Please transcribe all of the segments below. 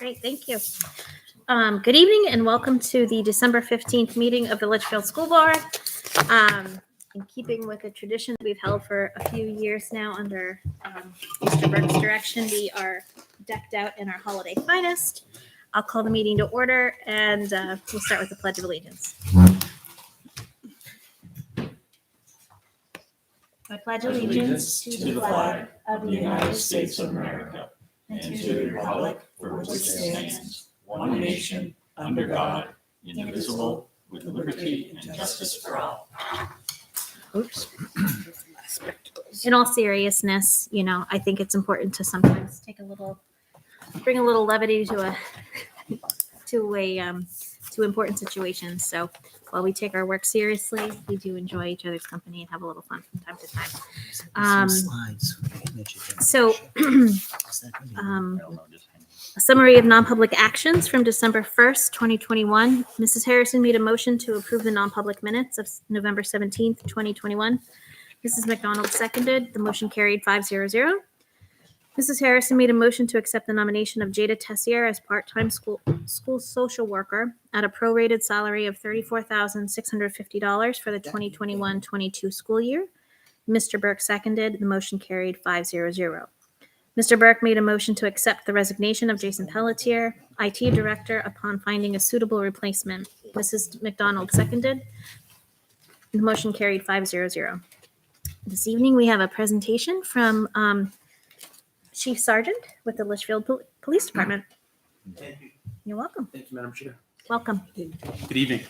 Great, thank you. Good evening and welcome to the December 15th meeting of the Litchfield School Board. In keeping with a tradition we've held for a few years now under Mr. Burke's direction, we are decked out in our holiday finest. I'll call the meeting to order and we'll start with the Pledge of Allegiance. I pledge allegiance to the flag of the United States of America and to the republic for which it stands, one nation, under God, indivisible, with liberty and justice for all. Oops. In all seriousness, I think it's important to sometimes bring a little levity to important situations. So while we take our work seriously, we do enjoy each other's company and have a little fun from time to time. A summary of non-public actions from December 1st, 2021. Mrs. Harrison made a motion to approve the non-public minutes of November 17th, 2021. Mrs. McDonald seconded. The motion carried 5-0. Mrs. Harrison made a motion to accept the nomination of Jada Tessier as part-time school social worker at a prorated salary of $34,650 for the 2021-22 school year. Mr. Burke seconded. The motion carried 5-0. Mr. Burke made a motion to accept the resignation of Jason Pelletier, IT director, upon finding a suitable replacement. Mrs. McDonald seconded. The motion carried 5-0. This evening we have a presentation from Chief Sergeant with the Litchfield Police Department. Thank you. You're welcome. Thank you, Madam Chair. Welcome. Good evening.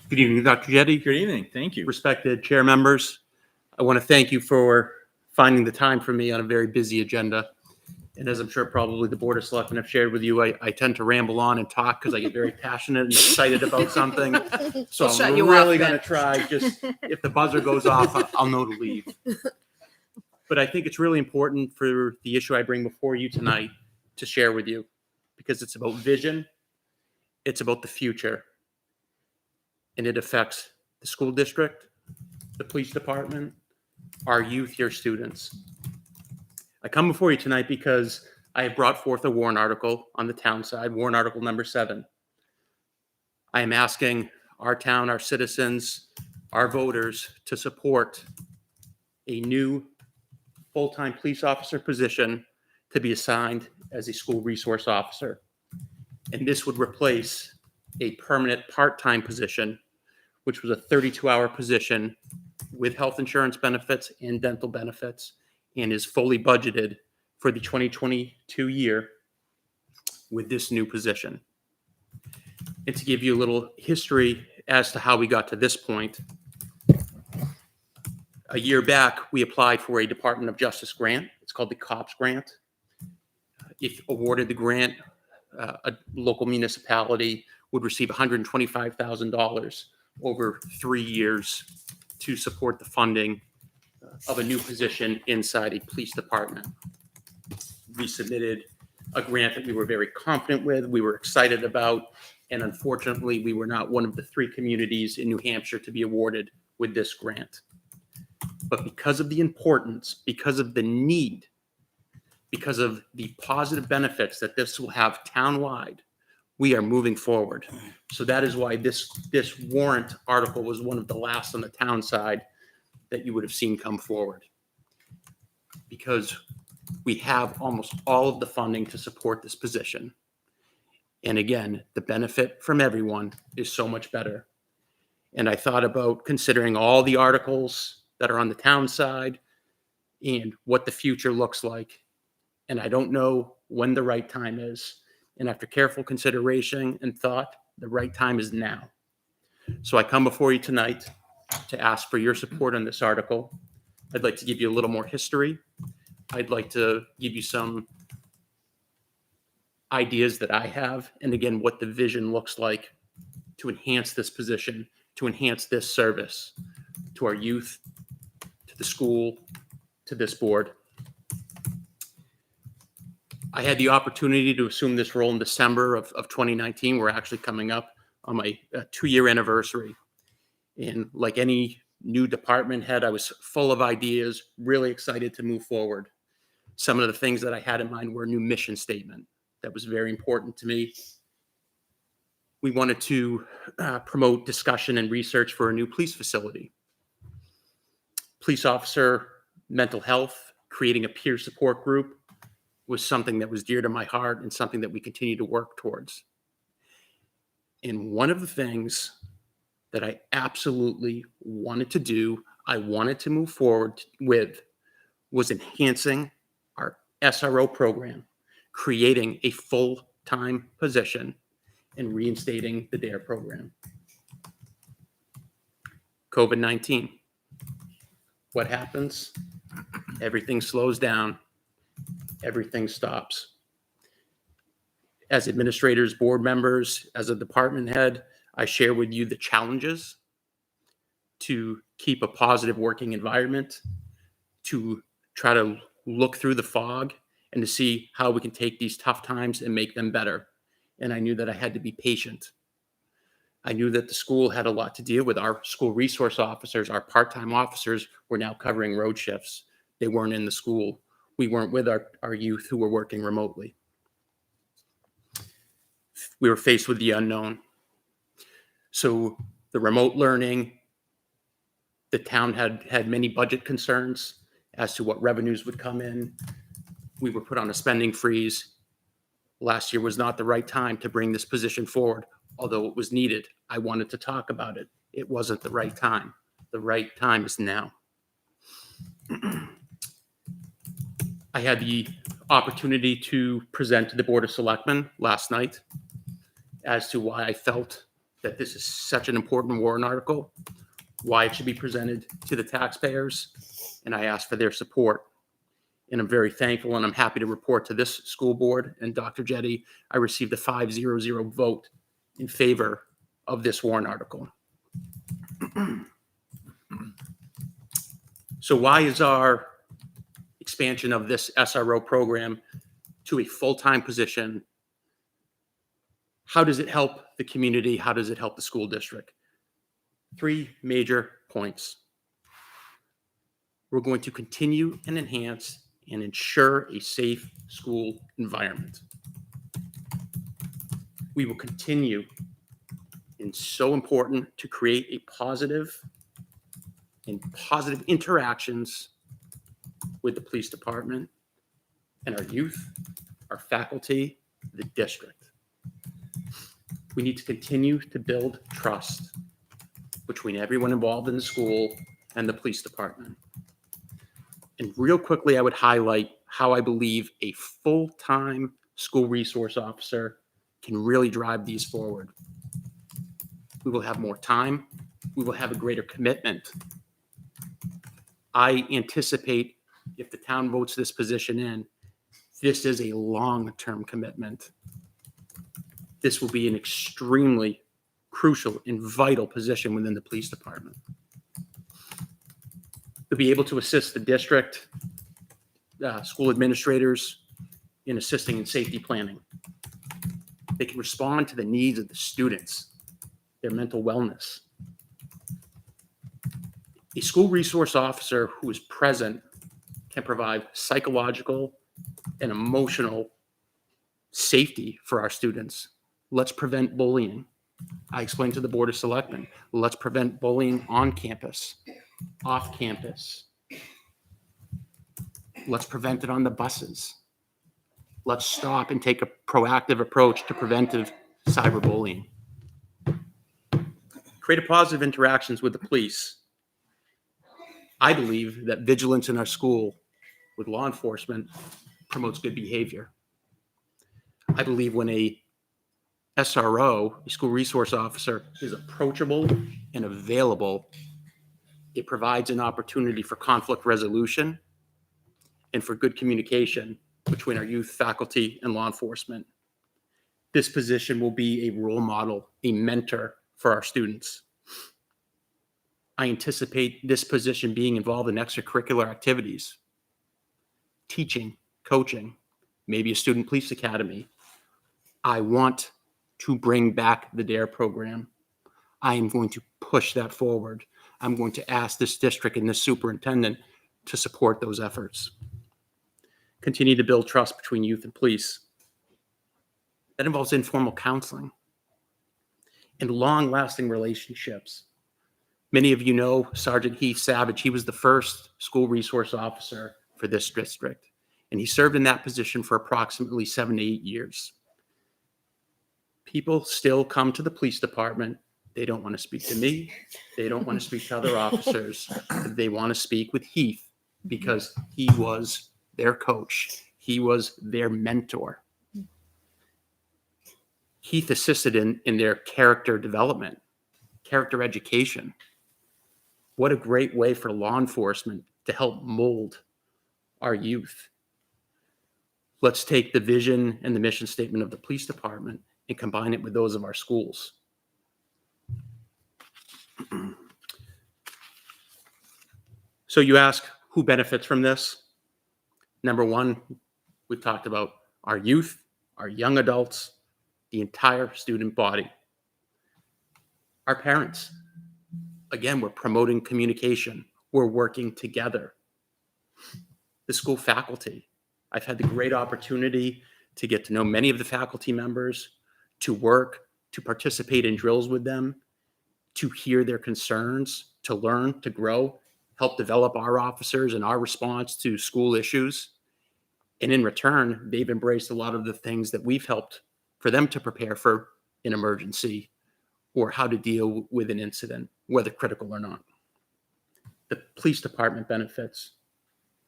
Good evening, Dr. Jetty. Good evening. Thank you. Respected chair members, I want to thank you for finding the time for me on a very busy agenda. And as I'm sure probably the Board of Selectmen have shared with you, I tend to ramble on and talk because I get very passionate and excited about something. So I'm really going to try, just if the buzzer goes off, I'll know to leave. But I think it's really important for the issue I bring before you tonight to share with you, because it's about vision, it's about the future, and it affects the school district, the police department, our youth, your students. I come before you tonight because I have brought forth a warrant article on the town side, warrant article number 7. I am asking our town, our citizens, our voters to support a new full-time police officer position to be assigned as a school resource officer. And this would replace a permanent part-time position, which was a 32-hour position with health insurance benefits and dental benefits, and is fully budgeted for the 2022 year with this new position. And to give you a little history as to how we got to this point, a year back, we applied for a Department of Justice grant. It's called the COPS grant. If awarded the grant, a local municipality would receive $125,000 over 3 years to support the funding of a new position inside a police department. We submitted a grant that we were very confident with, we were excited about, and unfortunately, we were not one of the 3 communities in New Hampshire to be awarded with this grant. But because of the importance, because of the need, because of the positive benefits that this will have townwide, we are moving forward. So that is why this warrant article was one of the last on the town side that you would have seen come forward, because we have almost all of the funding to support this position. And again, the benefit from everyone is so much better. And I thought about considering all the articles that are on the town side and what the future looks like. And I don't know when the right time is. And after careful consideration and thought, the right time is now. So I come before you tonight to ask for your support on this article. I'd like to give you a little more history. I'd like to give you some ideas that I have, and again, what the vision looks like to enhance this position, to enhance this service to our youth, to the school, to this board. I had the opportunity to assume this role in December of 2019. We're actually coming up on my 2-year anniversary. And like any new department head, I was full of ideas, really excited to move forward. Some of the things that I had in mind were a new mission statement. That was very important to me. We wanted to promote discussion and research for a new police facility. Police officer mental health, creating a peer support group was something that was dear to my heart and something that we continue to work towards. And one of the things that I absolutely wanted to do, I wanted to move forward with, was enhancing our SRO program, creating a full-time position and reinstating the DARE program. COVID-19. What happens? Everything slows down. Everything stops. As administrators, board members, as a department head, I share with you the challenges to keep a positive working environment, to try to look through the fog and to see how we can take these tough times and make them better. And I knew that I had to be patient. I knew that the school had a lot to deal with. Our school resource officers, our part-time officers, were now covering road shifts. They weren't in the school. We weren't with our youth who were working remotely. We were faced with the unknown. So the remote learning, the town had many budget concerns as to what revenues would come in. We were put on a spending freeze. Last year was not the right time to bring this position forward, although it was needed. I wanted to talk about it. It wasn't the right time. The right time is now. I had the opportunity to present to the Board of Selectmen last night as to why I felt that this is such an important warrant article, why it should be presented to the taxpayers, and I asked for their support. And I'm very thankful, and I'm happy to report to this school board and Dr. Jetty, I received a 5-0-0 vote in favor of this warrant article. So why is our expansion of this SRO program to a full-time position? How does it help the community? How does it help the school district? 3 major points. We're going to continue and enhance and ensure a safe school environment. We will continue, and so important, to create a positive interactions with the police department and our youth, our faculty, the district. We need to continue to build trust between everyone involved in the school and the police department. And real quickly, I would highlight how I believe a full-time school resource officer can really drive these forward. We will have more time. We will have a greater commitment. I anticipate if the town votes this position in, this is a long-term commitment. This will be an extremely crucial and vital position within the police department. To be able to assist the district, school administrators in assisting in safety planning. They can respond to the needs of the students, their mental wellness. A school resource officer who is present can provide psychological and emotional safety for our students. Let's prevent bullying. I explained to the Board of Selectmen, let's prevent bullying on campus, off campus. Let's prevent it on the buses. Let's stop and take a proactive approach to preventive cyberbullying. Create positive interactions with the police. I believe that vigilance in our school with law enforcement promotes good behavior. I believe when a SRO, a school resource officer, is approachable and available, it provides an opportunity for conflict resolution and for good communication between our youth, faculty, and law enforcement. This position will be a role model, a mentor for our students. I anticipate this position being involved in extracurricular activities, teaching, coaching, maybe a student police academy. I want to bring back the DARE program. I am going to push that forward. I'm going to ask this district and this superintendent to support those efforts. Continue to build trust between youth and police. That involves informal counseling and long-lasting relationships. Many of you know Sergeant Heath Savage. He was the first school resource officer for this district, and he served in that position for approximately 7 to 8 years. People still come to the police department. They don't want to speak to me. They don't want to speak to other officers. They want to speak with Heath because he was their coach. He was their mentor. Heath assisted in their character development, character education. What a great way for law enforcement to help mold our youth. Let's take the vision and the mission statement of the police department and combine it with those of our schools. So you ask, who benefits from this? Number one, we've talked about our youth, our young adults, the entire student body. Our parents. Again, we're promoting communication. We're working together. The school faculty. I've had the great opportunity to get to know many of the faculty members, to work, to participate in drills with them, to hear their concerns, to learn, to grow, help develop our officers and our response to school issues. And in return, they've embraced a lot of the things that we've helped for them to prepare for an emergency or how to deal with an incident, whether critical or not. The police department benefits.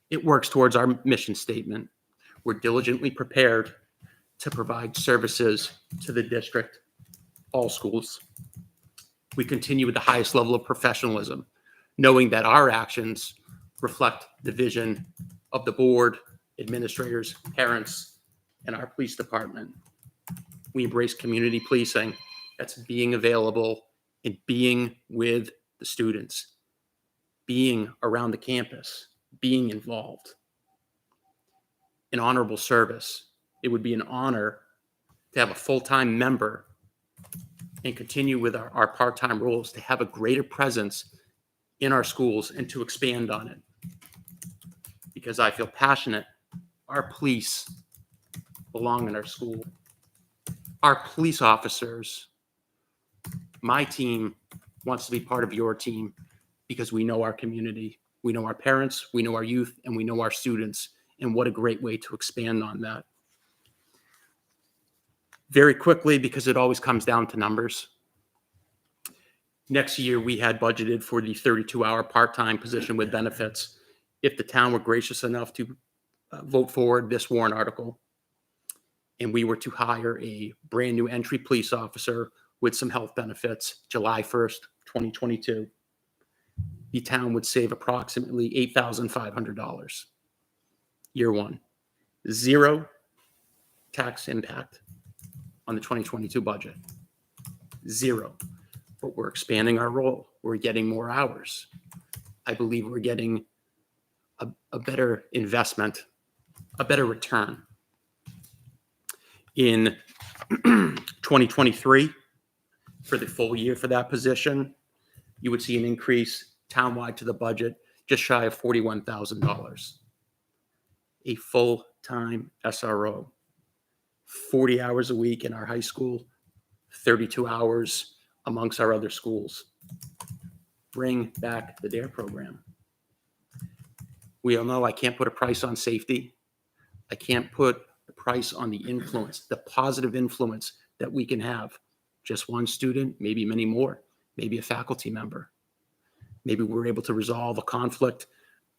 It works towards our mission statement. We're diligently prepared to provide services to the district, all schools. We continue with the highest level of professionalism, knowing that our actions reflect the vision of the board, administrators, parents, and our police department. We embrace community policing. That's being available and being with the students, being around the campus, being involved. An honorable service. It would be an honor to have a full-time member and continue with our part-time roles, to have a greater presence in our schools and to expand on it. Because I feel passionate, our police belong in our school. Our police officers, my team wants to be part of your team because we know our community. We know our parents, we know our youth, and we know our students. And what a great way to expand on that. Very quickly, because it always comes down to numbers. Next year, we had budgeted for the 32-hour part-time position with benefits. If the town were gracious enough to vote forward this warrant article, and we were to hire a brand new entry police officer with some health benefits, July 1st, 2022, the town would save approximately $8,500. Year one. Zero tax impact on the 2022 budget. Zero. But we're expanding our role. We're getting more hours. I believe we're getting a better investment, a better return. In 2023, for the full year for that position, you would see an increase townwide to the budget just shy of $41,000. A full-time SRO, 40 hours a week in our high school, 32 hours amongst our other schools. Bring back the DARE program. We all know I can't put a price on safety. I can't put a price on the influence, the positive influence that we can have. Just one student, maybe many more, maybe a faculty member. Maybe we're able to resolve a conflict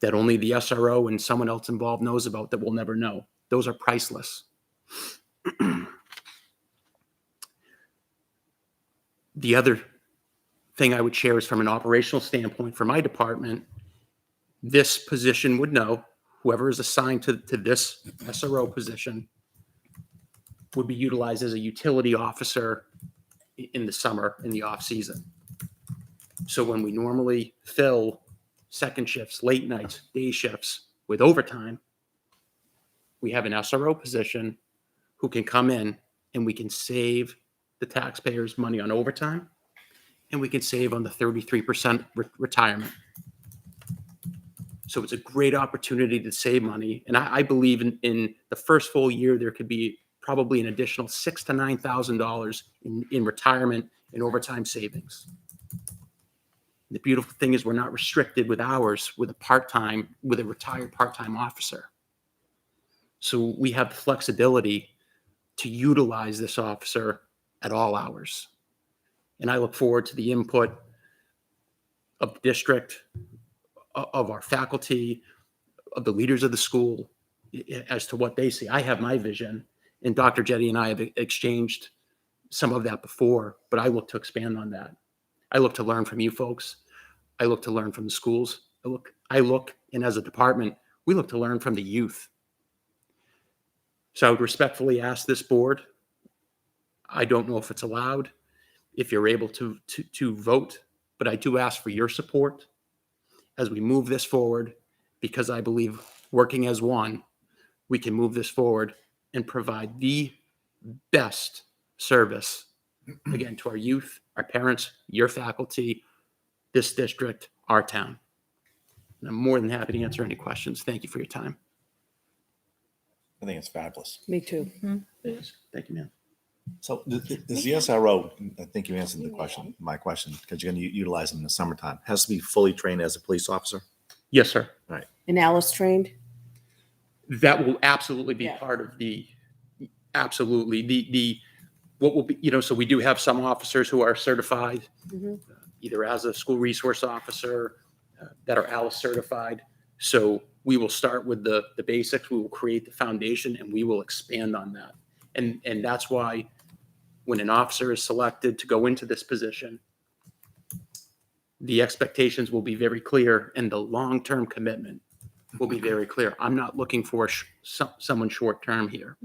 that only the SRO and someone else involved knows about that we'll never know. Those are priceless. The other thing I would share is from an operational standpoint for my department, this position would know, whoever is assigned to this SRO position would be utilized as a utility officer in the summer, in the off season. So when we normally fill second shifts, late nights, day shifts with overtime, we have an SRO position who can come in and we can save the taxpayers money on overtime, and we can save on the 33% retirement. So it's a great opportunity to save money. And I believe in the first full year, there could be probably an additional $6,000 to $9,000 in retirement and overtime savings. The beautiful thing is we're not restricted with hours with a retired part-time officer. So we have the flexibility to utilize this officer at all hours. And I look forward to the input of the district, of our faculty, of the leaders of the school as to what they see. I have my vision, and Dr. Jetty and I have exchanged some of that before, but I look to expand on that. I look to learn from you folks. I look to learn from the schools. I look, and as a department, we look to learn from the youth. So I would respectfully ask this board, I don't know if it's allowed, if you're able to vote, but I do ask for your support as we move this forward, because I believe working as one, we can move this forward and provide the best service, again, to our youth, our parents, your faculty, this district, our town. And I'm more than happy to answer any questions. Thank you for your time. I think it's fabulous. Me too. Thank you, ma'am. So does the SRO, I think you answered my question, because you're going to utilize them in the summertime, has to be fully trained as a police officer? Yes, sir. And Alice trained? That will absolutely be Yeah. part of what will be, so we do have some officers who are certified, either as a school resource officer, that are ALICE certified. So we will start with the basics, we will create the foundation, and we will expand on that. And that's why when an officer is selected to go into this position, the expectations will be very clear and the long-term commitment will be very clear. I'm not looking for someone short-term here.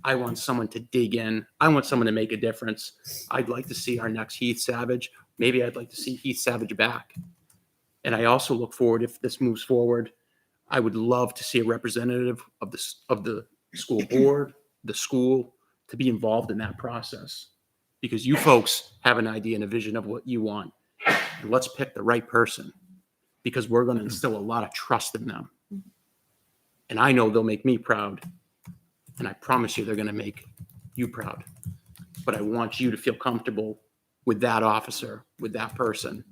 I want someone to dig in. I want someone to make a difference. I'd like to see our next Heath Savage. Maybe I'd like to see Heath Savage back. And I also look forward, if this moves forward, I would love to see a representative of the school board, the school, to be involved in that process, because you folks have an idea and a vision of what you want. And let's pick the right person, because we're going to instill a lot of trust in them. And I know they'll make me proud. And I promise you they're going to make you proud. But I want you to feel comfortable with that officer, with that person,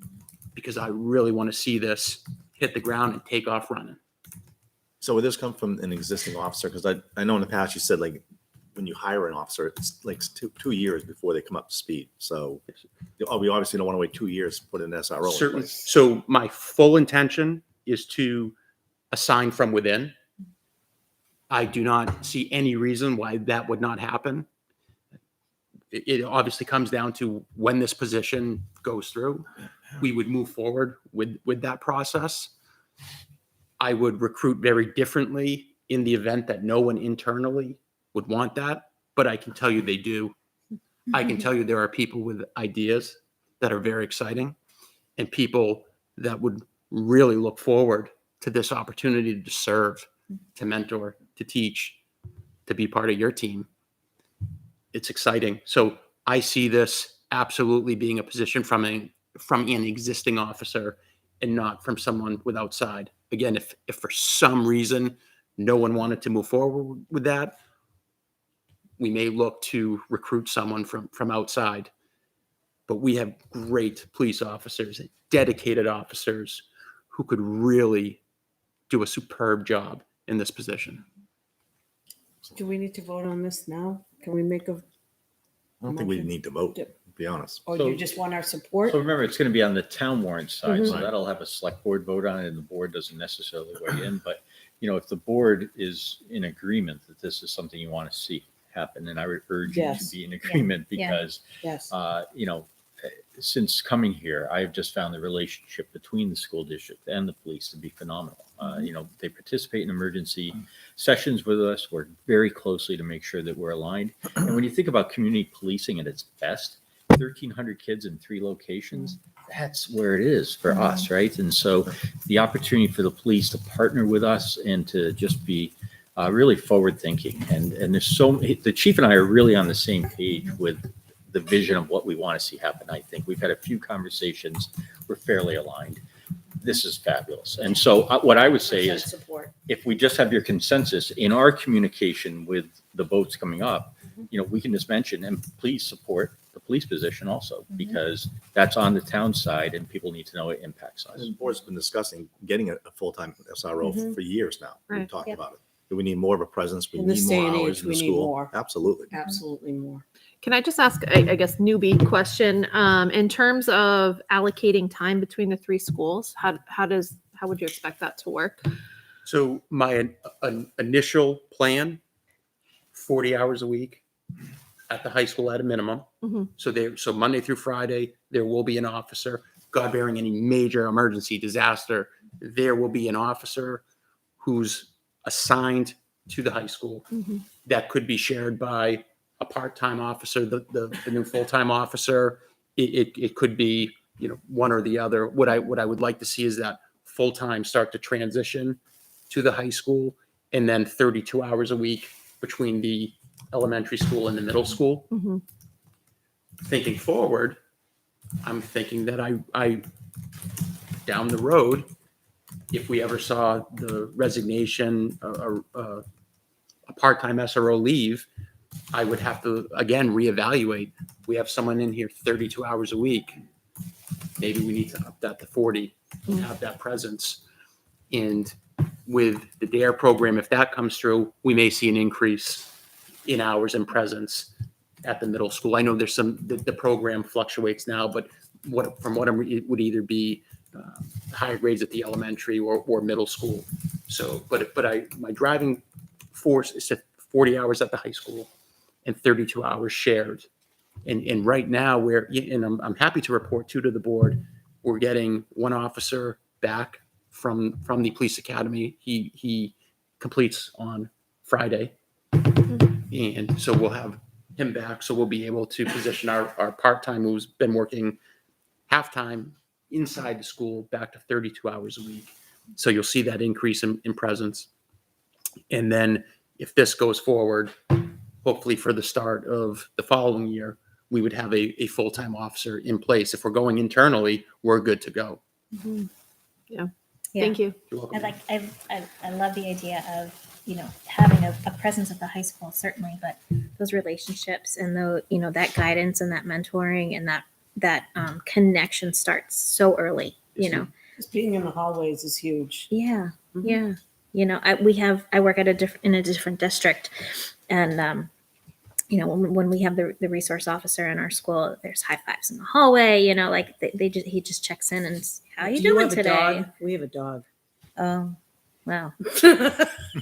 because I really want to see this hit the ground and take off running. So would this come from an existing officer? Because I know in the past you said, like, when you hire an officer, it's like two years before they come up to speed. So we obviously don't want to wait 2 years to put an SRO in Certainly. place. So my full intention is to assign from within. I do not see any reason why that would not happen. It obviously comes down to when this position goes through. We would move forward with that process. I would recruit very differently in the event that no one internally would want that, but I can tell you they do. I can tell you there are people with ideas that are very exciting, and people that would really look forward to this opportunity to serve, to mentor, to teach, to be part of your team. It's exciting. So I see this absolutely being a position from an existing officer and not from someone with outside. Again, if for some reason no one wanted to move forward with that, we may look to recruit someone from outside. But we have great police officers, dedicated officers who could really do a superb job in this position. Do we need to vote on this now? Can we make a, I don't think we need to vote, to be honest. or So- you just want our support? So remember, it's going to be on the town warrant side, so Mhm. that'll have a select board vote on it, and the board doesn't necessarily weigh in. But, if the board is in agreement that this is something you want to see happen, and I would urge you to Yes. be in agreement, Yeah. because, Yes. since coming here, I have just found the relationship between the school district and the police to be phenomenal. They participate in emergency sessions with us, work very closely to make sure that we're aligned. And when you think about community policing at its best, 1,300 kids in 3 locations, that's where it is for us, right? And so the opportunity for the police to partner with us and to just be really forward thinking. And there's the chief and I are really on the same page with the vision of what we want to see happen. I think we've had a few conversations. We're fairly aligned. This is fabulous. And so what I would say is, Support. if we just have your consensus in our communication with the votes coming up, we can just mention, and please support the police position also, because that's on the town side and people need to know it impacts us. And the board's been discussing getting a full-time SRO for years now. We've Right. talked Yep. about it. Do we need more of a presence? We In this need day more and hours age, in we the need school. more. Absolutely. Absolutely more. Can I just ask, I guess, newbie question? In terms of allocating time between the three schools, how would you expect that to work? So my initial plan, 40 hours a week at the high school at a minimum. Mhm. So Monday through Friday, there will be an officer. God bearing any major emergency disaster, there will be an officer who's assigned to the high school. Mhm. That could be shared by a part-time officer, the new full-time officer. It could be, one or the other. What I would like to see is that full-time start to transition to the high school, and then 32 hours a week between the elementary school and the middle school. Mhm. Thinking forward, I'm thinking that I down the road, if we ever saw the resignation, a part-time SRO leave, I would have to, again, reevaluate. We have someone in here 32 hours a week. Maybe we need to up that to 40 and have that presence. And with the DARE program, if that comes through, we may see an increase in hours and presence at the middle school. I know there's the program fluctuates now, but it would either be higher grades at the elementary or middle school. So, my driving force is at 40 hours at the high school and 32 hours shared. And right now I'm happy to report to the board, we're getting one officer back from the police academy. He completes on Friday. And so we'll have him back. So we'll be able to position our part-time who's been working half-time inside the school back to 32 hours a week. So you'll see that increase in presence. And then if this goes forward, hopefully for the start of the following year, we would have a full-time officer in place. If we're going internally, we're good to go. Yeah. Yeah. Thank you. You're welcome. I love the idea of, having a presence at the high school, certainly, but those relationships and that guidance and that mentoring and that connection starts so early, Just being in the hallways is huge. Yeah. Mhm. Yeah. I work in a different district, and when we have the resource officer in our school, there's high fives in the hallway. He just checks in and how you Do doing have a today? dog? We have a dog. Oh, wow.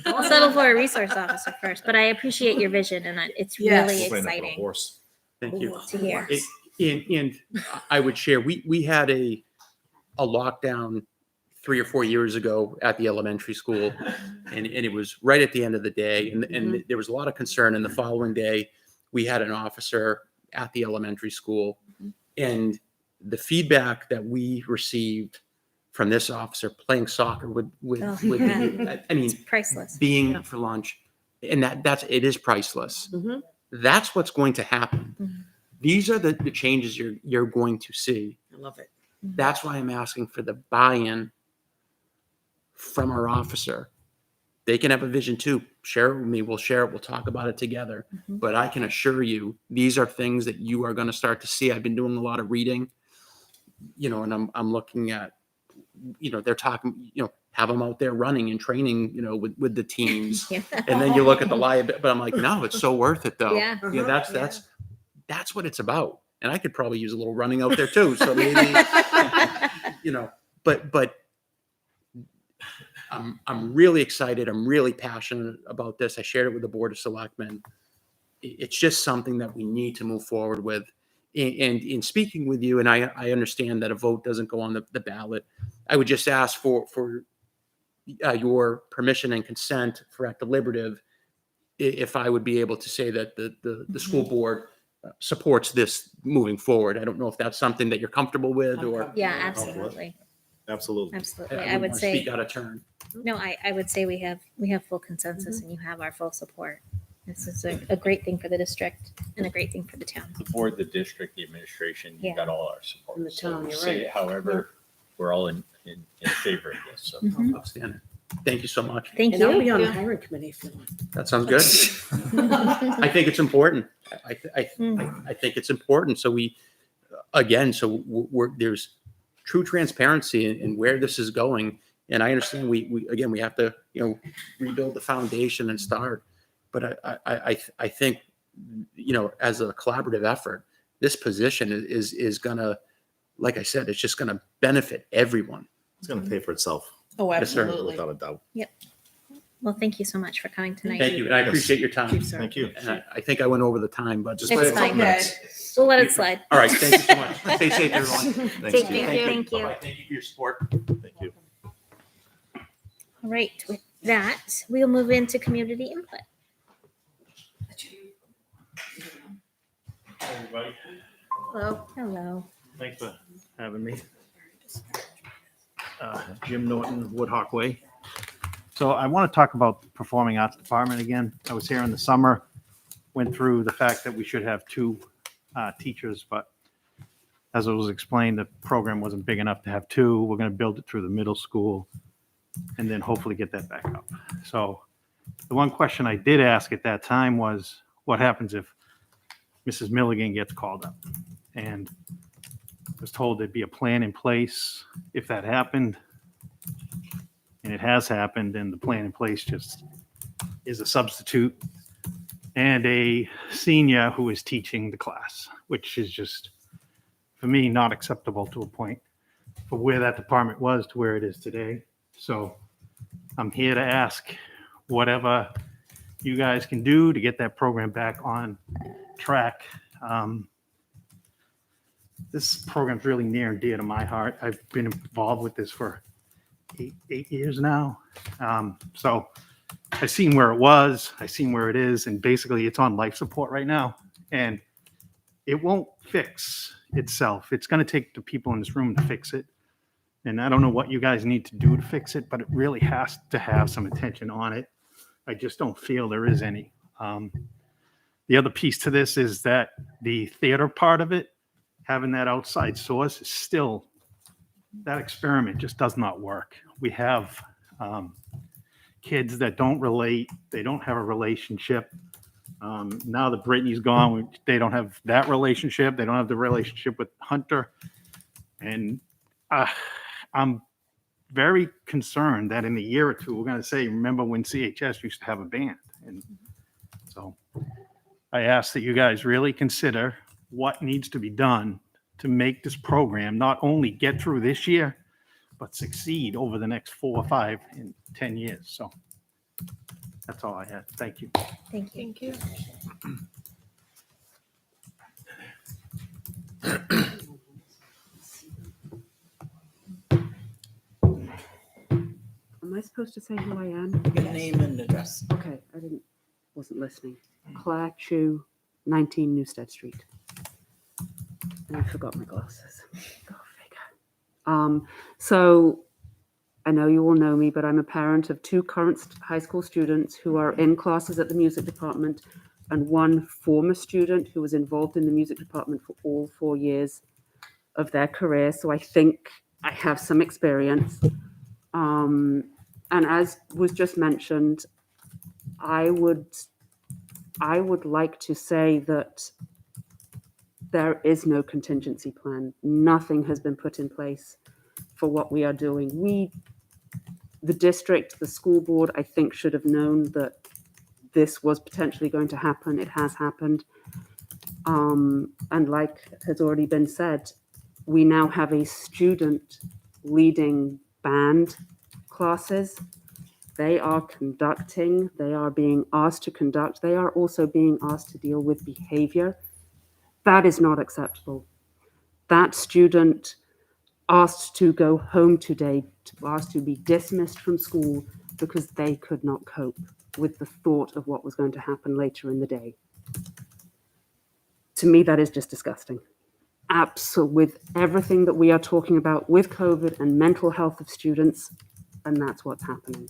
I'll settle for a resource officer first, but I appreciate your vision, and it's Yes. really We'll find out for a exciting horse. Thank you. to hear. And I would share, we had a lockdown 3 or 4 years ago at the elementary school, and it was right at the end of the day, and there was a lot of concern. And the following day, we had an officer at the elementary school, and the feedback that we received from this officer playing soccer with Oh, I mean, It's priceless. being Yeah. for lunch, and it is priceless. Mhm. That's what's going to happen. Mhm. These are the changes you're going to see. I love it. That's why I'm asking for the buy-in from our officer. They can have a vision too. Share it with me. We'll share it. We'll talk about it together. Mhm. But I can assure you, these are things that you are going to start to see. I've been doing a lot of reading, and I'm looking at, they're talking, have them out there running and training, with the teams. Yeah. And then you look at the liability, but I'm like, no, it's so worth it though. Yeah. That's what it's about. And I could probably use a little running out there too. So maybe, but I'm really excited. I'm really passionate about this. I shared it with the Board of Selectmen. It's just something that we need to move forward with. And in speaking with you, and I understand that a vote doesn't go on the ballot, I would just ask for your permission and consent for at deliberative, if I would be able to say that the school board supports this moving forward. I don't know if that's something that you're comfortable with, I'm or comfortable. Yeah, absolutely. Absolutely. Absolutely. I wouldn't would wanna say, Speak out of turn. no, I would say we have full consensus and you have our full support. This is a great thing for the district and a great thing for the town. The board, the district, the administration, Yeah. you've got all our support. And the So town, you're say right. it however, we're all in favor of this. So Mhm. Outstanding. Thank you so much. Thank And I'll be you. on the Yeah. hiring committee if you want. That sounds good. I think it's important. I think it's important. So we, again, so there's true transparency in where this is going. And I understand we again, we have to, rebuild the foundation and start. But I think, as a collaborative effort, this position is gonna, like I said, it's just gonna benefit everyone. It's going to pay for itself Oh, Yes, sir. absolutely. without a doubt. Well, thank you so much for coming tonight. Thank you. And I appreciate your time. Chief, sorry. Thank you. And I think I went over the time, but just. It's Wait, fine. minutes. We'll let it slide. All right. Thank you so much. Stay safe, everyone. Thanks, Take Steve. care. Thank you. Bye-bye. Thank you for your support. Thank you. All right, with that, we'll move into community input. Everybody, Hello. Hello. thanks for having me. Jim Norton, Woodhawk Way. So I want to talk about the Performing Arts Department again. I was here in the summer, went through the fact that we should have two teachers, but as it was explained, the program wasn't big enough to have two. We're going to build it through the middle school and then hopefully get that back up. So the one question I did ask at that time was, what happens if Mrs. Milligan gets called up? And I was told there'd be a plan in place if that happened. And it has happened, and the plan in place just is a substitute and a senior who is teaching the class, which is just, for me, not acceptable to a point for where that department was to where it is today. So I'm here to ask whatever you guys can do to get that program back on track. This program's really near and dear to my heart. I've been involved with this for eight years now. So I've seen where it was, I've seen where it is, and basically it's on life support right now. And it won't fix itself. It's going to take the people in this room to fix it. And I don't know what you guys need to do to fix it, but it really has to have some attention on it. I just don't feel there is any. The other piece to this is that the theater part of it, having that outside source is still, that experiment just does not work. We have kids that don't relate. They don't have a relationship. Now that Brittany's gone, they don't have that relationship. They don't have the relationship with Hunter. And I'm very concerned that in a year or two, we're going to say, remember when CHS used to have a band? And so I ask that you guys really consider what needs to be done to make this program not only get through this year, but succeed over the next 4 or 5 and 10 years. So that's all I had. Thank you. Thank you. Thank you. Am I supposed to say who I am? Your name and address. Okay, wasn't listening. Claire Chu, 19 Newstead Street. And I forgot my glasses. Go figure. So I know you all know me, but I'm a parent of 2 current high school students who are in classes at the music department and 1 former student who was involved in the music department for all 4 years of their career. So I think I have some experience. And as was just mentioned, I would like to say that there is no contingency plan. Nothing has been put in place for what we are doing. The district, the school board, I think should have known that this was potentially going to happen. It has happened. And like has already been said, we now have a student leading band classes. They are conducting, they are being asked to conduct, they are also being asked to deal with behavior. That is not acceptable. That student asked to go home today, asked to be dismissed from school because they could not cope with the thought of what was going to happen later in the day. To me, that is just disgusting. with everything that we are talking about with COVID and mental health of students, and that's what's happening.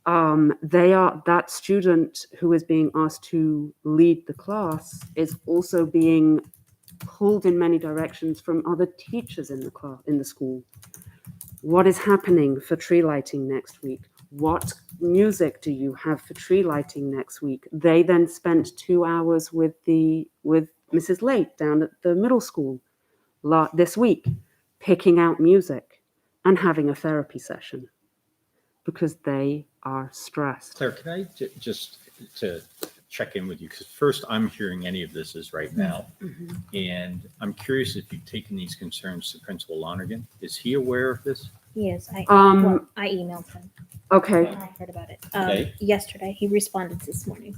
That student who is being asked to lead the class is also being pulled in many directions from other teachers in the school. What is happening for tree lighting next week? What music do you have for tree lighting next week? They then spent 2 hours with Mrs. Lake down at the middle school this week, picking out music and having a therapy session because they are stressed. Claire, can I just to check in with you? Because first, I'm hearing any of this is right now. And I'm curious if you've taken these concerns to Principal Lonergan. Is he aware of this? Yes, I emailed him. Okay. I heard about it Okay. yesterday. He responded this morning.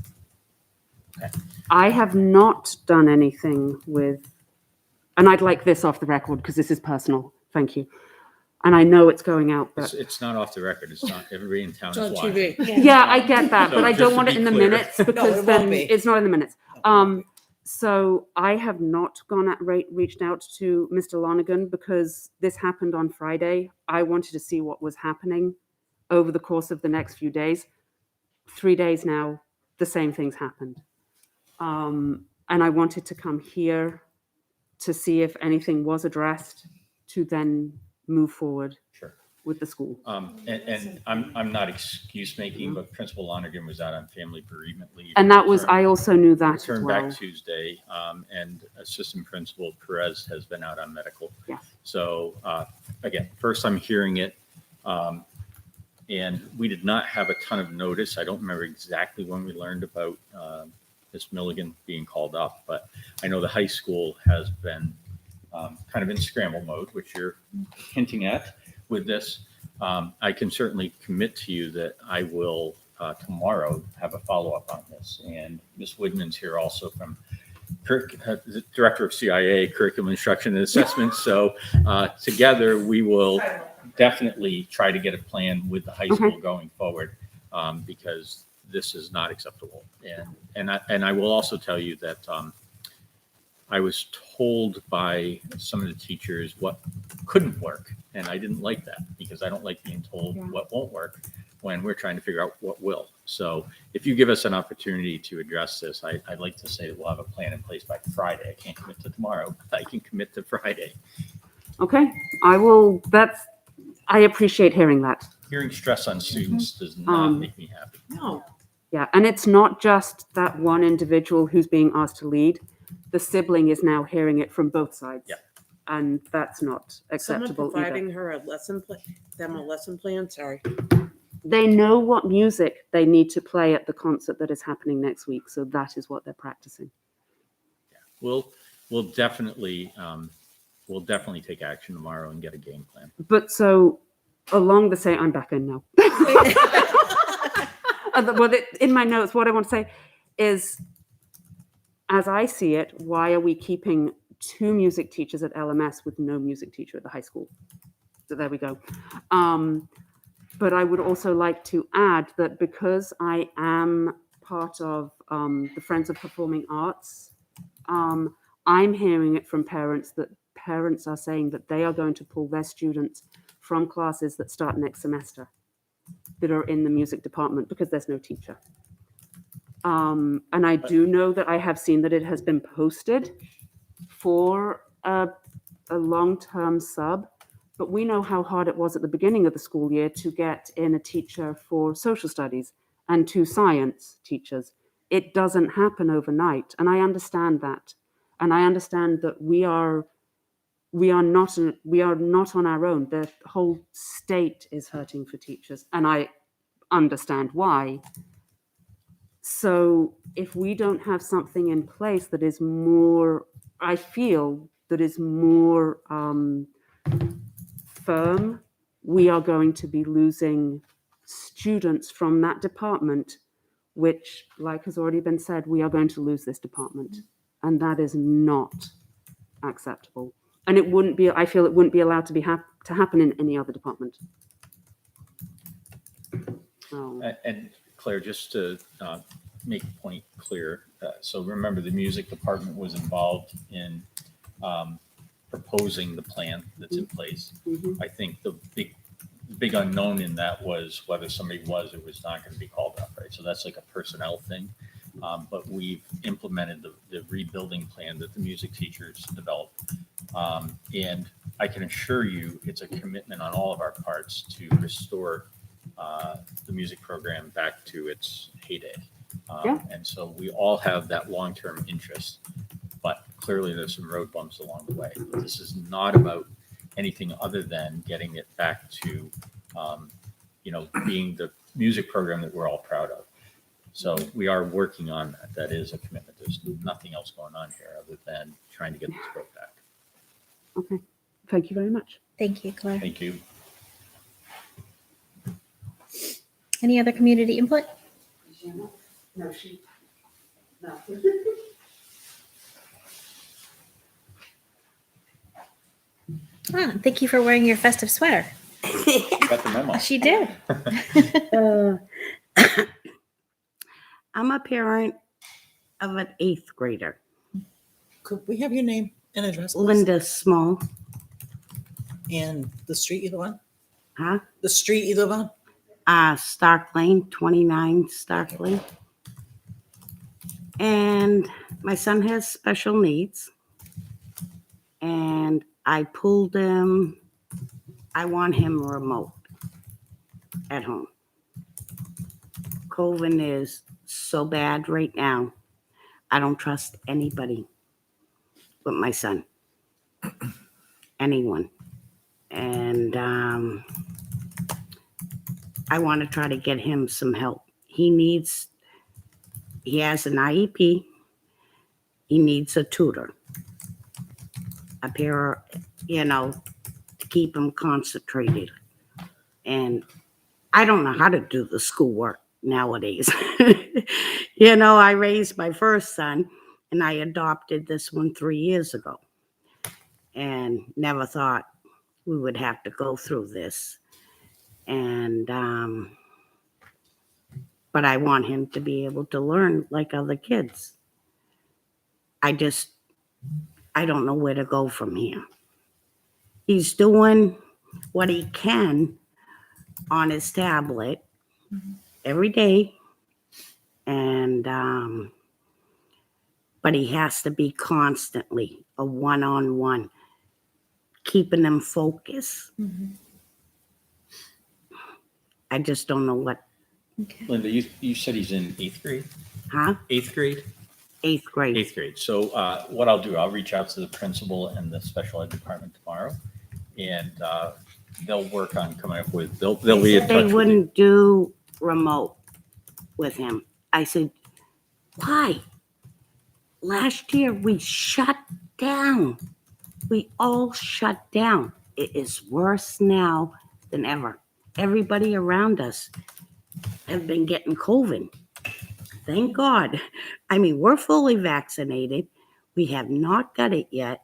I have not done anything with, and I'd like this off the record because this is personal. Thank you. And I know it's going out, but It's not off the record. It's not, everybody in town It's is on watching. TV. yeah, I get that, So but I just don't to want it be in the clear. minutes because won't then be. it's not in the minutes. So I have not reached out to Mr. Lonergan because this happened on Friday. I wanted to see what was happening over the course of the next few days. 3 days now, the same things happened. And I wanted to come here to see if anything was addressed to then move forward Sure. with the school. And I'm not excuse making, but Principal Lonergan was out on family bereavement leave. And that was, Returned- I also knew that as returned well. back Tuesday, and Assistant Principal Perez has been out on medical. Yes. So again, first I'm hearing it, and we did not have a ton of notice. I don't remember exactly when we learned about Miss Milligan being called up, but I know the high school has been kind of in scramble mode, which you're hinting at with this. I can certainly commit to you that I will tomorrow have a follow-up on this. And Ms. Woodman's here also from the Director of CIA, Curriculum Instruction and Assessment. So together we will definitely try to get a plan with the high school going forward, because this is not acceptable. And I will also tell you that I was told by some of the teachers what couldn't work, and I didn't like that because I don't like being told what won't work when we're trying to figure out what will. So if you give us an opportunity to address this, I'd like to say that we'll have a plan in place by Friday. I can't commit to tomorrow, but I can commit to Friday. Okay, I will, I appreciate hearing that. Hearing stress on students does not make me happy. No. Yeah, and it's not just that one individual who's being asked to lead. The sibling is now hearing it from both sides. Yeah. And that's not Someone acceptable providing either. her a lesson plan, sorry. They know what music they need to play at the concert that is happening next week, so that is what they're practicing. We'll definitely take action tomorrow and get a game plan. But so along the same, I'm back in now. Well, in my notes, what I want to say is, as I see it, why are we keeping 2 music teachers at LMS with no music teacher at the high school? So there we go. But I would also like to add that because I am part of the Friends of Performing Arts, I'm hearing it from parents that parents are saying that they are going to pull their students from classes that start next semester that are in the music department because there's no teacher. And I do know that I have seen that it has been posted for a long-term sub, but we know how hard it was at the beginning of the school year to get in a teacher for social studies and 2 science teachers. It doesn't happen overnight, and I understand that. And I understand that we are not on our own. The whole state is hurting for teachers, and I understand why. So if we don't have something in place that is more, I feel that is more firm, we are going to be losing students from that department, which, like has already been said, we are going to lose this department. And that is not acceptable. And it wouldn't be, I feel it wouldn't be allowed to happen in any other department. So, And Claire, just to make a point clear, so remember the music department was involved in proposing the plan that's in place. Mhm. I think the big unknown in that was whether somebody was or was not going to be called up, right? So that's like a personnel thing. But we've implemented the rebuilding plan that the music teachers developed. And I can assure you, it's a commitment on all of our parts to restore the music program back to its heyday. Yeah. And so we all have that long-term interest, but clearly there's some road bumps along the way. This is not about anything other than getting it back to, being the music program that we're all proud of. So we are working on that. That is a commitment. There's nothing else going on here other than trying to get this book back. Okay. Thank you very much. Thank you, Claire. Thank you. Any other community input? No, she. No. Thank you for wearing your festive sweater. Got the memo. She did. I'm a parent of an 8th grader, Could we have your name and address, please? Linda Small. And the street you live on? Huh? The street you live on? Stark Lane, 29 Stark Lane. And my son has special needs. And I pulled him, I want him remote at home. COVID is so bad right now. I don't trust anybody but my son. Anyone. And I want to try to get him some help. He has an IEP. He needs a tutor. A pair, to keep him concentrated. And I don't know how to do the schoolwork nowadays. I raised my first son and I adopted this one 3 years ago and never thought we would have to go through this. And, but I want him to be able to learn like other kids. I don't know where to go from here. He's doing what he can on his tablet every day. And, but he has to be constantly a one-on-one, keeping him focused. I just don't know what, Linda, you said he's in 8th grade? huh? 8th grade? 8th grade. 8th grade. So what I'll do, I'll reach out to the principal and the special ed department tomorrow, and they'll work on coming up with, they'll be in touch They with you. wouldn't do remote with him. I said, why? Last year we shut down. We all shut down. It is worse now than ever. Everybody around us have been getting COVID. Thank God. I mean, we're fully vaccinated. We have not got it yet.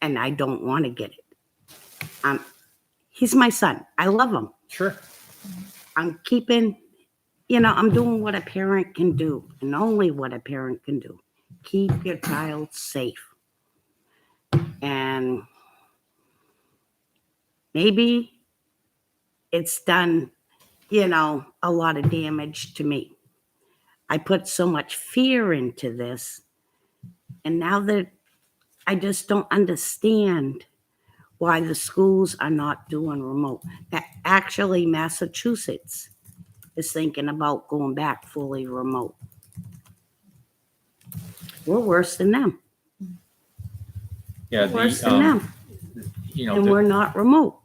And I don't want to get it. He's my son. I love him. Sure. I'm keeping, I'm doing what a parent can do and only what a parent can do. Keep your child safe. And maybe it's done, a lot of damage to me. I put so much fear into this. And now that I just don't understand why the schools are not doing remote. Actually, Massachusetts is thinking about going back fully remote. We're worse than them. Yeah. Worse than them. And we're not remote.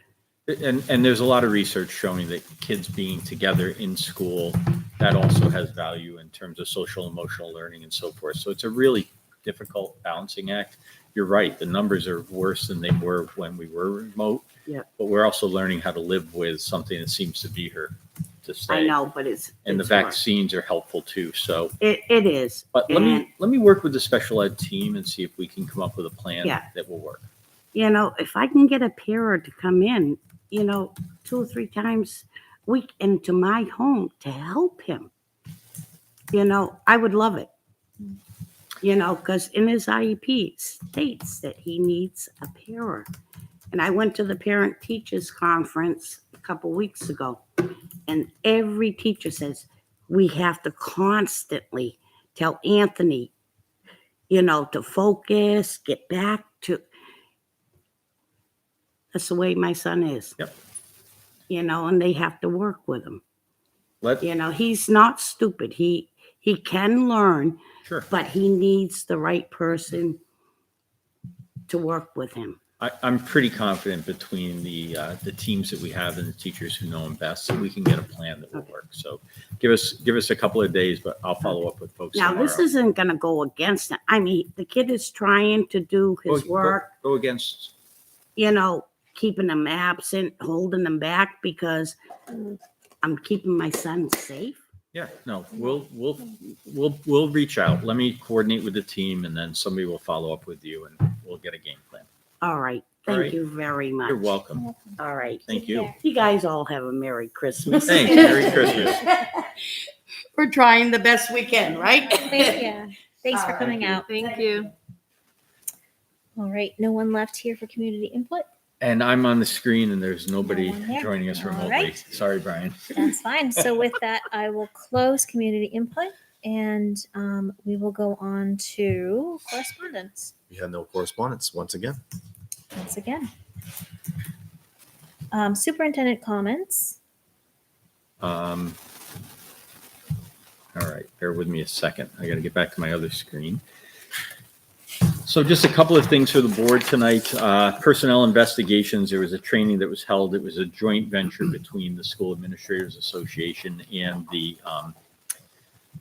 And there's a lot of research showing that kids being together in school, that also has value in terms of social emotional learning and so forth. So it's a really difficult balancing act. You're right. The numbers are worse than they were when we were remote. Yeah. But we're also learning how to live with something that seems to be here to stay. I know, but it's And the hard. vaccines are helpful too. So, It is. but And, let me work with the special ed team and see if we can come up with a plan Yeah. that will work. if I can get a parent to come in, 2 or 3 times a week into my home to help him, I would love it. You know, because in his IEP it states that he needs a para. And I went to the parent teachers conference a couple weeks ago, and every teacher says, we have to constantly tell Anthony, you know, to focus, get back to. That's the way my son is. Yep. You know, and they have to work with him. Let, You know, he's not stupid. He can learn, sure. but he needs the right person to work with him. I'm pretty confident between the teams that we have and the teachers who know him best that we can get a plan that will work. So give us a couple of days, but I'll follow up with folks Now, tomorrow. this isn't going to go against it. I mean, the kid is trying to do his work, Go against. you know, keeping him absent, holding him back because I'm keeping my son safe. Yeah, no, we'll reach out. Let me coordinate with the team, and then somebody will follow up with you, and we'll get a game plan. All right. All Thank right. you very much. You're welcome. All right. Thank you. You guys all have a Merry Christmas. Thanks. Merry Christmas. We're trying the best we can, right? Yeah. Thanks for coming out. Thank you. All right. No one left here for community input. And I'm on the screen, and there's nobody No one here. joining us All remotely. right. Sorry, Brian. That's fine. So with that, I will close community input and we will go on to correspondence We have no correspondence once again. once again. Superintendent comments. All right, bear with me a second. I got to get back to my other screen. So just a couple of things for the board tonight. Personnel investigations, there was a training that was held. It was a joint venture between the School Administrators Association and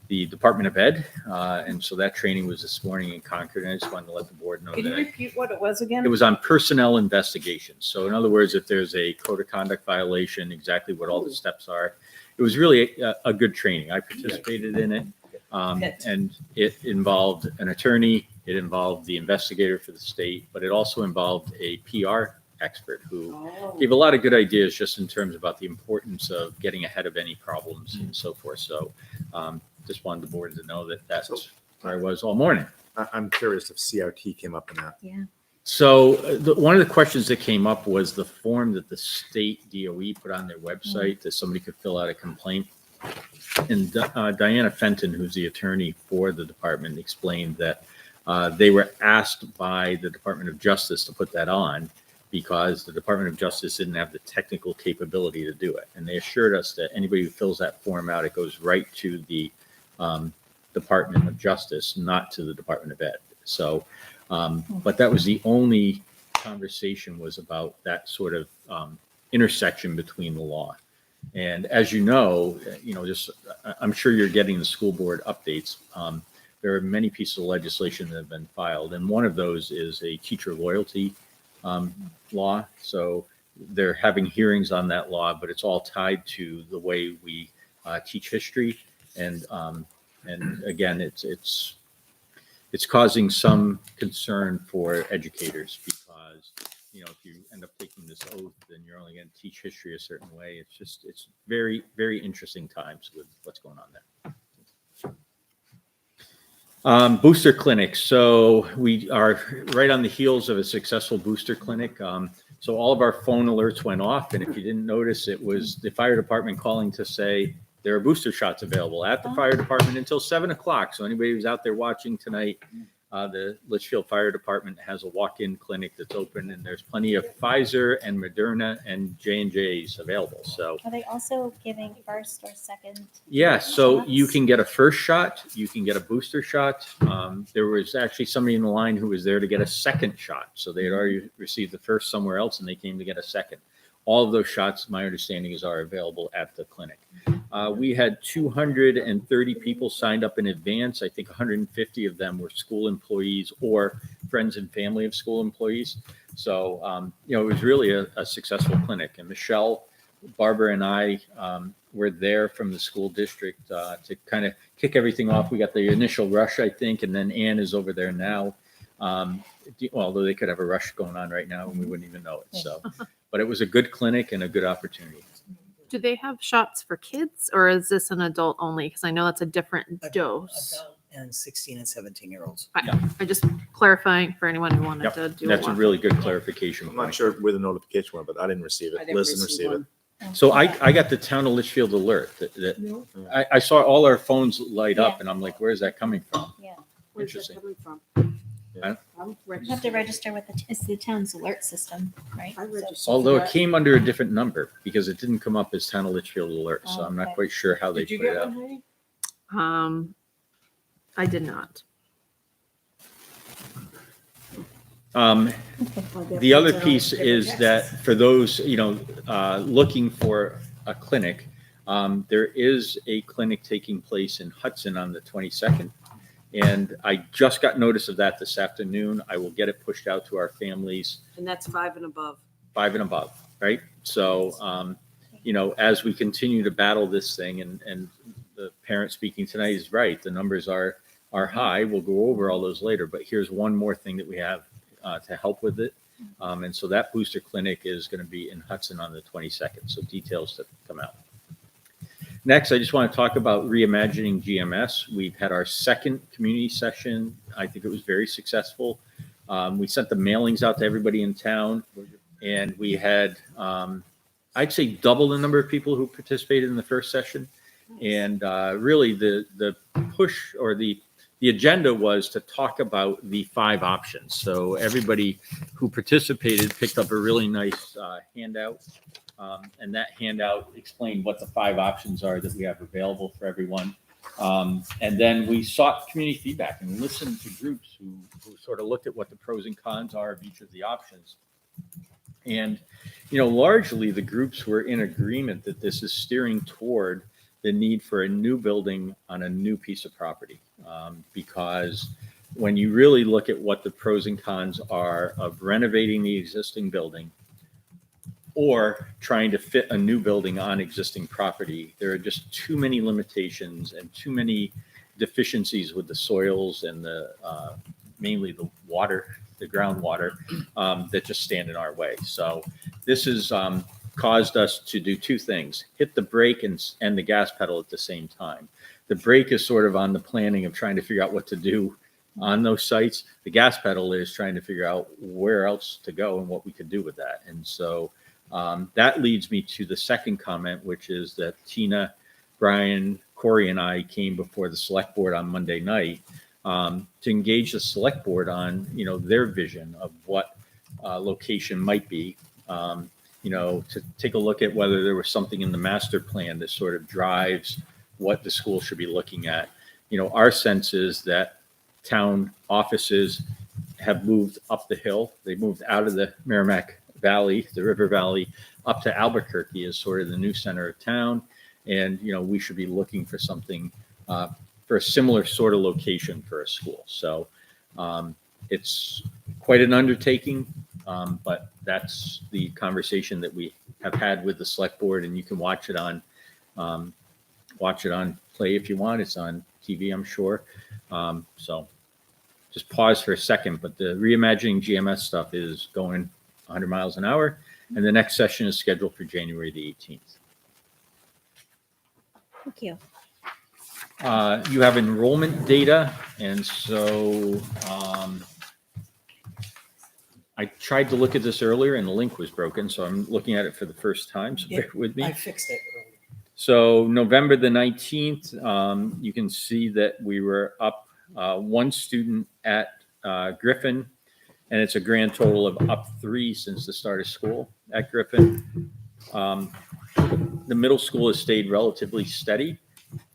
the Department of Ed. And so that training was this morning in Concord. And I just wanted to let the board know Can you that repeat what it was again? it was on personnel investigations. So in other words, if there's a code of conduct violation, exactly what all the steps are. It was really a good training. I participated in it. And it involved an attorney, it involved the investigator for the state, but it also involved a PR expert who gave a lot of good ideas just in terms about the importance of getting ahead of any problems and so forth. So just wanted the board to know that that's where I was all morning. I'm curious if CRT came up in that. Yeah. So one of the questions that came up was the form that the state DOE put on their website that somebody could fill out a complaint. And Diana Fenton, who's the attorney for the department, explained that they were asked by the Department of Justice to put that on because the Department of Justice didn't have the technical capability to do it. And they assured us that anybody who fills that form out, it goes right to the Department of Justice, not to the Department of Ed. So, but that was the only conversation was about that sort of intersection between the law. And as you know, just I'm sure you're getting the school board updates. There are many pieces of legislation that have been filed, and one of those is a teacher loyalty law. So they're having hearings on that law, but it's all tied to the way we teach history. And again, it's causing some concern for educators because if you end up taking this oath, then you're only going to teach history a certain way. It's very, very interesting times with what's going on there. Booster clinics. So we are right on the heels of a successful booster clinic. So all of our phone alerts went off. And if you didn't notice, it was the fire department calling to say there are booster shots available at the fire department until 7 o'clock. So anybody who's out there watching tonight, the Litchfield Fire Department has a walk-in clinic that's open, and there's plenty of Pfizer and Moderna and J&J's available. So Are they also giving first or second? yeah, so shots? you can get a first shot, you can get a booster shot. There was actually somebody in the line who was there to get a second shot. So they had already received the first somewhere else, and they came to get a second. All of those shots, my understanding is, are available at the clinic. We had 230 people signed up in advance. I think 150 of them were school employees or friends and family of school employees. So, it was really a successful clinic. And Michelle, Barbara, and I were there from the school district to kind of kick everything off. We got the initial rush, I think, and then Ann is over there now. Although they could have a rush going on right now and we wouldn't even know it. So, but it was a good clinic and a good opportunity. Do they have shots for kids or is this an adult only? Because I know that's a different dose. Adult and 16 and 17-year-olds. I just clarifying for anyone who wanted Yep. to do That's a walk. really good clarification. I'm not point. sure where the notification went, but I didn't receive I it. never Liz didn't received receive it. one. So I got the town of Litchfield alert that I saw all our phones light up and I'm like, where's that coming from? Where's that Interesting. coming from? Yeah. I'm You have to registered. register with it's the town's alert system, right? I registered. Although for it that. came under a different number because it didn't come up as town of Litchfield alert. So Oh, I'm not okay. quite sure how they Did you put it get out. one, Heidi? I did not. The other piece is that for those, looking for a clinic, there is a clinic taking place in Hudson on the 22nd. And I just got notice of that this afternoon. I will get it pushed out to our families, And that's 5 and above. 5 and above, right? So, as we continue to battle this thing and the parent speaking tonight is right, the numbers are high. We'll go over all those later, but here's one more thing that we have to help with it. And so that booster clinic is going to be in Hudson on the 22nd. So details to come out. Next, I just want to talk about Reimagining GMS. We've had our second community session. I think it was very successful. We sent the mailings out to everybody in town, and we had, I'd say, double the number of people who participated in the first session. And really, the push or the agenda was to talk about the 5 options. So everybody who participated picked up a really nice handout. And that handout explained what the 5 options are that we have available for everyone. And then we sought community feedback and listened to groups who sort of looked at what the pros and cons are of each of the options. And, largely the groups were in agreement that this is steering toward the need for a new building on a new piece of property. Because when you really look at what the pros and cons are of renovating the existing building or trying to fit a new building on existing property, there are just too many limitations and too many deficiencies with the soils and the mainly the water, the groundwater, that just stand in our way. So this has caused us to do 2 things: hit the brake and the gas pedal at the same time. The brake is sort of on the planning of trying to figure out what to do on those sites. The gas pedal is trying to figure out where else to go and what we could do with that. And so that leads me to the second comment, which is that Tina, Brian, Corey, and I came before the select board on Monday night to engage the select board on, their vision of what location might be, to take a look at whether there was something in the master plan that sort of drives what the school should be looking at. Our sense is that town offices have moved up the hill. They moved out of the Merrimack Valley, the River Valley, up to Albuquerque as sort of the new center of town. And, we should be looking for something for a similar sort of location for a school. So it's quite an undertaking, but that's the conversation that we have had with the select board, and you can watch it on Play if you want. It's on TV, I'm sure. So just pause for a second, but the Reimagining GMS stuff is going 100 miles an hour, and the next session is scheduled for January the 18th. Thank you. You have enrollment data, and so I tried to look at this earlier, and the link was broken, so I'm looking at it for the first time, so bear with me. I fixed it earlier. So November the 19th, you can see that we were up 1 student at Griffin, and it's a grand total of up 3 since the start of school at Griffin. The middle school has stayed relatively steady,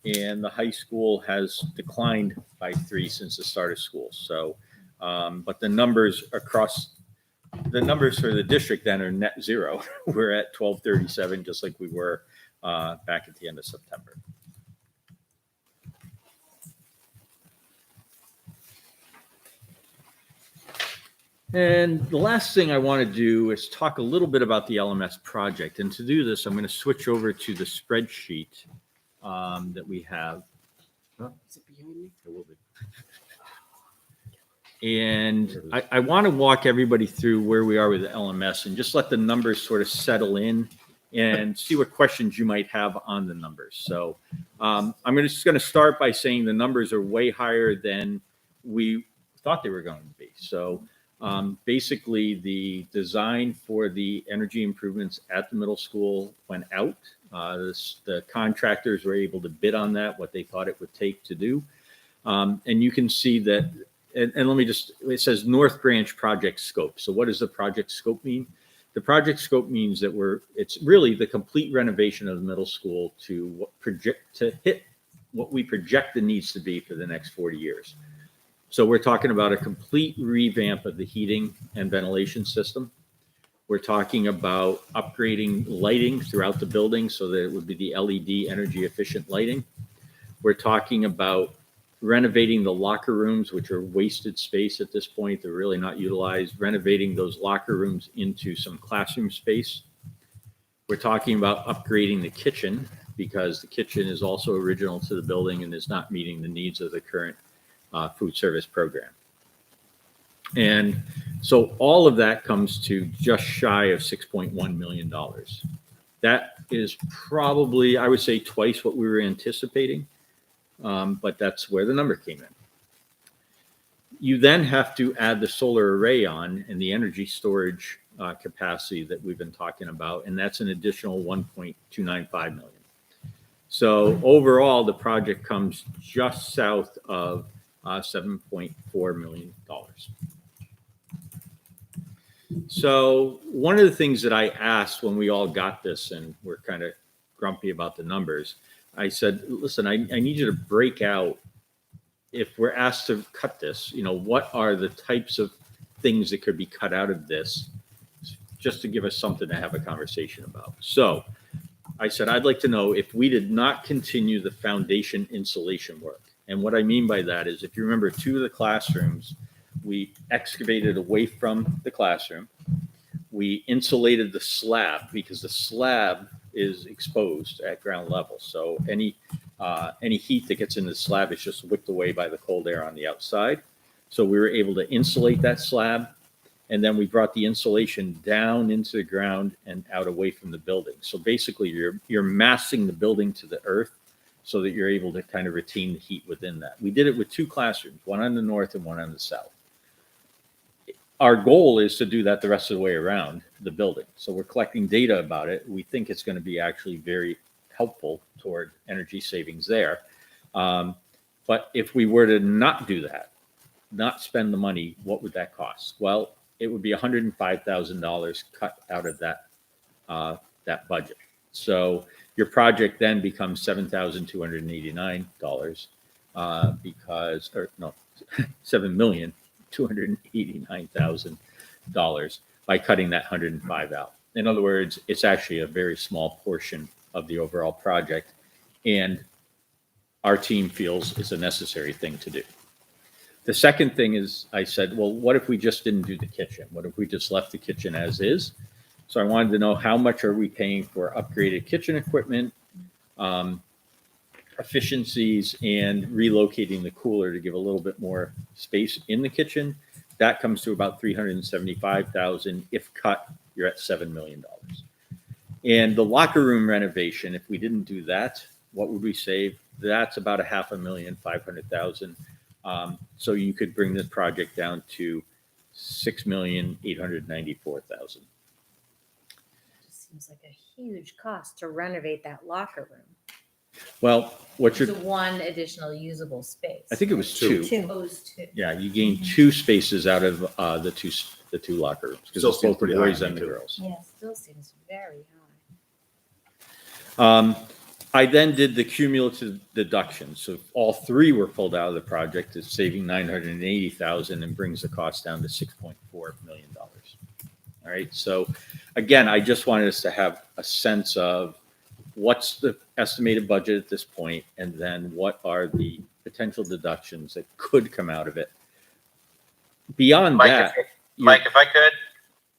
and the high school has declined by 3 since the start of school. So, but the numbers for the district then are net 0. We're at 1237, just like we were back at the end of September. And the last thing I want to do is talk a little bit about the LMS project. And to do this, I'm going to switch over to the spreadsheet that we have. Is it behind me? It will be. And I want to walk everybody through where we are with the LMS and just let the numbers sort of settle in and see what questions you might have on the numbers. So I'm just going to start by saying the numbers are way higher than we thought they were going to be. So basically, the design for the energy improvements at the middle school went out. The contractors were able to bid on that, what they thought it would take to do. And you can see that, and let me just, it says North Branch project scope. So what does the project scope mean? The project scope means that it's really the complete renovation of the middle school to hit what we project the needs to be for the next 40 years. So we're talking about a complete revamp of the heating and ventilation system. We're talking about upgrading lighting throughout the building so that it would be the LED energy efficient lighting. We're talking about renovating the locker rooms, which are wasted space at this point. They're really not utilized. Renovating those locker rooms into some classroom space. We're talking about upgrading the kitchen because the kitchen is also original to the building and is not meeting the needs of the current food service program. And so all of that comes to just shy of $6.1 million. That is probably, I would say, twice what we were anticipating. But that's where the number came in. You then have to add the solar array on and the energy storage capacity that we've been talking about, and that's an additional $1.295 million. So overall, the project comes just south of $7.4 million. So one of the things that I asked when we all got this, and we're kind of grumpy about the numbers, I said, listen, I need you to break out, if we're asked to cut this, what are the types of things that could be cut out of this, just to give us something to have a conversation about. So I said, I'd like to know if we did not continue the foundation insulation work. And what I mean by that is, if you remember, 2 of the classrooms, we excavated away from the classroom. We insulated the slab because the slab is exposed at ground level. So any heat that gets in the slab is just whipped away by the cold air on the outside. So we were able to insulate that slab. And then we brought the insulation down into the ground and out away from the building. So basically you're massing the building to the earth so that you're able to kind of retain the heat within that. We did it with 2 classrooms, one on the north and one on the south. Our goal is to do that the rest of the way around the building. So we're collecting data about it. We think it's going to be actually very helpful toward energy savings there. But if we were to not do that, not spend the money, what would that cost? Well, it would be $105,000 cut out of that budget. So your project then becomes $7,289 $7,289,000 by cutting that 105 out. In other words, it's actually a very small portion of the overall project, and our team feels it's a necessary thing to do. The second thing is, I said, well, what if we just didn't do the kitchen? What if we just left the kitchen as is? So I wanted to know, how much are we paying for upgraded kitchen equipment, efficiencies, and relocating the cooler to give a little bit more space in the kitchen? That comes to about $375,000. If cut, you're at $7 million. And the locker room renovation, if we didn't do that, what would we save? That's about $500,500. So you could bring this project down to $6,894,000. Seems like a huge cost to renovate that locker room. Well, It's one additional usable space. I think it was 2. Opposed to. Yeah, you gain 2 spaces out of the two locker rooms because it's both the pretty boys high, and the too. girls. Yeah, still seems very high. I then did the cumulative deductions. So all 3 were pulled out of the project. It's saving $980,000 and brings the cost down to $6.4 million. All right. So again, I just wanted us to have a sense of what's the estimated budget at this point, and then what are the potential deductions that could come out of it. Beyond that, Mike, if I could.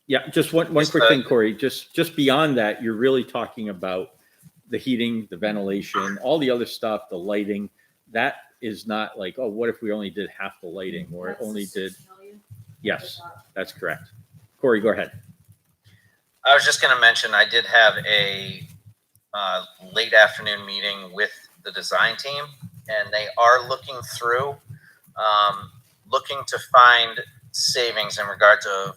Yeah, just one quick thing, Corey. Just beyond that, you're really talking about the heating, the ventilation, all the other stuff, the lighting. That is not like, oh, what if we only did half the lighting, or only did. Yes, that's correct. Corey, go ahead. I was just going to mention, I did have a late afternoon meeting with the design team, and they are looking through, looking to find savings in regards of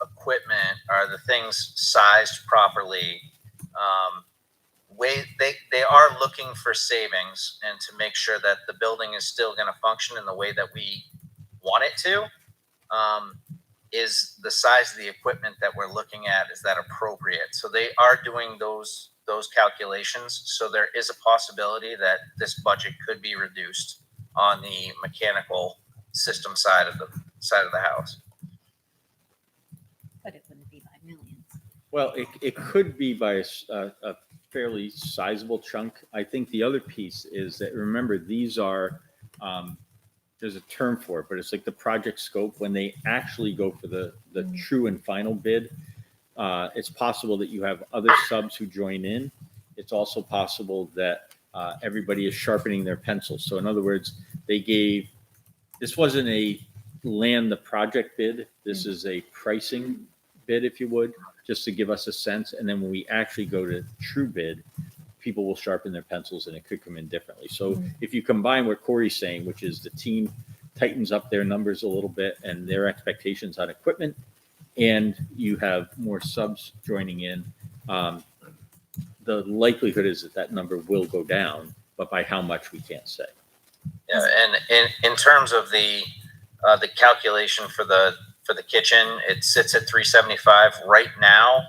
equipment. Are the things sized properly? They are looking for savings and to make sure that the building is still going to function in the way that we want it to. Is the size of the equipment that we're looking at, is that appropriate? So they are doing those calculations. So there is a possibility that this budget could be reduced on the mechanical system side of the house. But it wouldn't be by millions. Well, it could be by a fairly sizable chunk. I think the other piece is that, remember, these are, there's a term for it, but it's like the project scope. When they actually go for the true and final bid, it's possible that you have other subs who join in. It's also possible that everybody is sharpening their pencils. So in other words, this wasn't a land the project bid. This is a pricing bid, if you would, just to give us a sense. And then when we actually go to true bid, people will sharpen their pencils and it could come in differently. So if you combine what Corey's saying, which is the team tightens up their numbers a little bit and their expectations on equipment, and you have more subs joining in, the likelihood is that number will go down, but by how much we can't say. Yeah, and in terms of the calculation for the kitchen, it sits at 375 right now.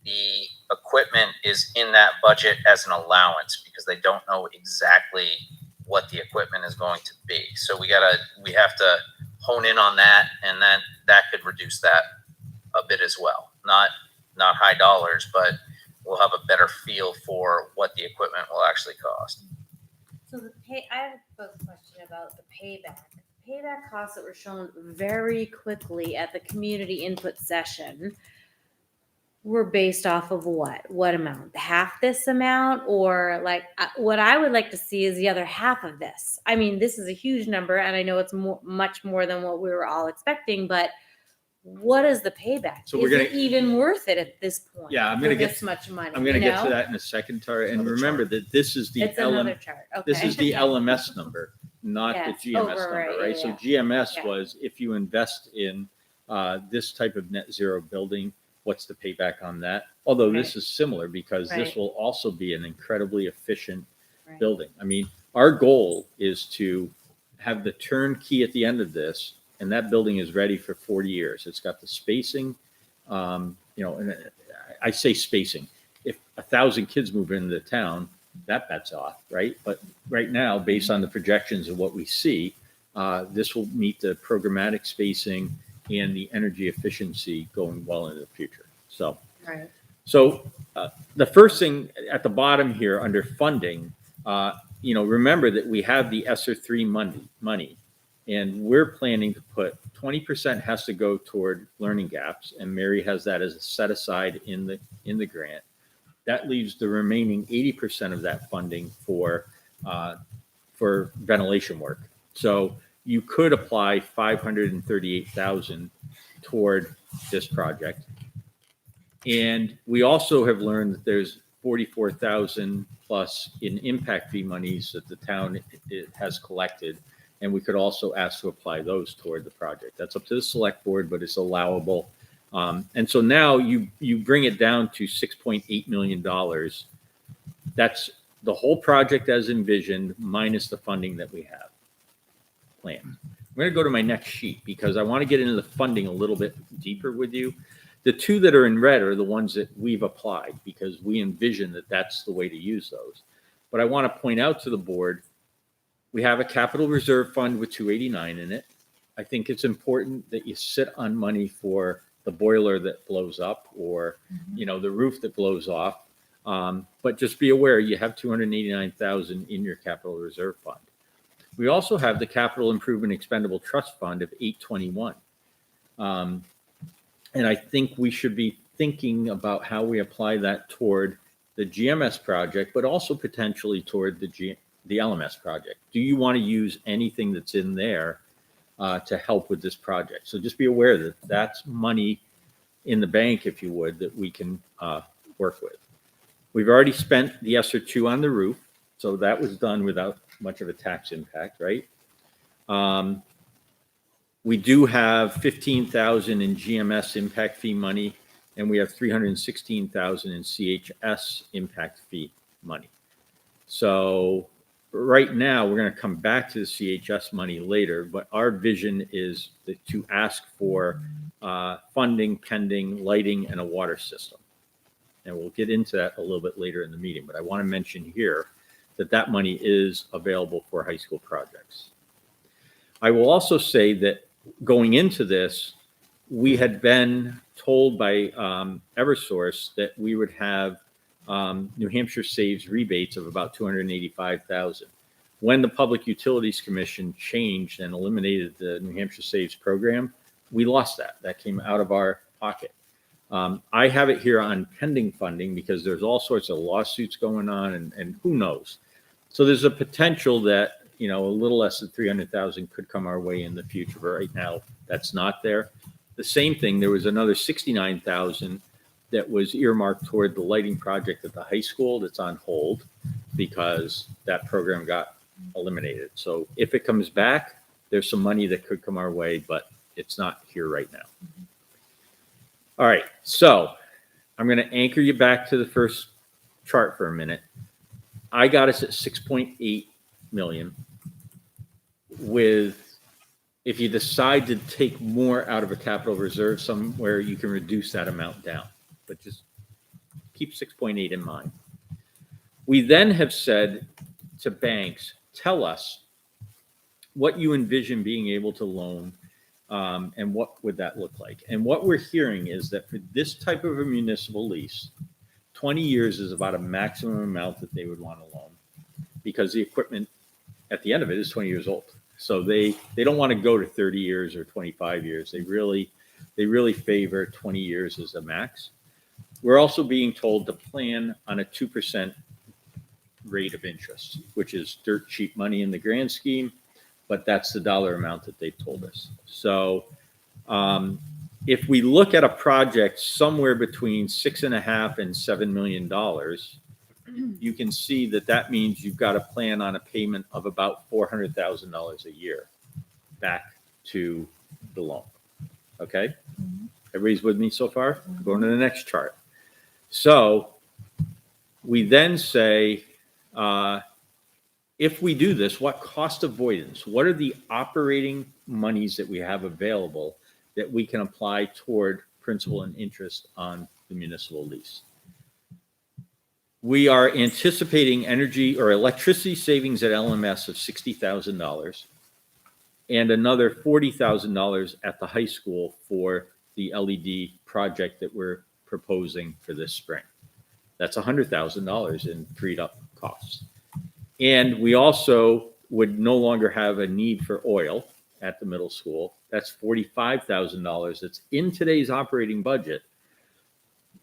The equipment is in that budget as an allowance because they don't know exactly what the equipment is going to be. So we have to hone in on that, and then that could reduce that a bit as well. Not high dollars, but we'll have a better feel for what the equipment will actually cost. So I have a question about the payback. Payback costs that were shown very quickly at the community input session were based off of what amount? Half this amount, or like what I would like to see is the other half of this. I mean, this is a huge number, and I know it's much more than what we were all expecting, but what is the payback? So is it even worth it at this point? Yeah, I'm going to get this much money. I'm going to get to that in a second, Tara. And remember that this is the It's another chart. Okay. This is the LMS number, not the GMS number, right? So GMS was if you invest in this type of net zero building, what's the payback on that? Although this is similar because this will also be an incredibly efficient building. I mean, our goal is to have the turnkey at the end of this, and that building is ready for 40 years. It's got the spacing, and I say spacing. If 1,000 kids move into the town, that bet's off, right? But right now, based on the projections of what we see, this will meet the programmatic spacing and the energy efficiency going well into the future. So, the first thing at the bottom here under funding, remember that we have the ESSER 3 money, and we're planning to put 20% has to go toward learning gaps, and Mary has that as a set aside in the grant. That leaves the remaining 80% of that funding for ventilation work. So you could apply $538,000 toward this project. And we also have learned that there's $44,000 plus in impact fee monies that the town has collected. And we could also ask to apply those toward the project. That's up to the select board, but it's allowable. And so now you bring it down to $6.8 million. That's the whole project as envisioned minus the funding that we have planned. I'm going to go to my next sheet because I want to get into the funding a little bit deeper with you. The two that are in red are the ones that we've applied because we envision that that's the way to use those. But I want to point out to the board, we have a capital reserve fund with 289 in it. I think it's important that you sit on money for the boiler that blows up or, the roof that blows off. But just be aware you have 289,000 in your capital reserve fund. We also have the capital improvement expendable trust fund of 821. And I think we should be thinking about how we apply that toward the GMS project, but also potentially toward the LMS project. Do you want to use anything that's in there to help with this project? So just be aware that that's money in the bank, if you would, that we can work with. We've already spent the ESSER 2 on the roof, so that was done without much of a tax impact, right? We do have 15,000 in GMS impact fee money, and we have 316,000 in CHS impact fee money. So right now, we're going to come back to the CHS money later, but our vision is to ask for funding pending lighting and a water system. And we'll get into that a little bit later in the meeting, but I want to mention here that that money is available for high school projects. I will also say that going into this, we had been told by Eversource that we would have New Hampshire Saves rebates of about $285,000. When the Public Utilities Commission changed and eliminated the New Hampshire Saves program, we lost that. That came out of our pocket. I have it here on pending funding because there's all sorts of lawsuits going on, and who knows. So there's a potential that, you know, a little less than 300,000 could come our way in the future, but right now that's not there. The same thing, there was another 69,000 that was earmarked toward the lighting project at the high school that's on hold because that program got eliminated. So if it comes back, there's some money that could come our way, but it's not here right now. All right, so I'm going to anchor you back to the first chart for a minute. I got us at 6.8 million. With, if you decide to take more out of a capital reserve somewhere, you can reduce that amount down, but just keep 6.8 in mind. We then have said to banks, tell us what you envision being able to loan, and what would that look like? And what we're hearing is that for this type of a municipal lease, 20 years is about a maximum amount that they would want to loan because the equipment at the end of it is 20 years old. So they don't want to go to 30 years or 25 years. They really favor 20 years as a max. We're also being told to plan on a 2% rate of interest, which is dirt cheap money in the grand scheme, but that's the dollar amount that they've told us. So if we look at a project somewhere between $6.5 and $7 million, you can see that that means you've got to plan on a payment of about $400,000 a year back to the loan. Okay? Everybody's with me so far? Going to the next chart. So we then say, if we do this, what cost avoidance? What are the operating monies that we have available that we can apply toward principal and interest on the municipal lease? We are anticipating energy or electricity savings at LMS of $60,000 and another $40,000 at the high school for the LED project that we're proposing for this spring. That's $100,000 in freed up costs. And we also would no longer have a need for oil at the middle school. That's $45,000 that's in today's operating budget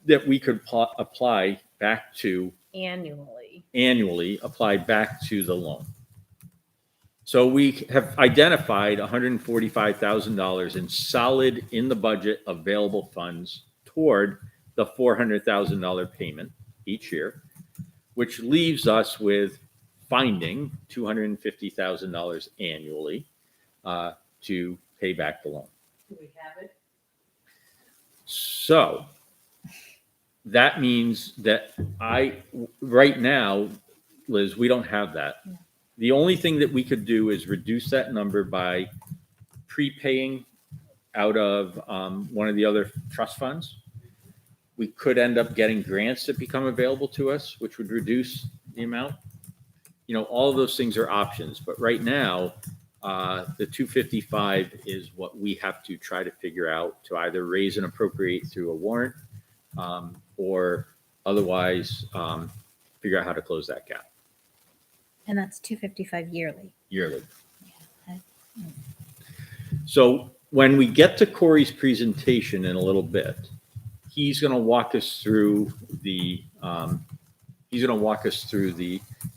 that we could apply back to annually apply back to the loan. So we have identified $145,000 in solid in the budget available funds toward the $400,000 payment each year, which leaves us with finding $250,000 annually to pay back the loan. Do we have it? So that means that right now, Liz, we don't have that. Yeah. The only thing that we could do is reduce that number by prepaying out of one of the other trust funds. We could end up getting grants that become available to us, which would reduce the amount. You know, all of those things are options, but right now, the 255 is what we have to try to figure out to either raise and appropriate through a warrant or otherwise figure out how to close that gap. And that's 255 yearly. Yearly. Yeah. So when we get to Corey's presentation in a little bit, he's going to walk us through the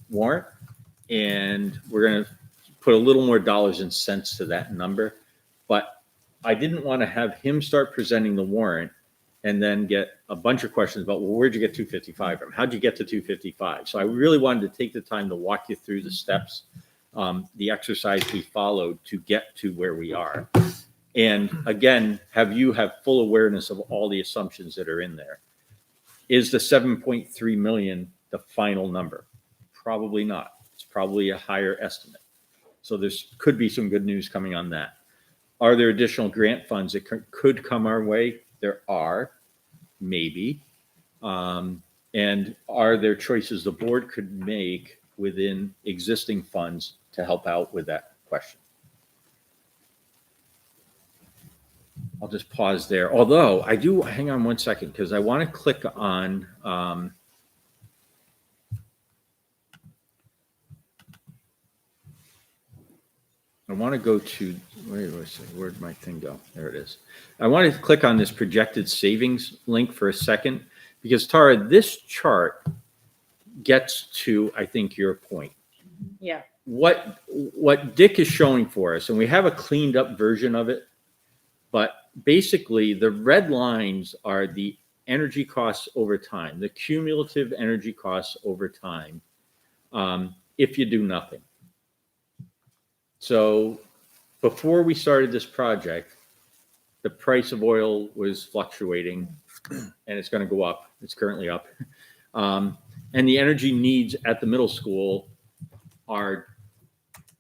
warrant, and we're going to put a little more dollars and cents to that number. But I didn't want to have him start presenting the warrant and then get a bunch of questions about, well, where'd you get 255 from? How'd you get to 255? So I really wanted to take the time to walk you through the steps, the exercise we followed to get to where we are. And again, have full awareness of all the assumptions that are in there. Is the 7.3 million the final number? Probably not. It's probably a higher estimate. So there's could be some good news coming on that. Are there additional grant funds that could come our way? There are, maybe. And are there choices the board could make within existing funds to help out with that question? I'll just pause there. Although I do, hang on one second, because I want to click on, I want to go to, where'd my thing go? There it is. I want to click on this projected savings link for a second, because Tara, this chart gets to, I think, your point. Yeah. What Dick is showing for us, and we have a cleaned up version of it, but basically the red lines are the energy costs over time, the cumulative energy costs over time, if you do nothing. So before we started this project, the price of oil was fluctuating, and it's going to go up. It's currently up. And the energy needs at the middle school are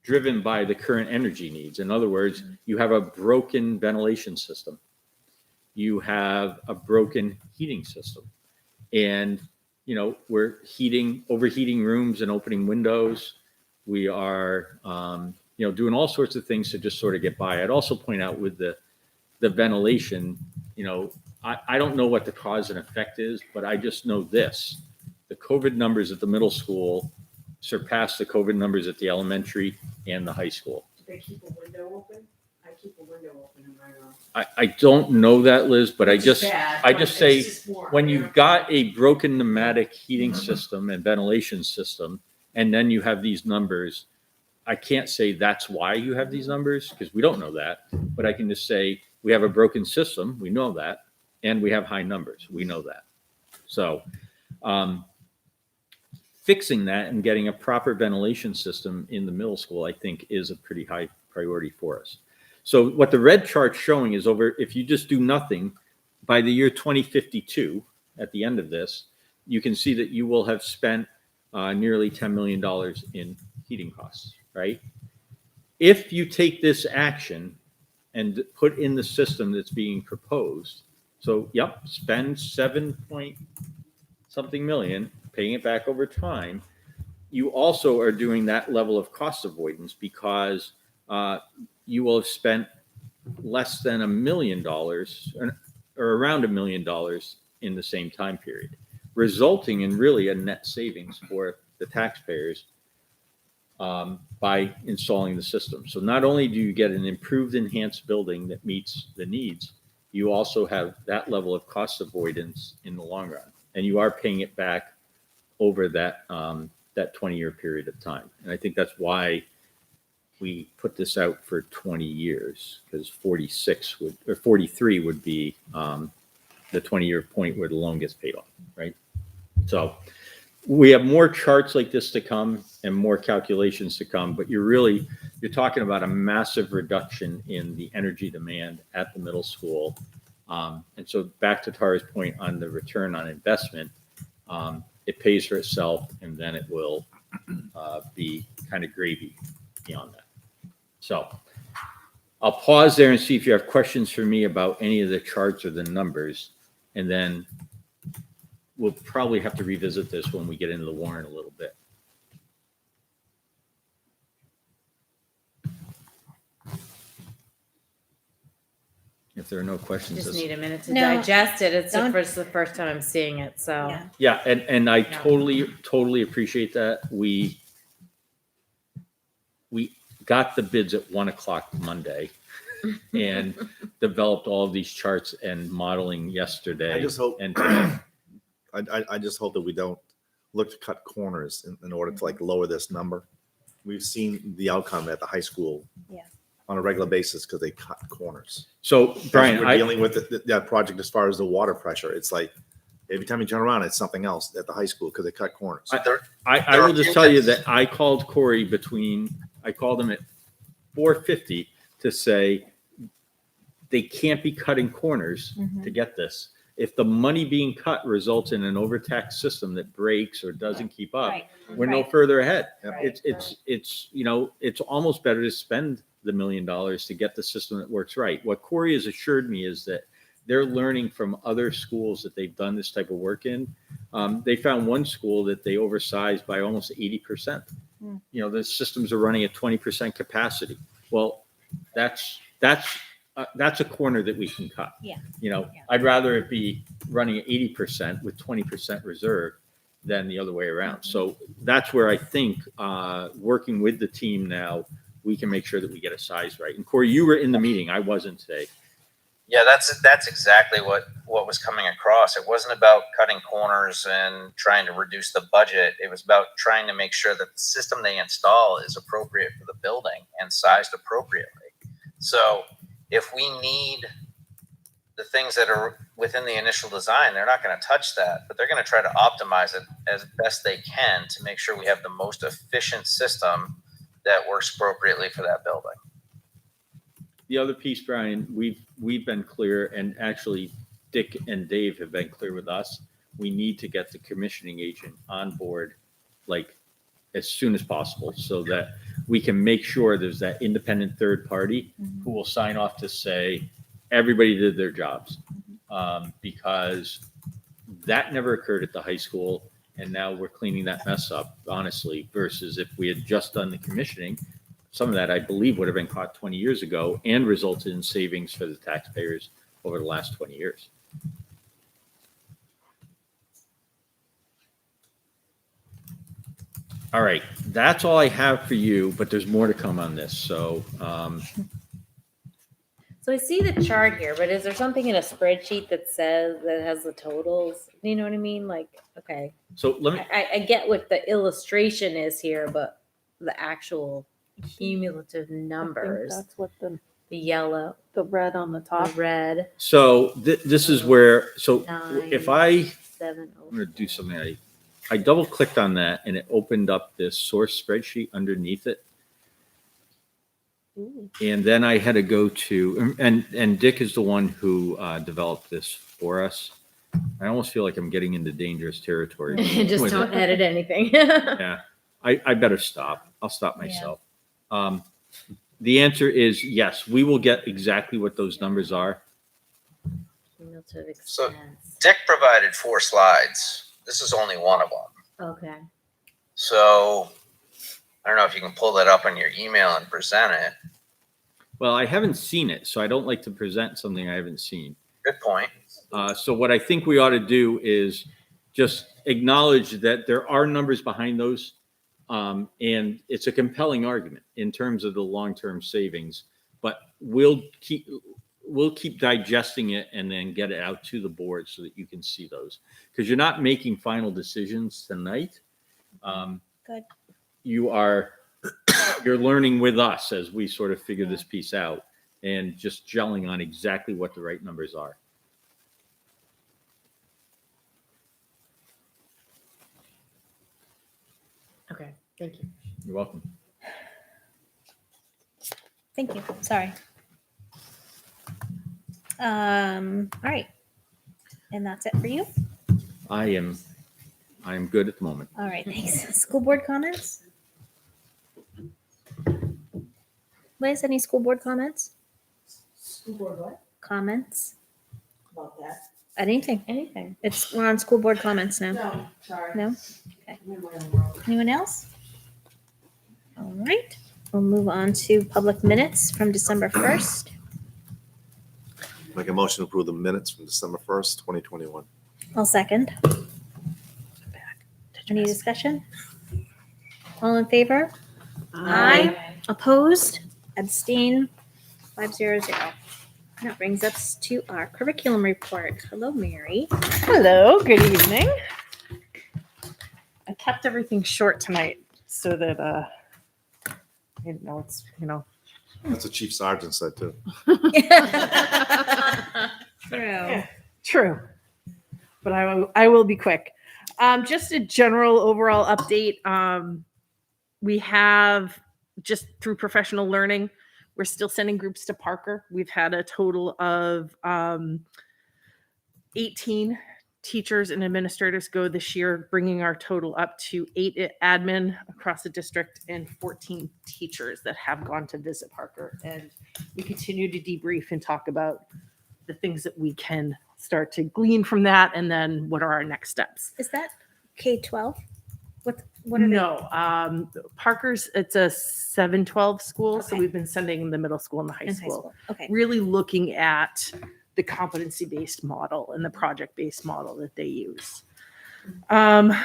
driven by the current energy needs. In other words, you have a broken ventilation system. You have a broken heating system. And, you know, we're overheating rooms and opening windows. We are, you know, doing all sorts of things to just sort of get by. I'd also point out with the ventilation, you know, I don't know what the cause and effect is, but I just know this. The COVID numbers at the middle school surpass the COVID numbers at the elementary and the high school. Do they keep a window open? I keep a window open in my room. I don't know that, Liz, but Which is bad, I but just it's say just warm, when you you've know? got a broken pneumatic heating system and ventilation system, and then you have these numbers, I can't say that's why you have these numbers because we don't know that, but I can just say we have a broken system, we know that, and we have high numbers, we know that. So fixing that and getting a proper ventilation system in the middle school, I think, is a pretty high priority for us. So what the red chart's showing is if you just do nothing, by the year 2052, at the end of this, you can see that you will have spent nearly $10 million in heating costs, right? If you take this action and put in the system that's being proposed, so yep, spend 7-point-something million, paying it back over time, you also are doing that level of cost avoidance because you will have spent less than $1 million or around $1 million in the same time period, resulting in really a net savings for the taxpayers by installing the system. So not only do you get an improved, enhanced building that meets the needs, you also have that level of cost avoidance in the long run, and you are paying it back over that 20-year period of time. And I think that's why we put this out for 20 years, because 43 would be the 20-year point where the loan gets paid off, right? So we have more charts like this to come and more calculations to come, but you're talking about a massive reduction in the energy demand at the middle school. And so back to Tara's point on the return on investment, it pays for itself, and then it will be kind of gravy beyond that. So I'll pause there and see if you have questions for me about any of the charts or the numbers, and then we'll probably have to revisit this when we get into the warrant a little bit. If there are no questions. Just need a minute to No, digest it. It's don't- the first time I'm seeing it, so. Yeah. Yeah, and I totally appreciate that. We got the bids at 1:00 Monday and developed all of these charts and modeling yesterday. I just hope, and I just hope that we don't look to cut corners in order to like lower this number. We've seen the outcome at the high school. Yeah. on a regular basis because they cut corners. So Brian, We're dealing with that project as far as the water pressure. It's like every time you turn around, it's something else at the high school because they cut corners. I will just tell you that I called Corey I called him at 4:50 to say they can't be cutting corners to get this. If the money being cut results in an overtaxed system that breaks or doesn't keep up, Right. we're no Right. further ahead. Right. It's it's almost better to spend the $1 million to get the system that works right. What Corey has assured me is that they're learning from other schools that they've done this type of work in. They found one school that they oversized by almost 80%. The systems are running at 20% capacity. Well, that's a corner that we can cut. Yeah. I'd rather it be running at 80% with 20% reserve than the other way around. So that's where I think working with the team now, we can make sure that we get a size right. And Corey, you were in the meeting. I wasn't today. Yeah, that's exactly what was coming across. It wasn't about cutting corners and trying to reduce the budget. It was about trying to make sure that the system they install is appropriate for the building and sized appropriately. So if we need the things that are within the initial design, they're not going to touch that, but they're going to try to optimize it as best they can to make sure we have the most efficient system that works appropriately for that building. The other piece, Brian, we've been clear, and actually Dick and Dave have been clear with us. We need to get the commissioning agent on board like as soon as possible so that we can make sure there's that independent third party who will sign off to say everybody did their jobs, because that never occurred at the high school. And now we're cleaning that mess up, honestly, versus if we had just done the commissioning. Some of that, I believe, would have been caught 20 years ago and resulted in savings for the taxpayers over the last 20 years. All right, that's all I have for you, but there's more to come on this. So, So I see the chart here, but is there something in a spreadsheet that has the totals? You know what I mean? Like, okay, so let me. I get what the illustration is here, but the actual cumulative numbers, That's what the yellow, red on the the top. red, So this is where. So 9, if I'm 7, going to do something, I double clicked on that and it opened up this source spreadsheet underneath it. And then I had to go to, and Dick is the one who developed this for us. I almost feel like I'm getting into dangerous territory. just with don't it. edit anything. Yeah, I better stop. I'll stop myself. The answer is yes, we will get exactly what those numbers are. Cumulative So- expense. Dick provided 4 slides. This is only one of them. Okay. So I don't know if you can pull that up on your email and present it. Well, I haven't seen it, so I don't like to present something I haven't seen. Good point. So what I think we ought to do is just acknowledge that there are numbers behind those. And it's a compelling argument in terms of the long-term savings, but we'll keep digesting it and then get it out to the board so that you can see those, because you're not making final decisions tonight. Good. You're learning with us as we sort of figure this piece out and just gelling on exactly what the right numbers are. Okay. Thank you. You're welcome. Thank you. Sorry. All right. And that's it for you? I am good at the moment. All right, thanks. School board comments? Liz, any school board comments? School board what? Comments? About that? Anything? Anything. We're on school board comments now. No, sorry. No? I'm in my own world. Anyone else? All right, we'll move on to public minutes from December 1st. Make a motion to approve the minutes from December 1st, 2021. I'll second. Any discussion? All in favor? Opposed? Abstain? 500. That brings us to our curriculum report. Hello, Mary. Hello, good evening. I kept everything short tonight so that I didn't know it's That's what Chief Sergeant said too. True. True. But I will be quick. Just a general overall update. We have just through professional learning, we're still sending groups to Parker. We've had a total of 18 teachers and administrators go this year, bringing our total up to 8 admin across the district and 14 teachers that have gone to visit Parker. And we continue to debrief and talk about the things that we can start to glean from that, and then what are our next steps. Is that K-12? What are No, Parker's, it's a 7-12 school, so Okay. we've been sending the middle school and the high they in school. Okay. Really looking at the competency-based model and the project-based model that they use. One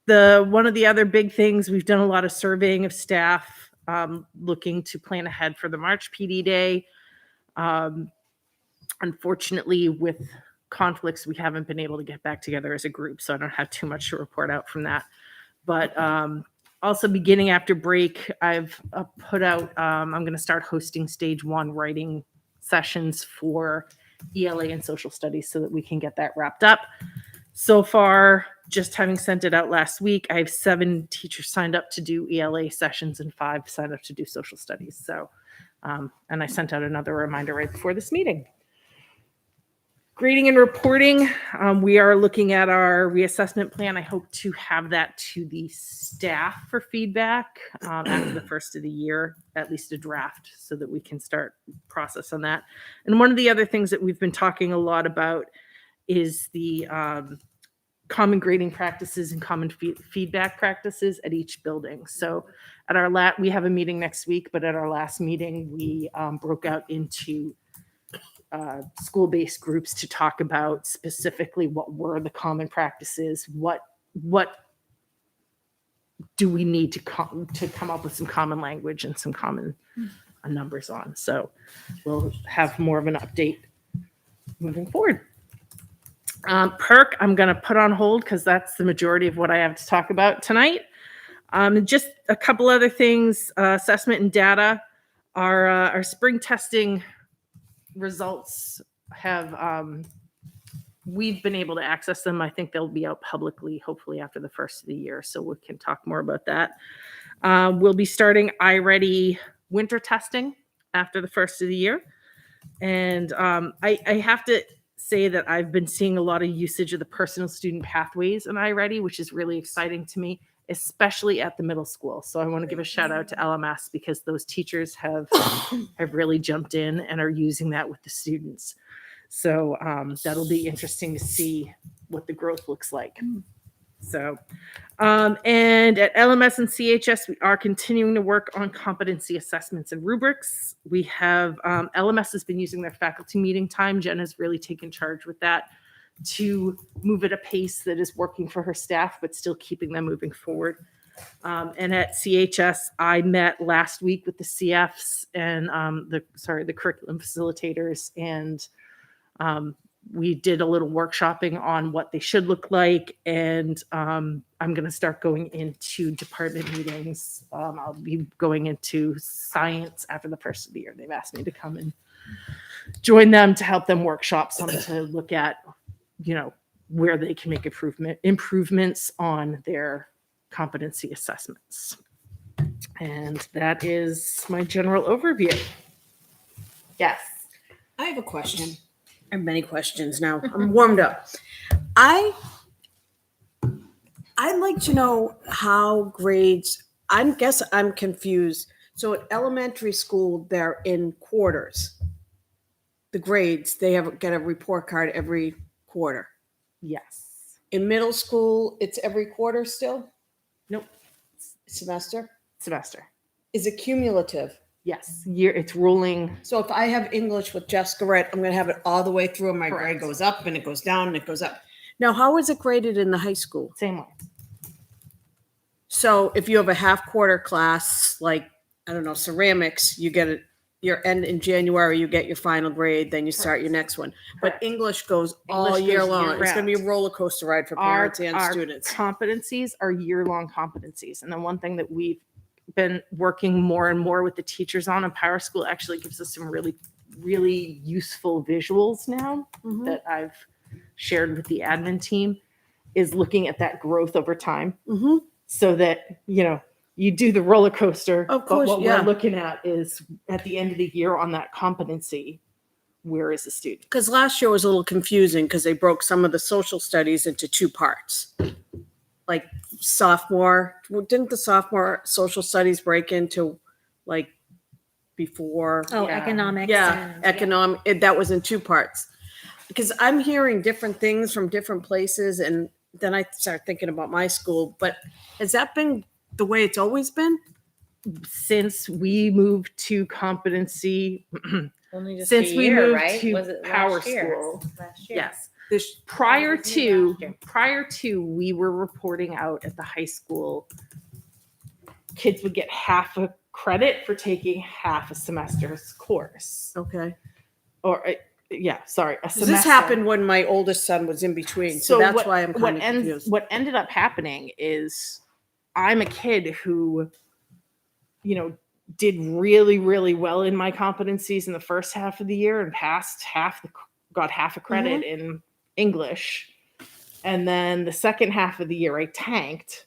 of the other big things, we've done a lot of surveying of staff, looking to plan ahead for the March PD Day. Unfortunately, with conflicts, we haven't been able to get back together as a group, so I don't have too much to report out from that. But also beginning after break, I've put out, I'm going to start hosting stage 1 writing sessions for ELA and social studies so that we can get that wrapped up. So far, just having sent it out last week, I have 7 teachers signed up to do ELA sessions and 5 signed up to do social studies. So, and I sent out another reminder right before this meeting. Grading and reporting, we are looking at our reassessment plan. I hope to have that to the staff for feedback after the first of the year, at least a draft, so that we can start process on that. And one of the other things that we've been talking a lot about is the common grading practices and common feedback practices at each building. So at our we have a meeting next week, but at our last meeting, we broke out into school-based groups to talk about specifically what were the common practices, what do we need to come up with some common language and some common numbers on. So we'll have more of an update moving forward. Perk, I'm going to put on hold because that's the majority of what I have to talk about tonight. Just a couple other things, assessment and data. Our spring testing results have, we've been able to access them. I think they'll be out publicly, hopefully after the first of the year, so we can talk more about that. We'll be starting iReady winter testing after the first of the year. And I have to say that I've been seeing a lot of usage of the personal student pathways in iReady, which is really exciting to me, especially at the middle school. So I want to give a shout out to LMS because those teachers have really jumped in and are using that with the students. So that'll be interesting to see what the growth looks like. So, and at LMS and CHS, we are continuing to work on competency assessments and rubrics. We have, LMS has been using their faculty meeting time. Jen has really taken charge with that to move at a pace that is working for her staff, but still keeping them moving forward. And at CHS, I met last week with the CFs and the curriculum facilitators, and we did a little workshopping on what they should look like. And I'm going to start going into department meetings. I'll be going into science after the first of the year. They've asked me to come and join them to help them workshop some to look at, where they can make improvements on their competency assessments. And that is my general overview. Yes. I have a question. I have many questions now. I'm warmed up. I'd like to know how grades, I'm confused. So at elementary school, they're in quarters. The grades, they get a report card every quarter. Yes. In middle school, it's every quarter still? Nope. Semester? Is it cumulative? Yes. It's rolling. So if I have English with Jessica Red, I'm going to have it all the way through, and my grade Correct. goes up and it goes down and it goes up. Now, how is it graded in the high school? Same way. So if you have a half quarter class, like, I don't know, ceramics, you get it, your end in January, you get your final grade, then you start your next one. But Correct. English goes all English year goes long. It's going to be a year-round. roller coaster ride for parents and Our students. competencies are year-long competencies. And the one thing that we've been working more and more with the teachers on, and Power School actually gives us some really, really useful visuals now Mhm. that I've shared with the admin team, is looking at that growth over time, Mhm. so that, you do the roller coaster. Of course, but what yeah. we're looking at is at the end of the year on that competency, where is the student? Because last year was a little confusing because they broke some of the social studies into two parts. Like didn't the sophomore social studies break into like before? Oh, Yeah. economics. Yeah, and- economic, that was in two parts. Because I'm hearing different things from different places, and then I start thinking about my school. But has that been the way it's always been? Since we moved to competency, Only just since a we year, moved right? to Was it Power last year? School, Last year. yes. This Prior Last year. to, we were reporting out at the high school, kids would get half a credit for taking half a semester's course. okay. Or, a semester. This happened when my oldest son was in between, so that's why I'm kind of confused. What ended up happening is I'm a kid who, did really, really well in my competencies in the first half of the year and got half a credit in English. And then the second half of the year, I tanked.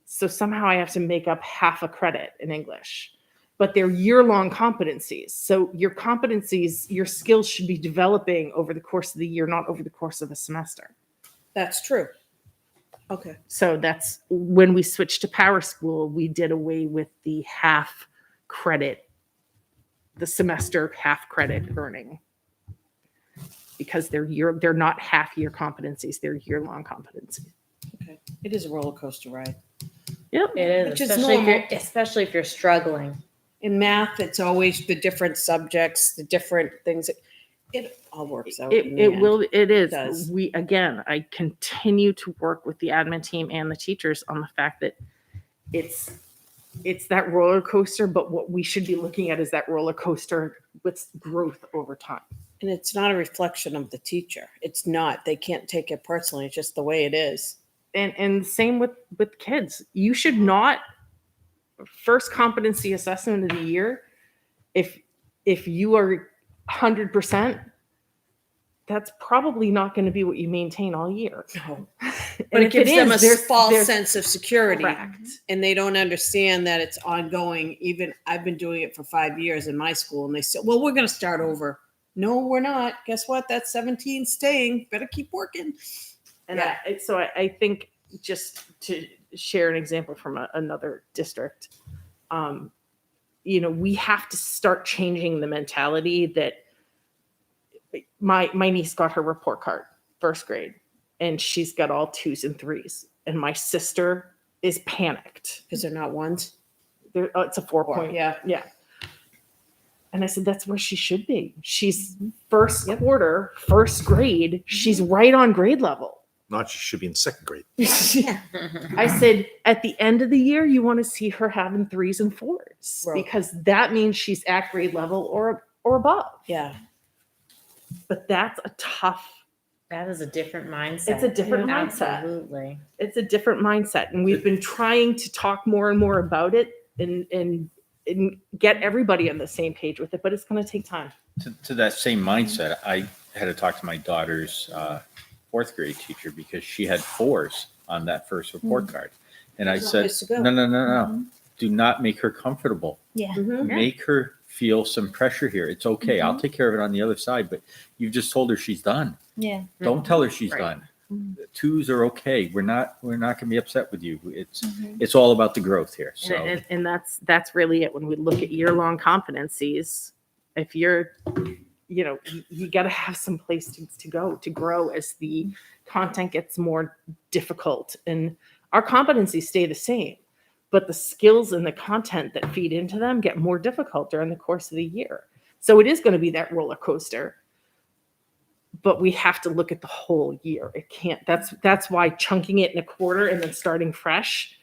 So somehow I have to make up half a credit in English. But they're year-long competencies. So your competencies, your skills should be developing over the course of the year, not over the course of a semester. That's true. Okay. So that's when we switched to Power School, we did away with the half credit, the semester half credit earning. Because they're not half-year competencies, they're year-long competencies. Okay. It is a roller coaster ride. Yep. It is, Which is especially if you're struggling. In math, it's always the different subjects, the different things. It all works out. in the end. It is. does. I continue to work with the admin team and the teachers on the fact that it's that roller coaster, but what we should be looking at is that roller coaster with growth over time. And it's not a reflection of the teacher. It's not. They can't take it personally. It's just the way it is. And same with kids. You should not, first competency assessment of the year, if you are 100%, that's probably not going to be what you maintain all year. No. And But it if gives them a there's- false there's- sense of security. Correct. And they don't understand that it's ongoing. Even I've been doing it for 5 years in my school, and they said, well, we're going to start over. No, we're not. Guess what? That's 17 staying. Better keep working. And Yeah. I think, just to share an example from another district, we have to start changing the mentality that my niece got her report card, first grade, and she's got all 2s and 3s. And my sister is panicked. Because they're not ones. It's a 4 point. Yeah. Yeah. And I said, that's where she should be. She's first quarter, first grade. She's right on grade level. Not she should be in second grade. I said, at the end of the year, you want to see her having 3s and 4s Right. because that means she's at grade level or above. Yeah. But that's a tough, That is a different mindset. it's a different mindset. Absolutely. It's a different mindset. And we've been trying to talk more and more about it and get everybody on the same page with it, but it's going to take time. To that same mindset, I had to talk to my daughter's fourth grade teacher because she had 4s on that first report card. And I There's no said, place to go. no. Do not make her comfortable. Yeah. Mhm. Yeah. Make her feel some pressure here. It's okay. I'll take care of it on the other side, but you've just told her she's done. Yeah. Don't tell her she's Right. done. 2s are okay. We're not going to be upset with you. It's all about the growth here. So And that's really it. When we look at year-long competencies, if you're, you got to have some place to go, to grow as the content gets more difficult. And our competencies stay the same, but the skills and the content that feed into them get more difficult during the course of the year. So it is going to be that roller coaster, but we have to look at the whole year. It can't, that's why chunking it in a quarter and then starting fresh,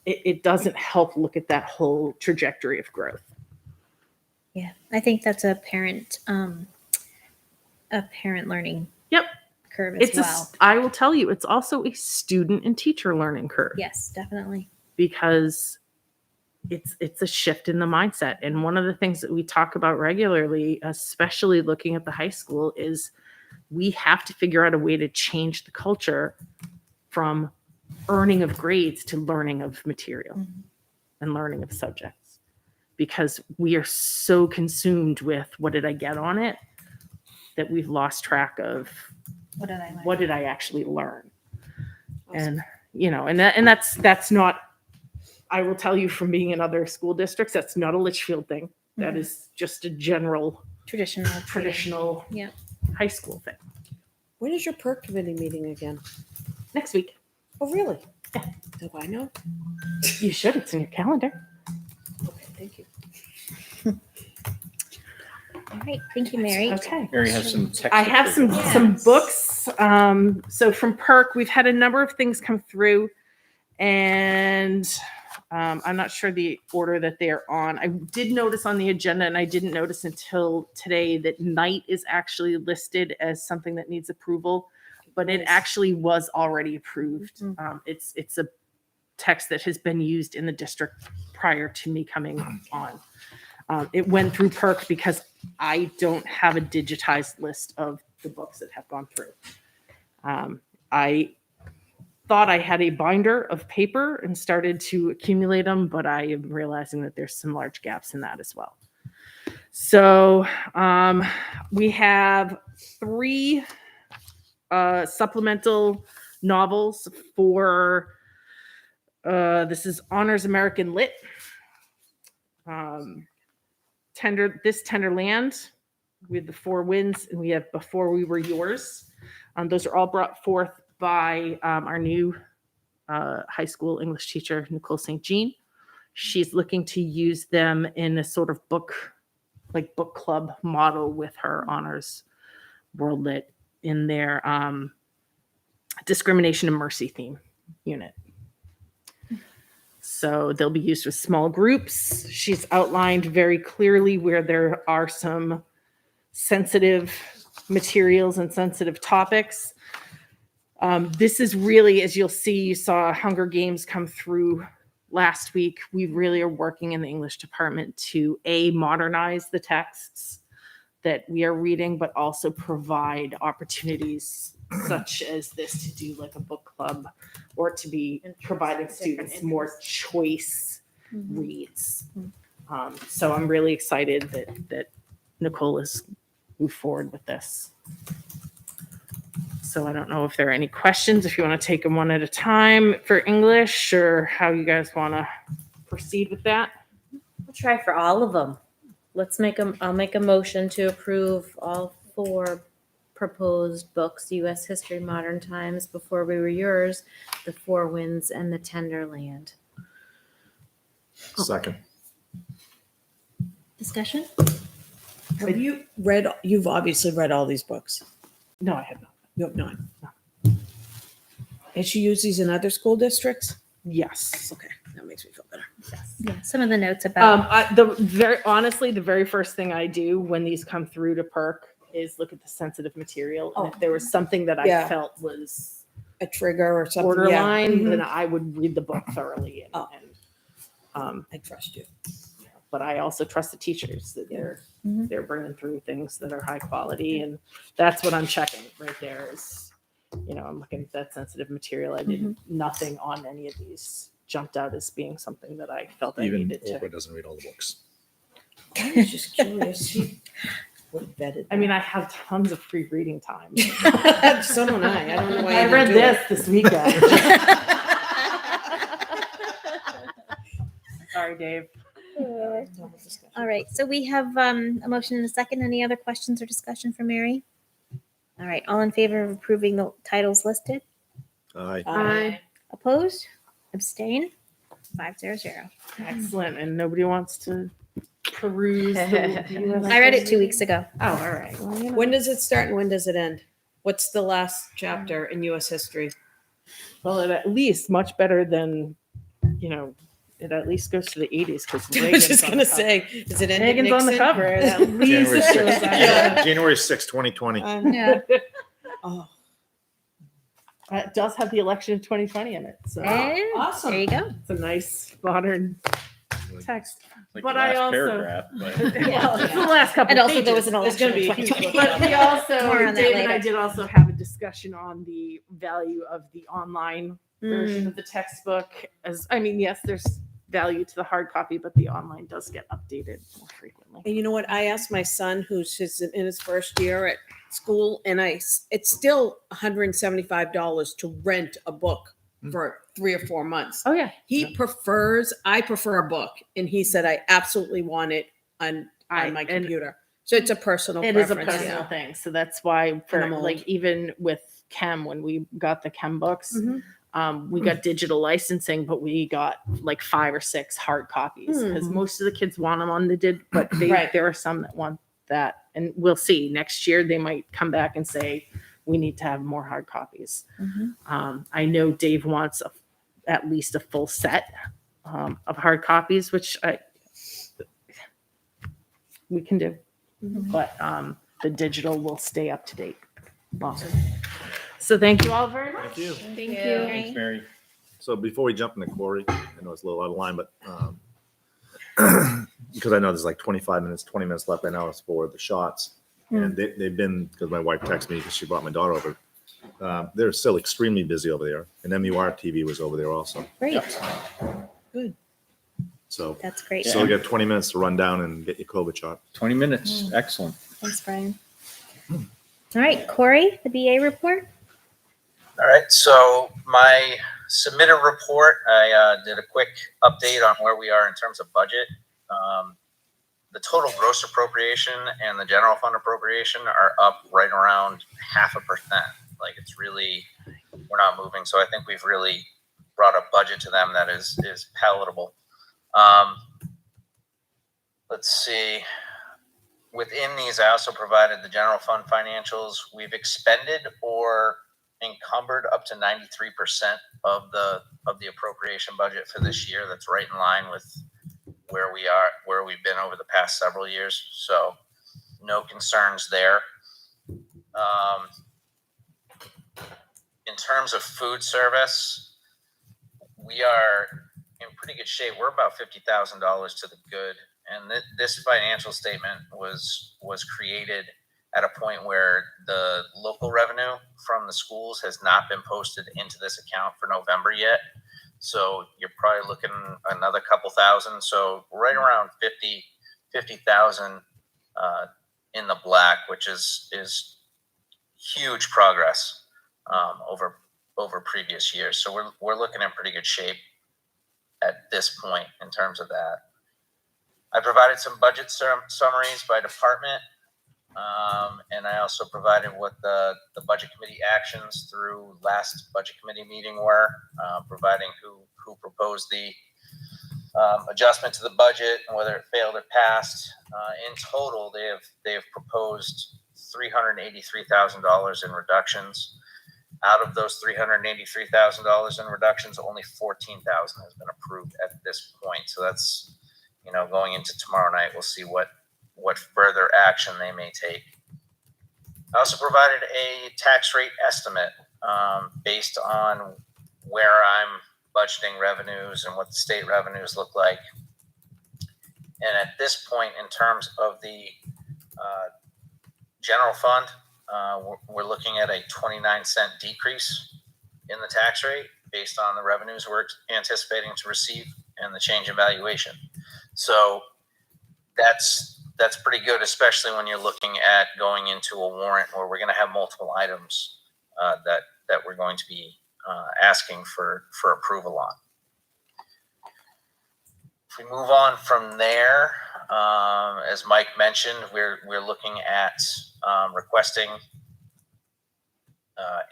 it doesn't help look at that whole trajectory of growth. Yeah. I think that's a parent learning Yep. curve as It's well. I will tell you, it's also a student and teacher learning curve Yes, definitely. because it's a shift in the mindset. And one of the things that we talk about regularly, especially looking at the high school, is we have to figure out a way to change the culture from earning of grades to learning of material and learning of subjects, because we are so consumed with what did I get on it that we've lost track of What did I learn? what did I actually learn. And and that's not, I will tell you from being in other school districts, that's not a Litchfield thing. That is just a general traditional Yeah. high school thing. When is your PERC committee meeting again? Next week. Oh, really? Yeah. Do I know? You should. It's in your calendar. Okay, thank you. All right. Thank you, Mary. Okay. Mary has some text. I have some books. So from PERC, we've had a number of things come through, and I'm not sure the order that they're on. I did notice on the agenda, and I didn't notice until today, that night is actually listed as something that needs approval, but it actually was already approved. It's a text that has been used in the district prior to me coming on. It went through PERC because I don't have a digitized list of the books that have gone through. I thought I had a binder of paper and started to accumulate them, but I am realizing that there's some large gaps in that as well. So we have 3 supplemental novels for this is Honors American Lit. Tender Land. We have The Four Winds, and we have Before We Were Yours. Those are all brought forth by our new high school English teacher, Nicole St. Jean. She's looking to use them in a sort of book club model with her honors World Lit in their discrimination and mercy theme unit. So they'll be used with small groups. She's outlined very clearly where there are some sensitive materials and sensitive topics. This is really, as you'll see, you saw Hunger Games come through last week. We really are working in the English department to modernize the texts that we are reading, but also provide opportunities such as this to do like a book club, or to be providing students more choice reads. So I'm really excited that Nicole has moved forward with this. So I don't know if there are any questions, if you want to take them one at a time for English, or how you guys want to proceed with that. We'll try for all of them. I'll make a motion to approve all 4 proposed books: U.S. History, Modern Times, Before We Were Yours, The Four Winds, and The Tender Land. Second. Discussion? Have you read, you've obviously read all these books. No, I have not. You have not. Has she used these in other school districts? Yes. Okay, that makes me feel better. Yeah. Some of the notes about. The very first thing I do when these come through to PERC is look at the sensitive material. And if there was something that I Yeah. felt was A trigger or something. borderline, Yeah. then I would read the book thoroughly. I trust you. But I also trust the teachers that they're bringing through things that are high quality, and that's what I'm checking right there. Is I'm looking at that sensitive material. I didn't nothing on any of these jumped out as being something that I felt I Even needed to. Oprah doesn't read all the books. I was just curious. She would have vetted. I mean, I have tons of free reading time. So don't I. I don't know why I you read didn't do it. this weekend. Sorry, Dave. All right. So we have a motion and a second. Any other questions or discussion for Mary? All right. All in favor of approving the titles listed? Aye. Opposed? Abstain? 500. Excellent. And nobody wants to peruse the US I read it 2 weeks ago. Oh, all right. Well, When does it start and when does it end? What's the last chapter in U.S. history? Well, it at least much better than, it at least goes to the 80s because I was just going to say, is it ended Reagan's on the Nixon? cover. It at least January shows 6th. that. January 6th, 2020. Yeah. Oh, It does have the election of 2020 in it. So And awesome. there you go. it's a nice modern text. Like But the I last also- paragraph, but Well, it's the last couple And also pages. there was an There's gonna election. be a in huge 2020. But we also, More on that Dave and I later. did also have a discussion on the value of the online version of the textbook. As I mean, yes, there's value to the hard copy, but the online does get updated more frequently. And you know what? I asked my son, who's in his first year at school, and it's still $175 to rent a book for 3 or 4 months. Oh yeah, I prefer a book, and he said I absolutely want it on my and computer. So it's a personal it is a preference. personal Yeah. thing. So that's why for I'm old. like even with Chem, when we got the Chem books, Mhm. we got digital licensing, but we got like 5 or 6 hard copies because most of the kids want them on the but Right. there are some that want that, and we'll see next year they might come back and say we need to have more hard copies. I know Dave wants at least a full set of hard copies, which we can do, but the digital will stay up to date longer. So thank you all very much. Thank you. Thank you. thanks, Mary. So before we jump into Corey, I know it's a little out of line, but because I know there's like 25 minutes, 20 minutes left right now is for the shots. And they've been, because my wife texted me because she brought my daughter over. They're still extremely busy over there. And MUR TV was over there also. Great. So, That's great. so we got 20 minutes to run down and get your COVID shot. 20 minutes. Excellent. Thanks, Brian. All right, Corey, the BA report. All right, so my submitted report, I did a quick update on where we are in terms of budget. The total gross appropriation and the general fund appropriation are up right around 0.5%. Like it's really, we're not moving. So I think we've really brought a budget to them that is palatable. Let's see. Within these, I also provided the general fund financials. We've expended or encumbered up to 93% of the appropriation budget for this year. That's right in line with where we've been over the past several years. So no concerns there. In terms of food service, we are in pretty good shape. We're about $50,000 to the good. And this financial statement was created at a point where the local revenue from the schools has not been posted into this account for November yet. So you're probably looking another couple thousand. So right around 50,000 in the black, which is huge progress over previous years. So we're looking in pretty good shape at this point in terms of that. I provided some budget summaries by department, and I also provided what the budget committee actions through last budget committee meeting were, providing who proposed the adjustment to the budget and whether it failed or passed. In total, they have proposed $383,000 in reductions. Out of those $383,000 in reductions, only $14,000 has been approved at this point. So that's, going into tomorrow night, we'll see what further action they may take. I also provided a tax rate estimate based on where I'm budgeting revenues and what the state revenues look like. And at this point, in terms of the general fund, we're looking at a 29-cent decrease in the tax rate based on the revenues we're anticipating to receive and the change in valuation. So that's pretty good, especially when you're looking at going into a warrant where we're going to have multiple items that we're going to be asking for approval on. If we move on from there, as Mike mentioned, we're looking at requesting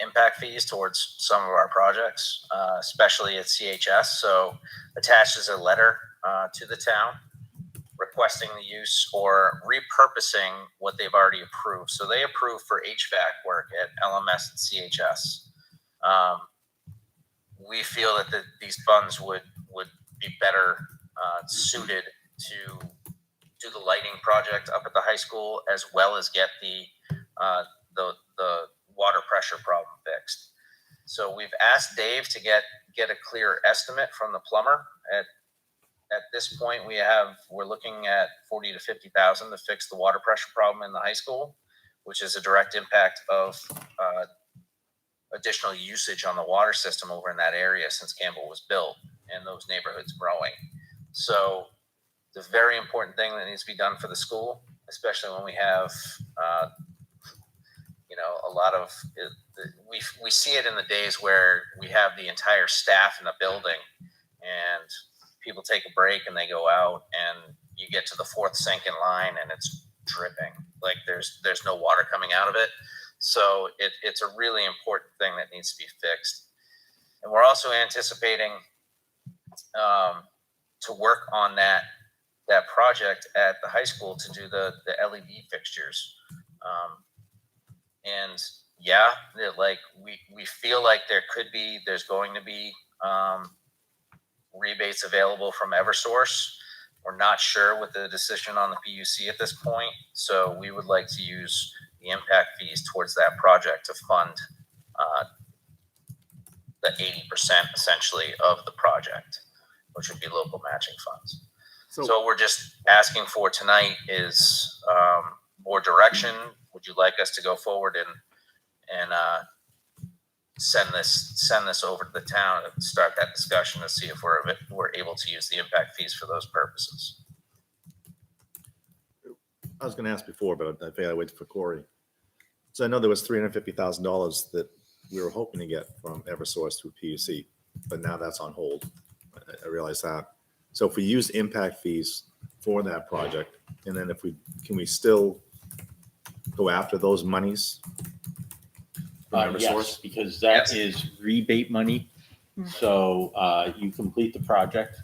impact fees towards some of our projects, especially at CHS. So attached is a letter to the town requesting the use or repurposing what they've already approved. So they approved for HVAC work at LMS and CHS. We feel that these funds would be better suited to do the lighting project up at the high school, as well as get the water pressure problem fixed. So we've asked Dave to get a clear estimate from the plumber at this point, we're looking at 40 to 50,000 to fix the water pressure problem in the high school, which is a direct impact of additional usage on the water system over in that area since Campbell was built and those neighborhoods growing. So the very important thing that needs to be done for the school, especially when we have, a lot of, we see it in the days where we have the entire staff in the building and people take a break and they go out and you get to the fourth sink in line and it's dripping. Like there's no water coming out of it. So it's a really important thing that needs to be fixed. And we're also anticipating to work on that project at the high school to do the LED fixtures. And yeah, like we feel like there's going to be rebates available from Eversource. We're not sure with the decision on the PUC at this point. So we would like to use the impact fees towards that project to fund the 80% essentially of the project, which would be local matching funds. So what we're just asking for tonight is more direction. Would you like us to go forward and send this over to the town and start that discussion to see if we're able to use the impact fees for those purposes? I was going to ask before, but I think I waited for Corey. So I know there was $350,000 that we were hoping to get from Eversource through PUC, but now that's on hold. I realize that. So if we use impact fees for that project, and then can we still go after those monies? from Yes, Eversource? because that Yes. is rebate money. So you complete the project.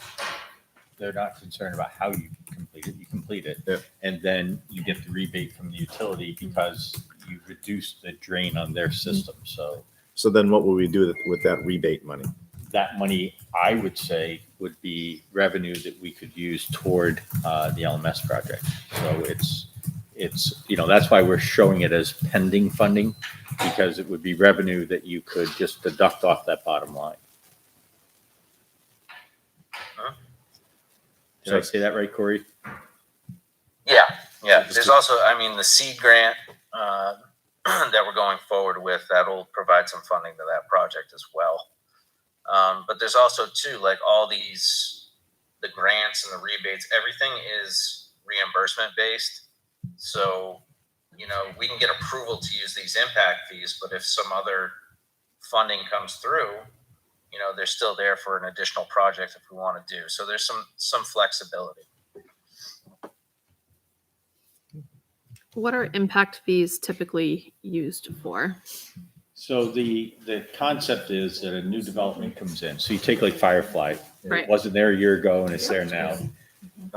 They're not concerned about how you complete it. You complete it. Yeah. And then you get the rebate from the utility because you reduce the drain on their system. So So then what will we do with that rebate money? that money, I would say, would be revenue that we could use toward the LMS project. So it's, you know, that's why we're showing it as pending funding, because it would be revenue that you could just deduct off that bottom line. Did I say that right, Corey? Yeah. There's also, I mean, the seed grant that we're going forward with, that'll provide some funding to that project as well. But there's also too, like all these, the grants and the rebates, everything is reimbursement based. So, you know, we can get approval to use these impact fees, but if some other funding comes through, you know, they're still there for an additional project if we want to do. So there's some flexibility. What are impact fees typically used for? So the concept is that a new development comes in. So you take like Firefly. Right. It wasn't there a year ago and it's there now.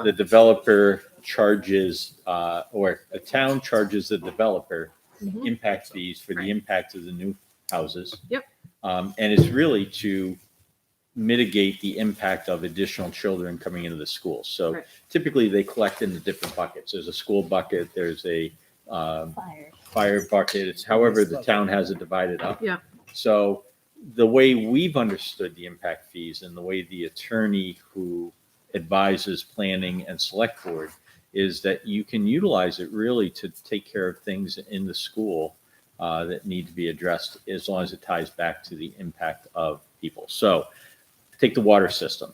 The developer charges, or the town charges the developer impact fees for the impact of the new houses. Yep. And it's really to mitigate the impact of additional children coming into the school. So Right. typically they collect into different buckets. There's a school bucket, there's a fire bucket. It's however the town has it divided up. Yeah. So the way we've understood the impact fees and the way the attorney who advises planning and select board is that you can utilize it really to take care of things in the school that need to be addressed as long as it ties back to the impact of people. So take the water system.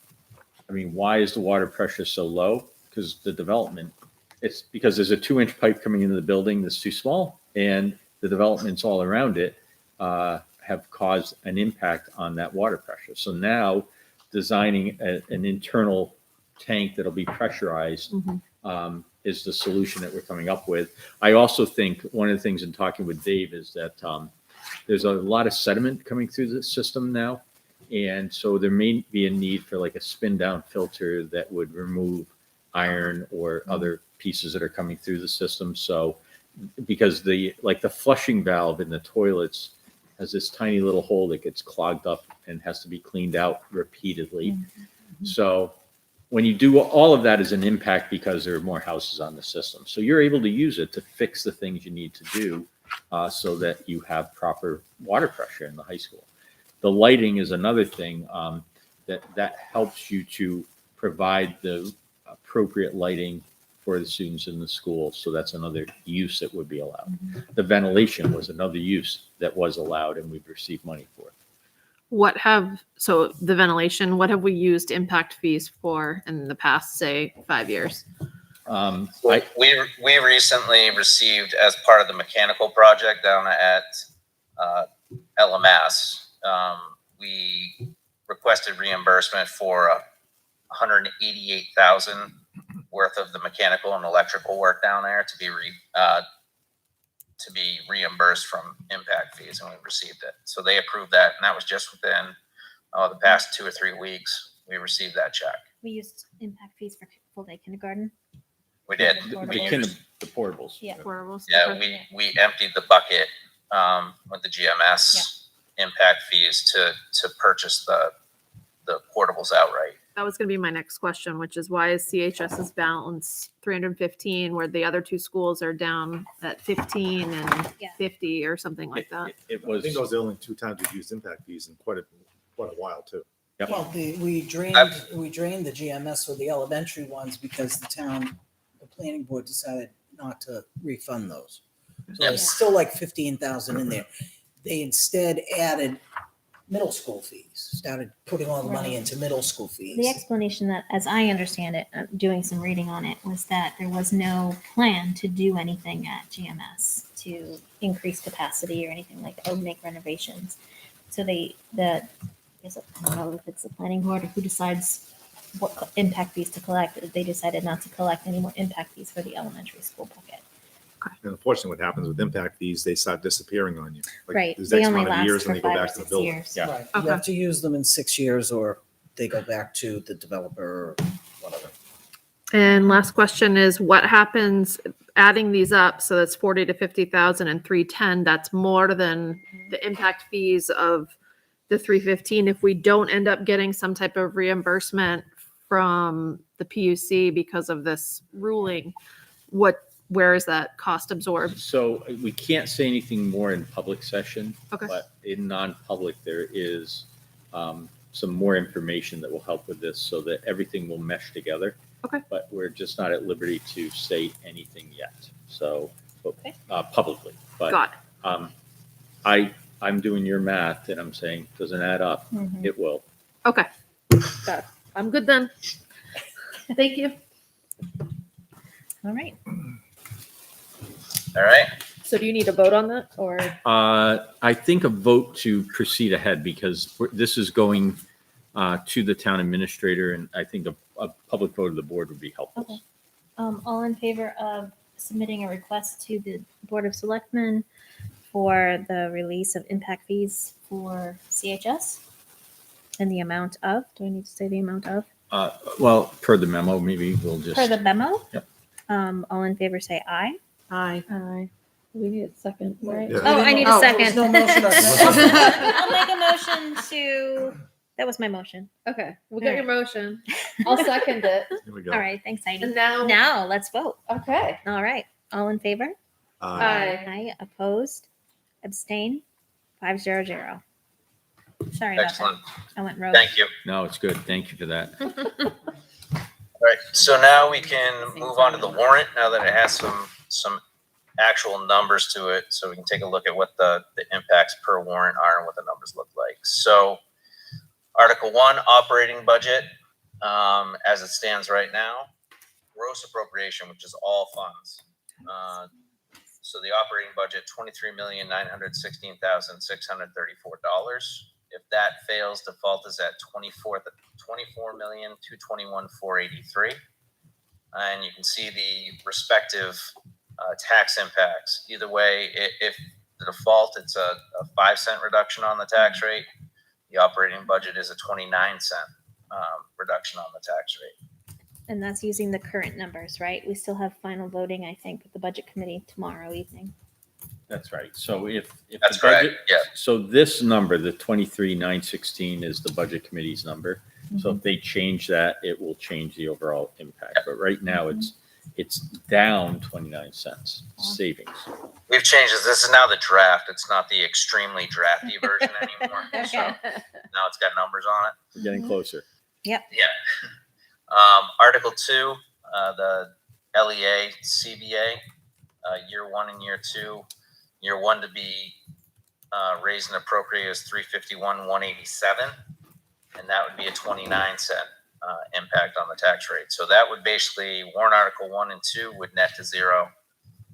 I mean, why is the water pressure so low? Because the development, it's because there's a 2-inch pipe coming into the building that's too small, and the developments all around it have caused an impact on that water pressure. So now designing an internal tank that'll be pressurized is the solution that we're coming up with. I also think one of the things in talking with Dave is that there's a lot of sediment coming through the system now. And so there may be a need for like a spin down filter that would remove iron or other pieces that are coming through the system. So because the flushing valve in the toilets has this tiny little hole that gets clogged up and has to be cleaned out repeatedly. So when you do all of that as an impact because there are more houses on the system. So you're able to use it to fix the things you need to do so that you have proper water pressure in the high school. The lighting is another thing that helps you to provide the appropriate lighting for the students in the school. So that's another use that would be allowed. The ventilation was another use that was allowed and we've received money for. So the ventilation, what have we used impact fees for in the past, say, 5 years? We recently received, as part of the mechanical project down at LMS, we requested reimbursement for 188,000 worth of the mechanical and electrical work down there to be reimbursed from impact fees, and we received it. So they approved that, and that was just within the past 2 or 3 weeks. We received that check. We used impact fees for full day kindergarten. We did. The portables. Yeah. Portables. Yeah, we emptied the bucket with the GMS impact fees to purchase the portables outright. That was going to be my next question, which is why is CHS's balance 315 where the other two schools are down at 15 and 50 or something like that? It I was. think those are the only 2 times we've used impact fees in quite a while too. Yep. Well, we drained the GMS with the elementary ones because the planning board decided not to refund those. So there's still like 15,000 in there. They instead added middle school fees, started putting all the money into middle school fees. The explanation that, as I understand it, doing some reading on it, was that there was no plan to do anything at GMS to increase capacity or anything like that, or make renovations. So I don't know if it's the planning board or who decides what impact fees to collect. They decided not to collect any more impact fees for the elementary school bucket. And unfortunately, what happens with impact fees, they start disappearing on you. Like, Right. there's They X only amount of last years for and they go 5 or back to the 6 building. years. Yeah. Right. Okay. You have to use them in 6 years or they go back to the developer or whatever. And last question is what happens adding these up? So that's 40 to 50,000 and 310. That's more than the impact fees of the 315. If we don't end up getting some type of reimbursement from the PUC because of this ruling, where is that cost absorbed? So we can't say anything more in public session. Okay. But in non-public, there is some more information that will help with this so that everything will mesh together. Okay. But we're just not at liberty to say anything yet. So publicly. But Got it. I'm doing your math and I'm saying, doesn't add up. Mhm. It will. Okay. Got it. I'm good then. Thank you. All right. All right. So do you need a vote on that or? I think a vote to proceed ahead because this is going to the town administrator, and I think a public vote of the board would be helpful. Okay. All in favor of submitting a request to the Board of Selectmen for the release of impact fees for CHS and the amount of, do I need to say the amount of? Well, per the memo, maybe we'll just. Per the memo? Yep. All in favor say aye. Aye. Aye. We need a second, right? Yeah. Oh, I need a There second. was no motion or I'll make a motion to, that was my motion. Okay, we got your motion. I'll second it. Here we go. All right, thanks, Heidi. And now, Now, let's vote. okay. All right, all in favor? Aye. Aye, opposed, abstain, 500. Sorry about Excellent. that. I went rogue. Thank you. No, it's good. Thank you for that. All right. So now we can move on to the warrant now that it has some actual numbers to it. So we can take a look at what the impacts per warrant are and what the numbers look like. So Article 1, operating budget, as it stands right now, gross appropriation, which is all funds. So the operating budget, $23,916,634. If that fails, default is at $24,221,483. And you can see the respective tax impacts. Either way, if the default, it's a 5-cent reduction on the tax rate. The operating budget is a 29-cent reduction on the tax rate. And that's using the current numbers, right? We still have final voting, I think, with the budget committee tomorrow evening. That's right. So if That's the budget, correct, yeah. So this number, the 23,916 is the budget committee's number. So if they change that, it will change the overall impact. But right now it's down 29 cents savings. We've changed this. This is now the draft. It's not the extremely drafty version anymore. So now it's got numbers on it. We're getting closer. Yeah. Article 2, the LEA CBA, year 1 and year 2. Year 1 to be raised and appropriated is 351,187, and that would be a 29-cent impact on the tax rate. So that would basically, warrant Article 1 and 2 would net to zero,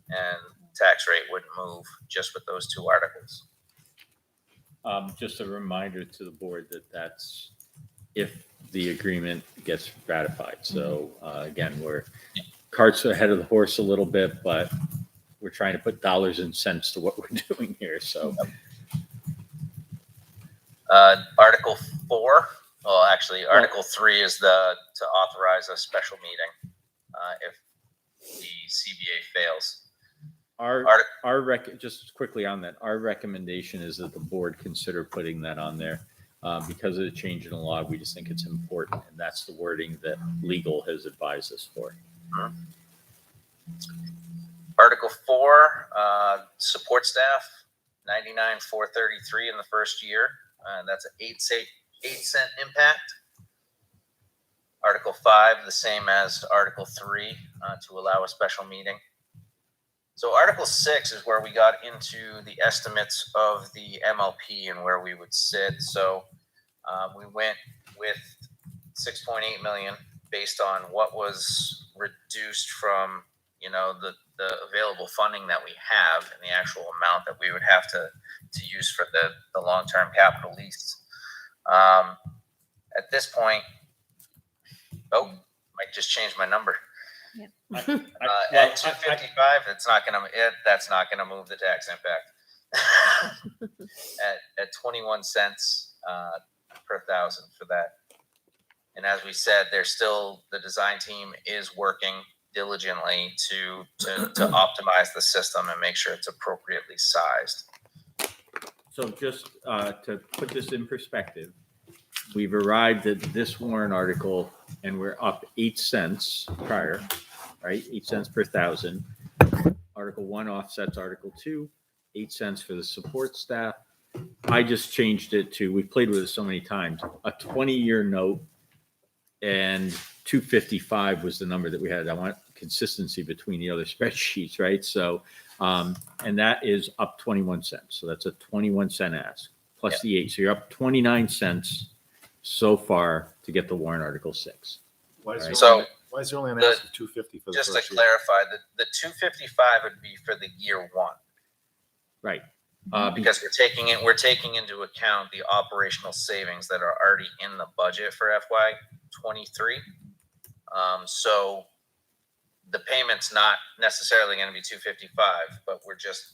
and tax rate wouldn't move just with those two articles. Just a reminder to the board that that's if the agreement gets ratified. So again, we're carts ahead of the horse a little bit, but we're trying to put dollars and cents to what we're doing here. So Article 4, well, actually, Article 3 is to authorize a special meeting if the CBA fails. Just quickly on that, our recommendation is that the board consider putting that on there because of the change in the law. We just think it's important, and that's the wording that legal has advised us for. Article 4, support staff, 99,433 in the first year. That's an 8-cent impact. Article 5, the same as Article 3, to allow a special meeting. So Article 6 is where we got into the estimates of the MLP and where we would sit. So we went with 6.8 million based on what was reduced from, the available funding that we have and the actual amount that we would have to use for the long-term capital lease. At this point, might just change my number. At 255, that's not gonna move the tax impact. at 21 cents per thousand for that. And as we said, the design team is working diligently to optimize the system and make sure it's appropriately sized. So just to put this in perspective, we've arrived at this warrant article and we're up 8 cents prior, right? 8 cents per thousand. Article 1 offsets Article 2, 8 cents for the support staff. I just changed it to, we've played with it so many times, a 20-year note, and 255 was the number that we had. I want consistency between the other spreadsheets, right? So, and that is up 21 cents. So that's a 21-cent ask plus the 8. So you're up 29 cents so far to get the warrant Article 6. Why is there only an the- ask of 250 for the Just to first year? clarify, the 255 would be for the year 1. Right. Because we're taking into account the operational savings that are already in the budget for FY23. So the payment's not necessarily going to be 255, but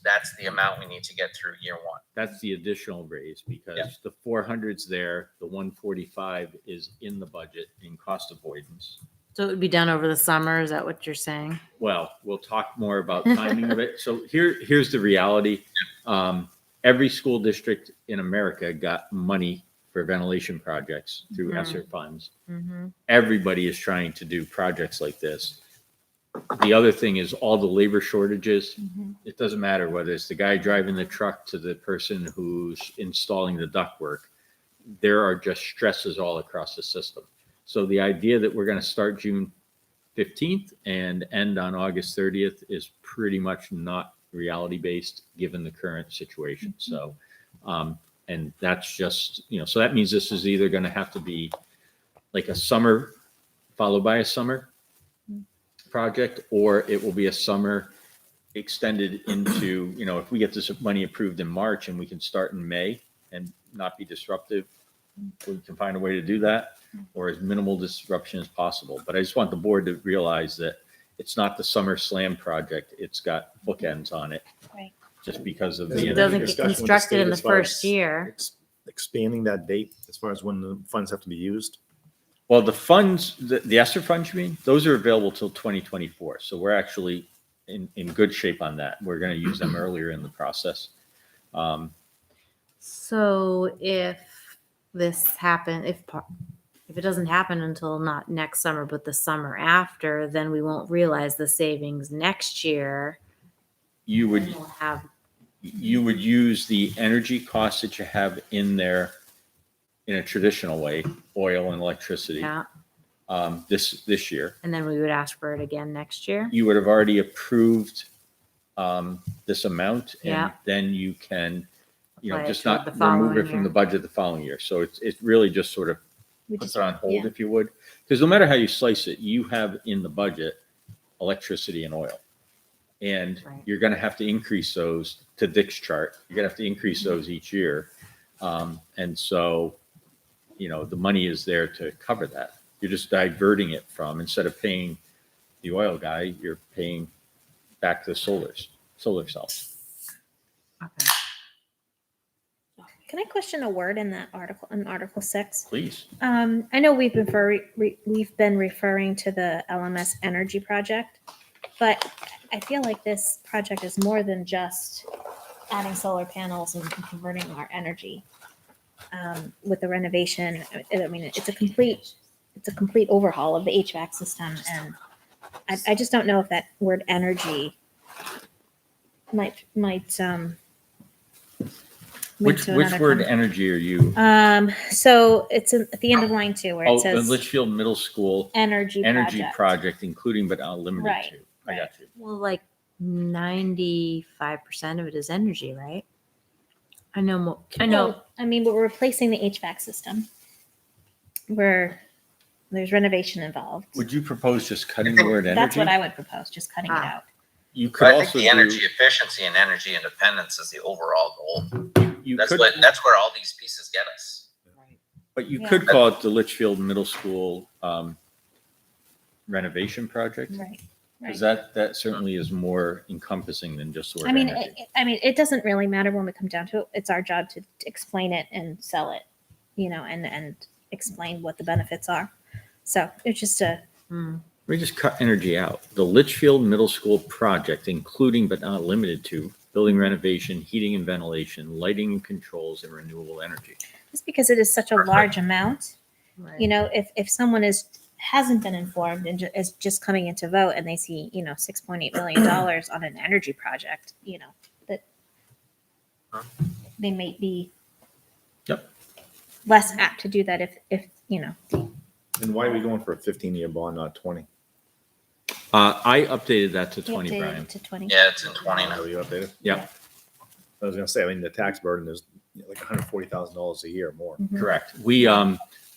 that's the amount we need to get through year 1. That's the additional raise because the 400's there, the 145 is in the budget in cost avoidance. So it would be done over the summer. Is that what you're saying? Well, we'll talk more about timing of it. So here's the reality. Every school district in America got money for ventilation projects through ESSER funds. Everybody is trying to do projects like this. The other thing is all the labor shortages. It doesn't matter whether it's the guy driving the truck to the person who's installing the ductwork. There are just stresses all across the system. So the idea that we're going to start June 15th and end on August 30th is pretty much not reality based given the current situation. So, and that's just, so that means this is either going to have to be like a summer followed by a summer project, or it will be a summer extended into, if we get this money approved in March and we can start in May and not be disruptive, we can find a way to do that, or as minimal disruption as possible. But I just want the board to realize that it's not the summer slam project. It's got bookends on it. Right. Just because of Is It there doesn't any get discussion with the constructed state in the as far first as year. Expanding that date as far as when the funds have to be used? Well, the funds, the ESSER funds, you mean, those are available till 2024. So we're actually in good shape on that. We're going to use them earlier in the process. So if this happen, if it doesn't happen until not next summer, but the summer after, then we won't realize the savings next year. You would We'll have use the energy costs that you have in there in a traditional way, oil and electricity. yeah. this year. And then we would ask for it again next year. You would have already approved this amount, and Yeah. then you can, Apply it just toward not the remove following it from year. the budget the following year. So it's really just sort of We puts just, it on hold, yeah. if you would. Because no matter how you slice it, you have in the budget electricity and oil. And Right. you're going to have to increase those to Dick's chart. You're going to have to increase those each year. And so, the money is there to cover that. You're just diverting it from, instead of paying the oil guy, you're paying back the solar cells. Okay. Can I question a word in that article, in Article 6? Please. I know we've been referring to the LMS Energy Project, but I feel like this project is more than just adding solar panels and converting our energy. With the renovation, I mean, it's a complete overhaul of the HVAC system, and I just don't know if that word energy might Which word energy are you? So it's at the end of line 2 where it Oh, the says Litchfield Middle School energy project, including but not limited Right, to. I got you. Well, like 95% of it is energy, right? I know more. I know. Well, I mean, but we're replacing the HVAC system where there's renovation involved. Would you propose just cutting the word energy? That's what I would propose, just cutting it out. You But could I think also the energy efficiency and energy independence is the overall goal. That's where all these pieces get us. But you Yeah. could call it the Litchfield Middle School renovation project. Right. Because that certainly is more encompassing than just the word I mean, energy. it doesn't really matter when we come down to it. It's our job to explain it and sell it, and explain what the benefits are. So it's just Let me just cut energy out. The Litchfield Middle School project, including but not limited to building renovation, heating and ventilation, lighting and controls, and renewable energy. just because it is such a large amount. Right. If someone hasn't been informed and is just coming in to vote and they see, $6.8 million on an energy project, that they may be Yep. less apt to do that if. And why are we going for a 15-year bond, not 20? I updated that to we 20, updated Brian. it to 20. Yeah, it's in 20 now. How you updated? Yeah, I was gonna say, I mean, the tax burden is like $140,000 a year more. correct.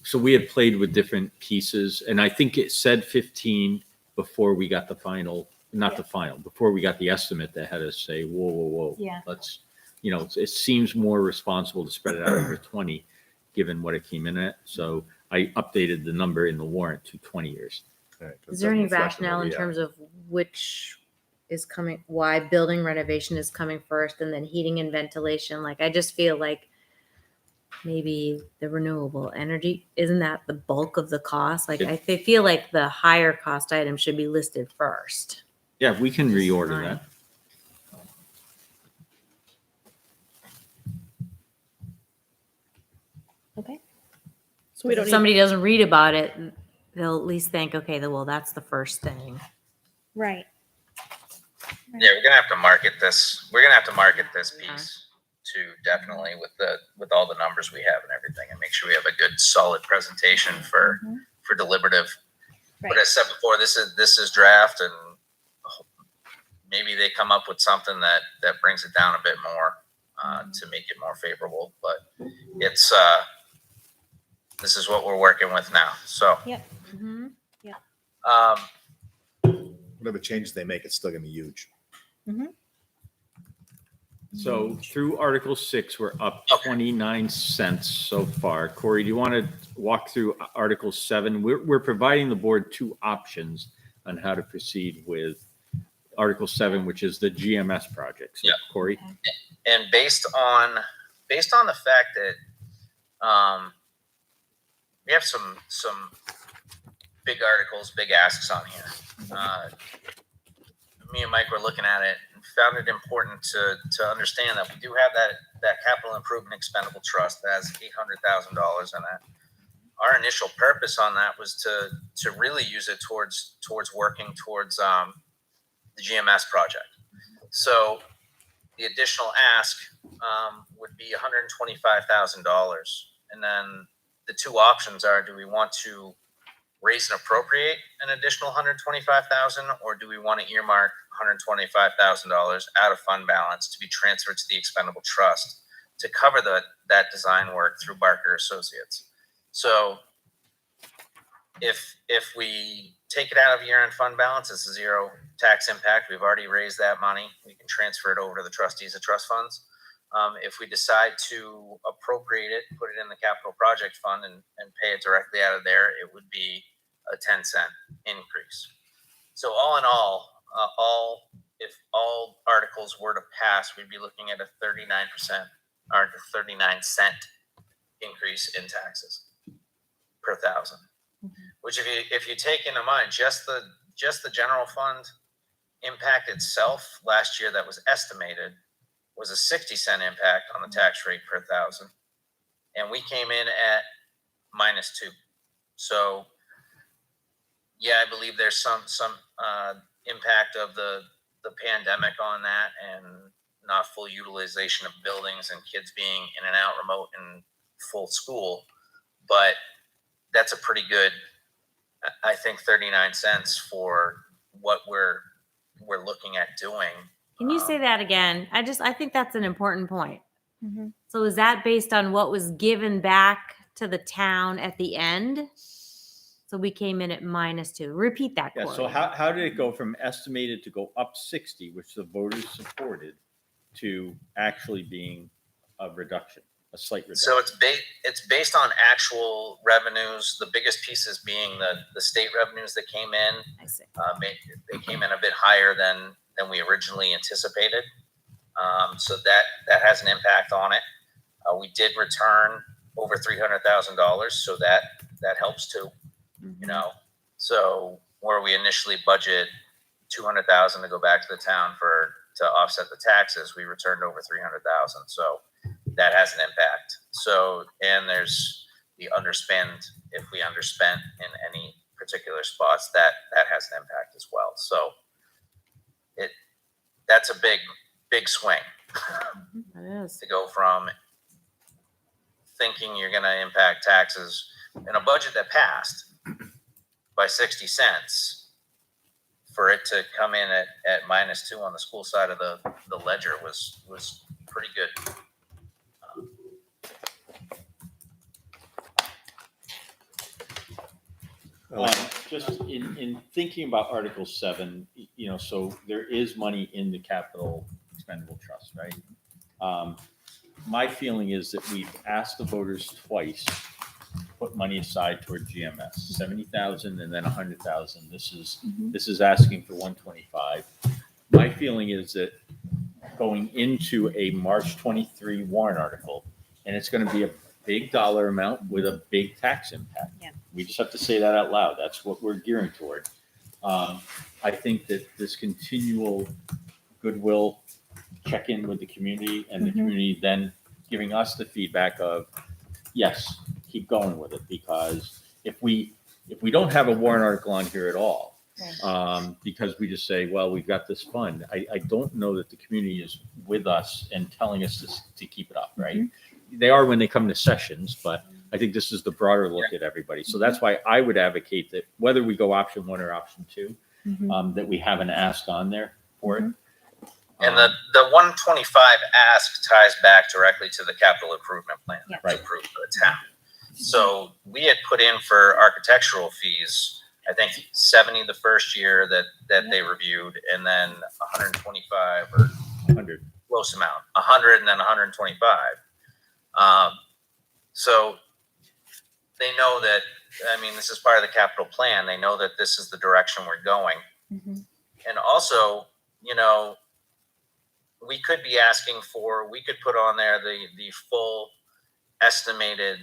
So we had played with different pieces, and I think it said 15 before we got the final, not the final, before we got the estimate that had us say, whoa. Yeah. Let's, it seems more responsible to spread it out over 20, given what it came in at. So I updated the number in the warrant to 20 years. Right, 'cause Is there that any reflects on rationale what in we have. terms of which is coming, why building renovation is coming first and then heating and ventilation? Like, I just feel like maybe the renewable energy, isn't that the bulk of the cost? Like, I feel like the higher cost item should be listed first. Yeah, we can reorder Fine. that. Okay. So we don't If need, somebody doesn't read about it, they'll at least think, okay, well, that's the first thing. Right. Yeah, we're gonna have to market this. We're gonna have to market this piece too, definitely with all the numbers we have and everything, and make sure we have a good, solid presentation for deliberative. Right. But as I said before, this is draft, and maybe they come up with something that brings it down a bit more to make it more favorable. But it's this is what we're working with now. So Yep. Whatever changes they make, it's still gonna be huge. So through Article 6, we're up 29 cents so far. Corey, do you want to walk through Article 7? We're providing the board two options on how to proceed with Article 7, which is the GMS project. So, Yeah. Corey? and based on the fact that we have some big articles, big asks on here. Me and Mike were looking at it and found it important to understand that we do have that capital improvement expendable trust that has $800,000 in it. Our initial purpose on that was to really use it towards working towards the GMS project. So the additional ask would be $125,000, and then the two options are: do we want to raise and appropriate an additional 125,000, or do we want to earmark $125,000 out of fund balance to be transferred to the expendable trust to cover that design work through Barker Associates? So if we take it out of year-end fund balance, it's a zero tax impact. We've already raised that money. We can transfer it over to the trustees of trust funds. If we decide to appropriate it, put it in the capital project fund and pay it directly out of there, it would be a 10-cent increase. So all in all, if all articles were to pass, we'd be looking at a 39% or 39-cent increase in taxes per thousand. Which if you take into mind just the general fund impact itself last year that was estimated was a 60-cent impact on the tax rate per thousand, and we came in at -2. So yeah, I believe there's some impact of the pandemic on that and not full utilization of buildings and kids being in and out remote and full school, but that's a pretty good, I think, 39 cents for what we're looking at doing. Can you say that again? I think that's an important point. Mm-hmm. So is that based on what was given back to the town at the end? So we came in at -2. Repeat that, Yeah, Corey. so how did it go from estimated to go up 60, which the voters supported, to actually being a reduction, a slight reduction? So it's based on actual revenues. The biggest pieces being the state revenues that came in. I see. They came in a bit higher than we originally anticipated. So that has an impact on it. We did return over $300,000, so that helps too. You know, so where we initially budget $200,000 to go back to the town to offset the taxes, we returned over $300,000. So that has an impact. So, and there's the underspend. If we underspent in any particular spots, that has an impact as well. So that's a big swing. It is. To go from thinking you're going to impact taxes in a budget that passed by 60 cents, for it to come in at -2 on the school side of the ledger was pretty good. Just in thinking about Article 7, so there is money in the capital expendable trust, right? My feeling is that we've asked the voters twice to put money aside toward GMS, 70,000 and then 100,000. This is asking for 125. My feeling is that going into a March 23 warrant article, and it's going to be a big dollar amount with a big tax impact. Yeah. We just have to say that out loud. That's what we're gearing toward. I think that this continual goodwill check in with the community and the community then giving us the feedback of, yes, keep going with it, because if we don't have a warrant article on here at all, because we just say, well, we've got this fund, I don't know that the community is with us and telling us to keep it up, right? They are when they come to sessions, but I think this is the broader look at everybody. So that's why I would advocate that whether we go option 1 or option 2, that we have an ask on there for it. And the 125 ask ties back directly to the capital improvement plan that was approved for the town. So we had put in for architectural fees, I think 70 the first year that they reviewed, and then 125 or 100, close amount, 100 and then 125. So they know that, I mean, this is part of the capital plan. They know that this is the direction we're going. And also, we could be asking for, we could put on there the full estimated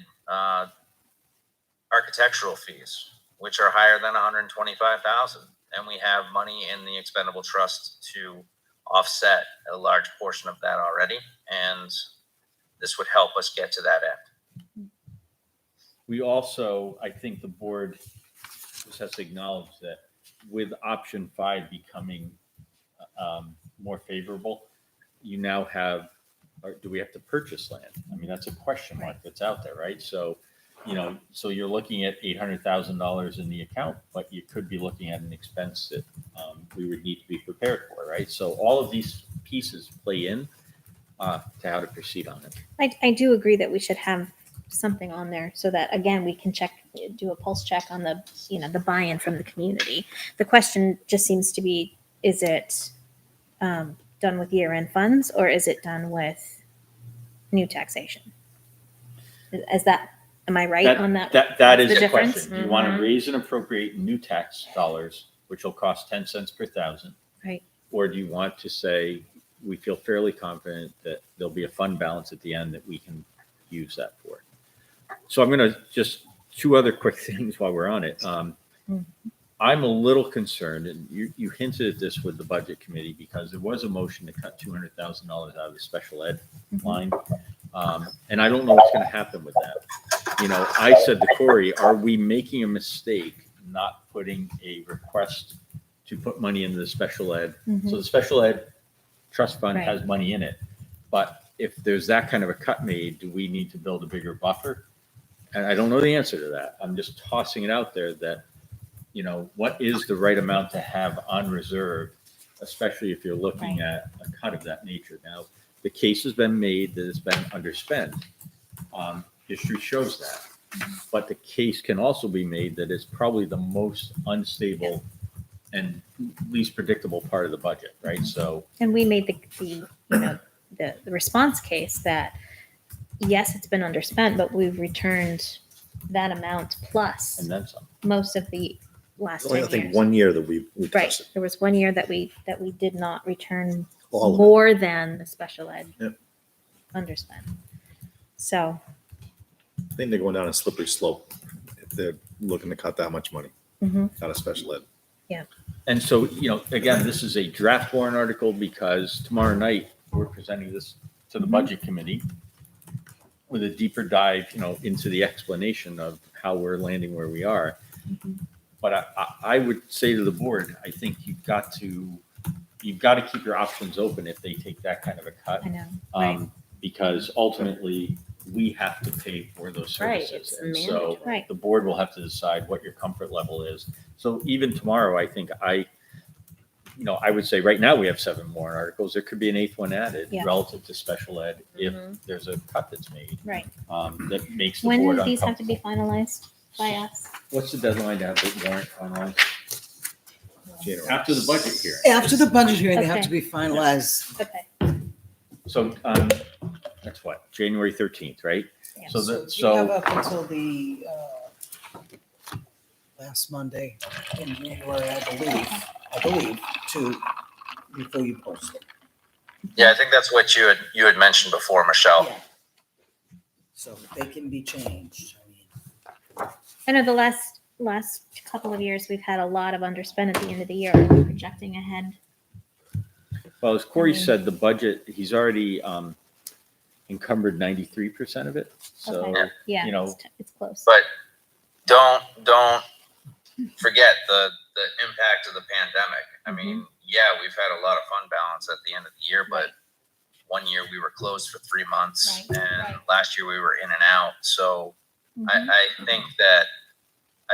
architectural fees, which are higher than 125,000. And we have money in the expendable trust to offset a large portion of that already. And this would help us get to that end. We also, I think the board just has to acknowledge that with option 5 becoming more favorable, you now have, or do we have to purchase land? I mean, that's a question mark that's out there, right? So so you're looking at $800,000 in the account, but you could be looking at an expense that we would need to be prepared for, right? So all of these pieces play in to how to proceed on it. I do agree that we should have something on there so that, again, we can do a pulse check on the, the buy-in from the community. The question just seems to be, is it done with year-end funds or is it done with new taxation? Am I right on that? That is the the difference? question. Do you want to raise and appropriate new tax dollars, which will cost 10 cents per thousand? Right. Or do you want to say, we feel fairly confident that there'll be a fund balance at the end that we can use that for? So I'm going to just two other quick things while we're on it. I'm a little concerned, and you hinted at this with the budget committee, because there was a motion to cut $200,000 out of the special ed line. And I don't know what's going to happen with that. I said to Corey, are we making a mistake not putting a request to put money into the special ed? So the special ed trust fund has money in it. But if there's that kind of a cut made, do we need to build a bigger buffer? And I don't know the answer to that. I'm just tossing it out there that, what is the right amount to have on reserve, especially if you're looking at a cut of that nature. Now, the case has been made that it's been underspent. History shows that. But the case can also be made that it's probably the most unstable and least predictable part of the budget, right? So, And we made the response case that, yes, it's been underspent, but we've returned that amount plus and then some. most of the last Only, 10 I think years. 1 year that we Right. touched it. There was 1 year that we did not return All of it. more than the special ed Yep. underspent. So, I think they're going down a slippery slope if they're looking to cut that much money out of special ed. And so, again, this is a draft warrant article because tomorrow night we're presenting this to the budget committee with a deeper dive, into the explanation of how we're landing where we are. But I would say to the board, I think you've got to keep your options open if they take that kind of a cut. I know. Right. Because ultimately we have to pay for those Right, services. it's And so mandatory. Right. the board will have to decide what your comfort level is. So even tomorrow, I think I would say right now we have 7 warrant articles. There could be an 8th one added Yeah. relative to special ed if there's a cut that's made. Right. That makes the When board do these have to be uncomfortable. finalized by us? What's the deadline to have the warrant finalized? January. After the budget hearing. After the budget hearing, they have Okay. to be finalized. Okay. So that's what, January 13th, right? Yeah. So So that, you have so up until the last Monday in January, I believe, before you post it. Yeah, I think that's what you had mentioned before, Michelle. Yeah. So they can be changed. I know the last couple of years, we've had a lot of underspend at the end of the year. Are we projecting ahead? well, as Corey said, the budget, he's already encumbered 93% of it. So, Okay. Yeah, you know, it's close. But don't forget the impact of the pandemic. I mean, yeah, we've had a lot of fund balance at the end of the year, but 1 year we were closed for 3 months, Right, and right. last year we were in and out. So Mhm. I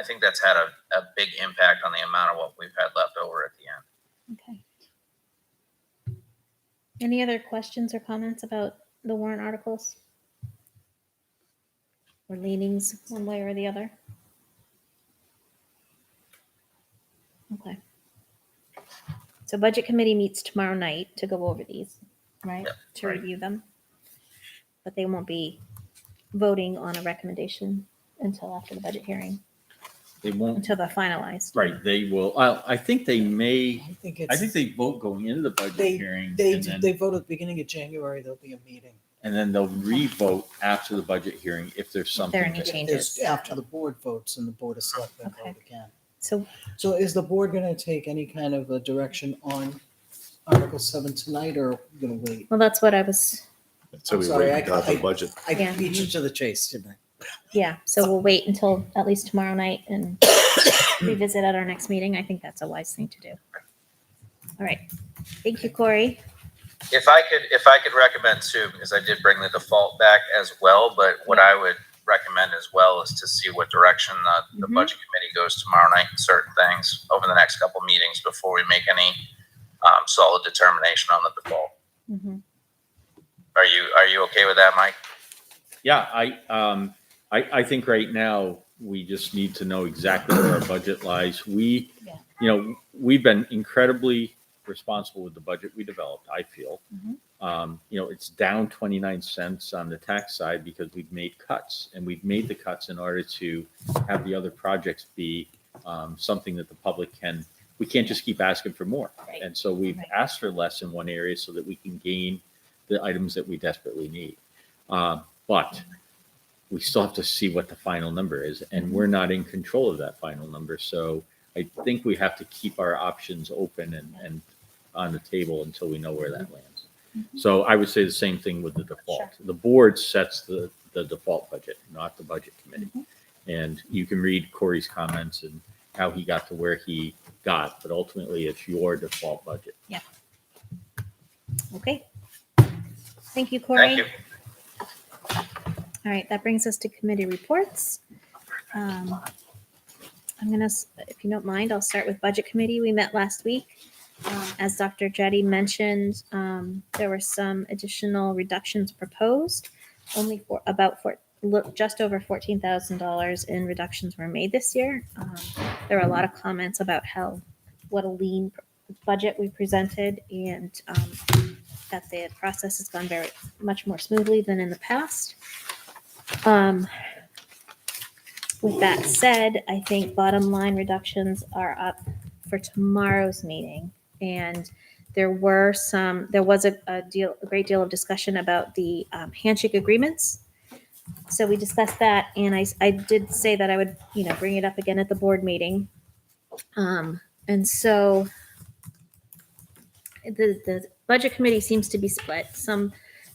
think that's had a big impact on the amount of what we've had left over at the end. Okay. Any other questions or comments about the warrant articles? Or leanings one way or the other? Okay. So budget committee meets tomorrow night to go over these, right? Yeah, To right. review them. But they won't be voting on a recommendation until after the budget hearing, they won't, until they're finalized. right, they will, I think they may, I think I think they vote going into the budget hearing and then, They vote at the beginning of January, there'll be a meeting. and then they'll re-vote after the budget hearing if there's If there are something. any that- changes. After the board votes and the board of selectmen Okay. vote again. So So is the board gonna take any kind of a direction on Article 7 tonight, or gonna wait? well, that's what I was, So I'm we sorry, wait until after the budget. I Yeah. beat you to the chase, didn't I? yeah, so we'll wait until at least tomorrow night and revisit at our next meeting. I think that's a wise thing to do. All right. Thank you, Corey. If I could recommend too, because I did bring the default back as well, but what I would recommend as well is to see what direction the budget committee goes tomorrow night in certain things over the next couple meetings before we make any solid determination on the default. Are you okay with that, Mike? Yeah, I think right now we just need to know exactly where our budget lies. We, you know, we've been incredibly responsible with the budget we developed, I feel. You know, it's down 29 cents on the tax side because we've made cuts, and we've made the cuts in order to have the other projects be something that the public can, we can't just keep asking for more. And so we've asked for less in one area so that we can gain the items that we desperately need. But we still have to see what the final number is, and we're not in control of that final number. So I think we have to keep our options open and on the table until we know where that lands. So I would say the same thing with the default. The board sets the default budget, not the budget committee. And you can read Corey's comments and how he got to where he got, but ultimately it's your default budget. Yeah. Okay. Thank you, Corey. Thank you. All right, that brings us to committee reports. I'm gonna, if you don't mind, I'll start with budget committee. We met last week. As Dr. Jetty mentioned, there were some additional reductions proposed. Only for just over $14,000 in reductions were made this year. There were a lot of comments about what a lean budget we presented, and that the process has gone very much more smoothly than in the past. With that said, I think bottom line reductions are up for tomorrow's meeting. And there was a great deal of discussion about the handshake agreements. So we discussed that, and I did say that I would, bring it up again at the board meeting. And so the budget committee seems to be split. Some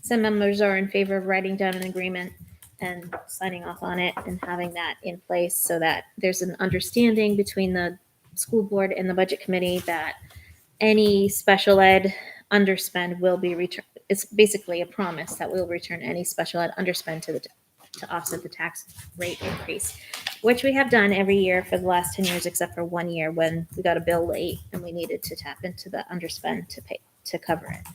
members are in favor of writing down an agreement and signing off on it and having that in place so that there's an understanding between the school board and the budget committee that any special ed underspend will be returned. It's basically a promise that we'll return any special ed underspend to offset the tax rate increase, which we have done every year for the last 10 years, except for 1 year when we got a bill late and we needed to tap into the underspend to cover it.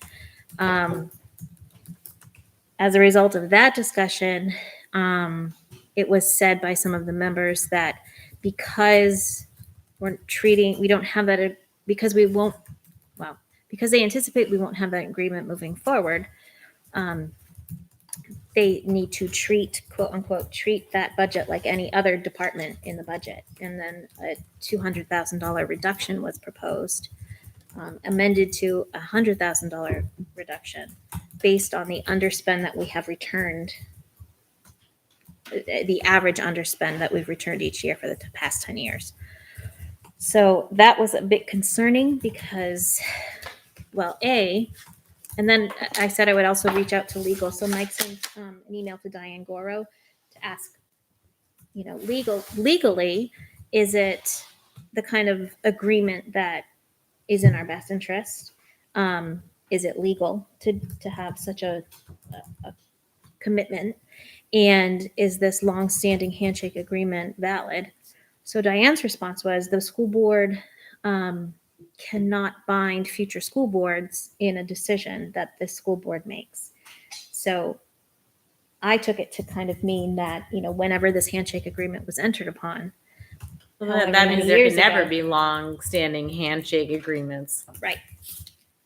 As a result of that discussion, it was said by some of the members that because we don't have that, because they anticipate we won't have that agreement moving forward, they need to quote unquote, treat that budget like any other department in the budget. And then a $200,000 reduction was proposed, amended to a $100,000 reduction based on the underspend that we have returned, the average underspend that we've returned each year for the past 10 years. So that was a bit concerning because, and then I said I would also reach out to legal. So Mike sent an email to Diane Goro to ask, legally, is it the kind of agreement that is in our best interest? Is it legal to have such a commitment? And is this longstanding handshake agreement valid? So Diane's response was the school board cannot bind future school boards in a decision that the school board makes. So I took it to kind of mean that, whenever this handshake agreement was entered upon. Well, that means there can never be long-standing handshake agreements. Right.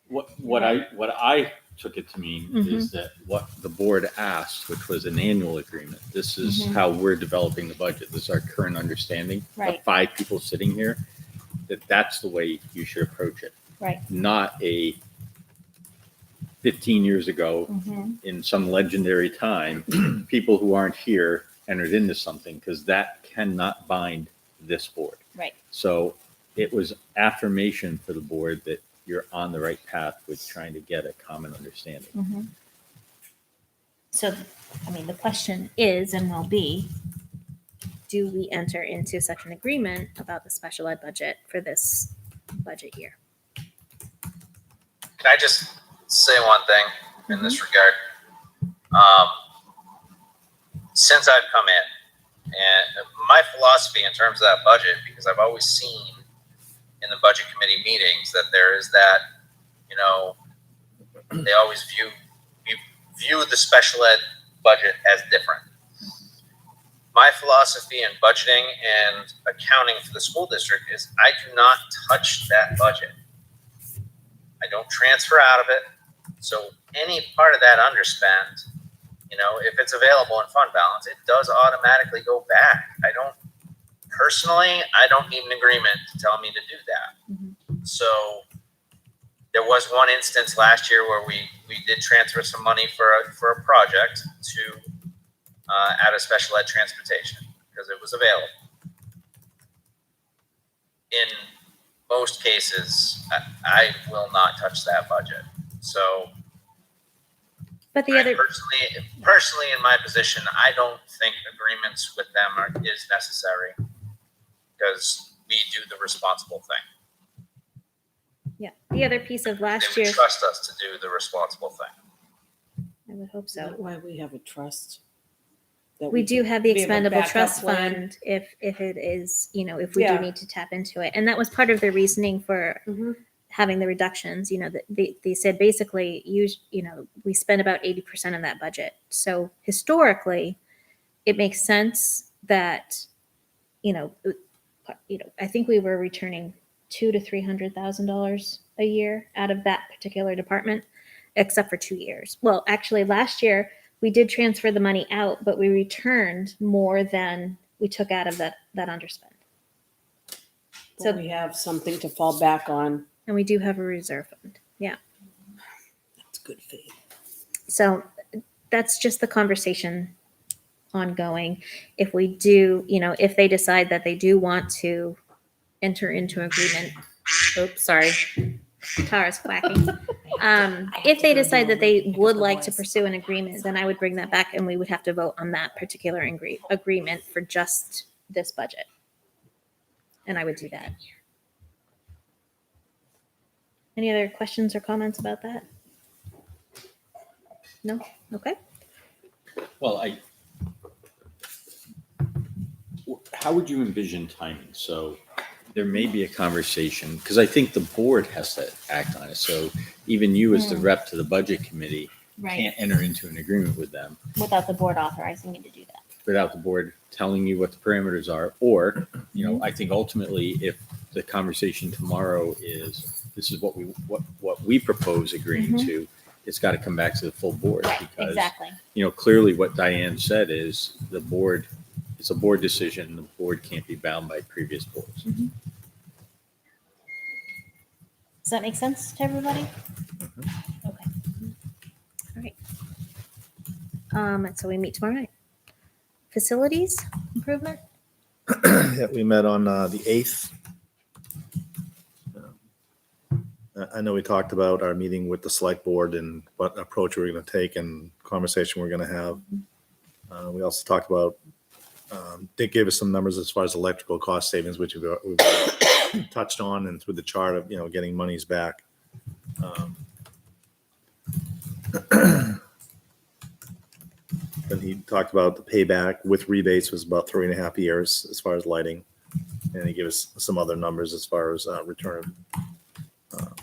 What I took it to mean is that what the board asked, which was an annual agreement, this is how we're developing the budget. This is our current understanding of 5 people sitting here, that's the way you should approach it. Right. Not a 15 years ago in some legendary time, people who aren't here entered into something, because that cannot bind this board. Right. So it was affirmation for the board that you're on the right path with trying to get a common understanding. So, the question is and will be, do we enter into such an agreement about the special ed budget for this budget year? Can I just say one thing in this regard? since I've come in, and my philosophy in terms of that budget, because I've always seen in the budget committee meetings that there is that, you know, they always view the special ed budget as different. My philosophy in budgeting and accounting for the school district is I do not touch that budget. I don't transfer out of it. So any part of that underspend, you know, if it's available in fund balance, it does automatically go back. I don't need an agreement to tell me to do that. So there was one instance last year where we did transfer some money for a project to out of special ed transportation because it was available. In most cases, I will not touch that budget. So, But the other, personally, in my position, I don't think agreements with them is necessary because we do the responsible thing. yeah, the other piece of last They year, would trust us to do the responsible thing. I would hope Is that so. why we have a trust? That We do have the we have a expendable backup trust plan? fund if it is, you know, if we do Yeah. need to tap into it. And that was part of the reasoning for Mhm. having the reductions, you know, that they said basically you know, we spend about 80% of that budget. So historically, it makes sense that, you know, I think we were returning $200,000 to $300,000 a year out of that particular department, except for 2 years. Well, actually, last year we did transfer the money out, but we returned more than we took out of that underspend. So So- we have something to fall back on. And we do have a reserve fund. Yeah. That's good for you. So that's just the conversation ongoing. If we do, you know, if they decide that they do want to enter into agreement, oops, sorry, Tara's quacking. If they decide that they would like to pursue an agreement, then I would bring that back and we would have to vote on that particular agreement for just this budget. And I would do that. Any other questions or comments about that? No? Okay. Well, how would you envision timing? So there may be a conversation, because I think the board has to act on it. So even you as the rep to the budget committee can't enter into an agreement with them Without the board authorizing you to do that. without the board telling you what the parameters are. Or, you know, I think ultimately if the conversation tomorrow is, this is what we propose agreeing to, it's got to come back to the full board because, Exactly. you know, clearly what Diane said is the board, it's a board decision. The board can't be bound by previous boards. Does that make sense to everybody? Okay. All right. And so we meet tomorrow night. Facilities improvement? Yeah, we met on the 8th. I know we talked about our meeting with the select board and what approach we were going to take and conversation we're going to have. We also talked about, Dick gave us some numbers as far as electrical cost savings, which we've touched on and through the chart of, you know, getting monies back. And he talked about the payback with rebates was about 3.5 years as far as lighting. And he gave us some other numbers as far as return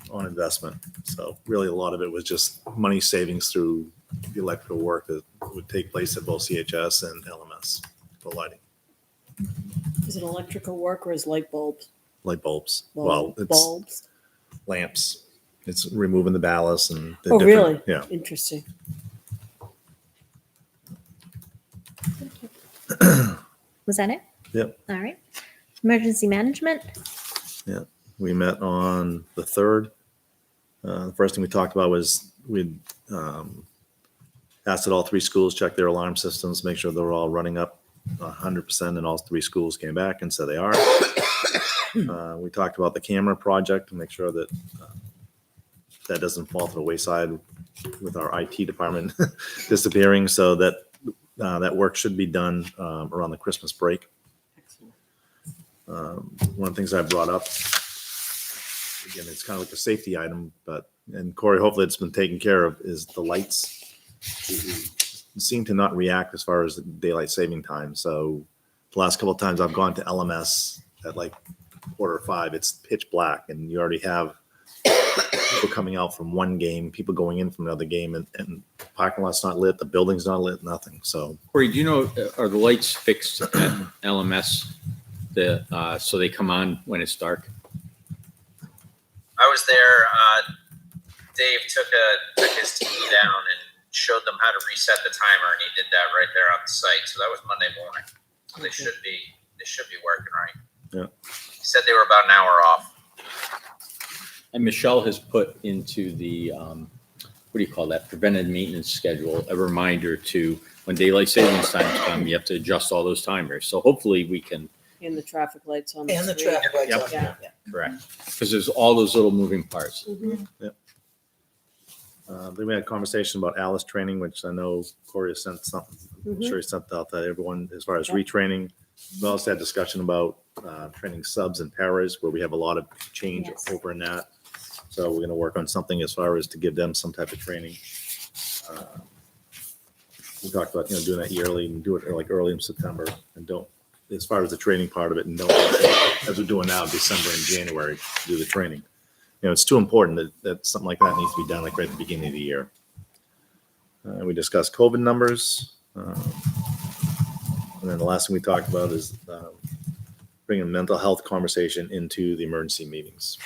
on investment. So really a lot of it was just money savings through the electrical work that would take place at both CHS and LMS for lighting. Is it electrical work or is light bulbs? Light bulbs. Well, it's Bulbs. lamps. It's removing the ballast and the Oh, really? Yeah. Interesting. Was that it? Yep. All right. Emergency management? Yeah. We met on the 3rd. The first thing we talked about was we'd asked that all 3 schools check their alarm systems, make sure they're all running up 100%, and all 3 schools came back and said they are. We talked about the camera project to make sure that that doesn't fall to the wayside with our IT department disappearing, so that that work should be done around the Christmas break. One of the things I brought up, again, it's kind of like a safety item, but, and Corey, hopefully it's been taken care of, is the lights. seem to not react as far as daylight saving time. So the last couple of times I've gone to LMS at like 4:45, it's pitch black, and you already have people coming out from one game, people going in from another game, and parking lot's not lit, the building's not lit, nothing. So Corey, do you know, are the lights fixed at LMS so they come on when it's dark? I was there. Dave took his TV down and showed them how to reset the timer, and he did that right there on the site. So that was Monday morning. So they should be working right. Yeah. He said they were about an hour off. And Michelle has put into the, what do you call that, preventive maintenance schedule, a reminder to when daylight savings times come, you have to adjust all those timers. So hopefully we can. And the traffic lights on the And the street. traffic lights Yep. on. Yeah. Correct. Because there's all those little moving parts. then we had a conversation about Alice training, which I know Corey has sent something. I'm sure he sent out to everyone as far as retraining. We also had discussion about training subs and paras, where we have a lot of change Yes. over in that. So we're going to work on something as far as to give them some type of training. We talked about, doing that yearly and do it like early in September, and don't, as far as the training part of it, and don't, as we're doing now, December and January, do the training. It's too important that something like that needs to be done like right at the beginning of the year. We discussed COVID numbers. And then the last thing we talked about is bringing mental health conversation into the emergency meetings.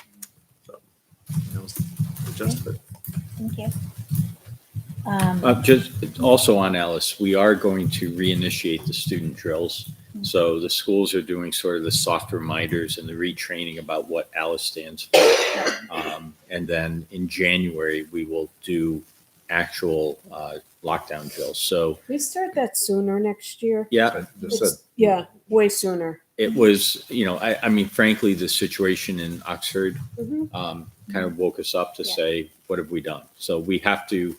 So that was the gist of it. Thank you. Just also on Alice, we are going to reinitiate the student drills. So the schools are doing sort of the soft reminders and the retraining about what Alice stands for. And then in January, we will do actual lockdown drills. So We start that sooner next year. yeah, Yeah, way sooner. it was, I mean, frankly, the situation in Oxford Mhm. kind of woke us up to Yeah. say, what have we done? So we have to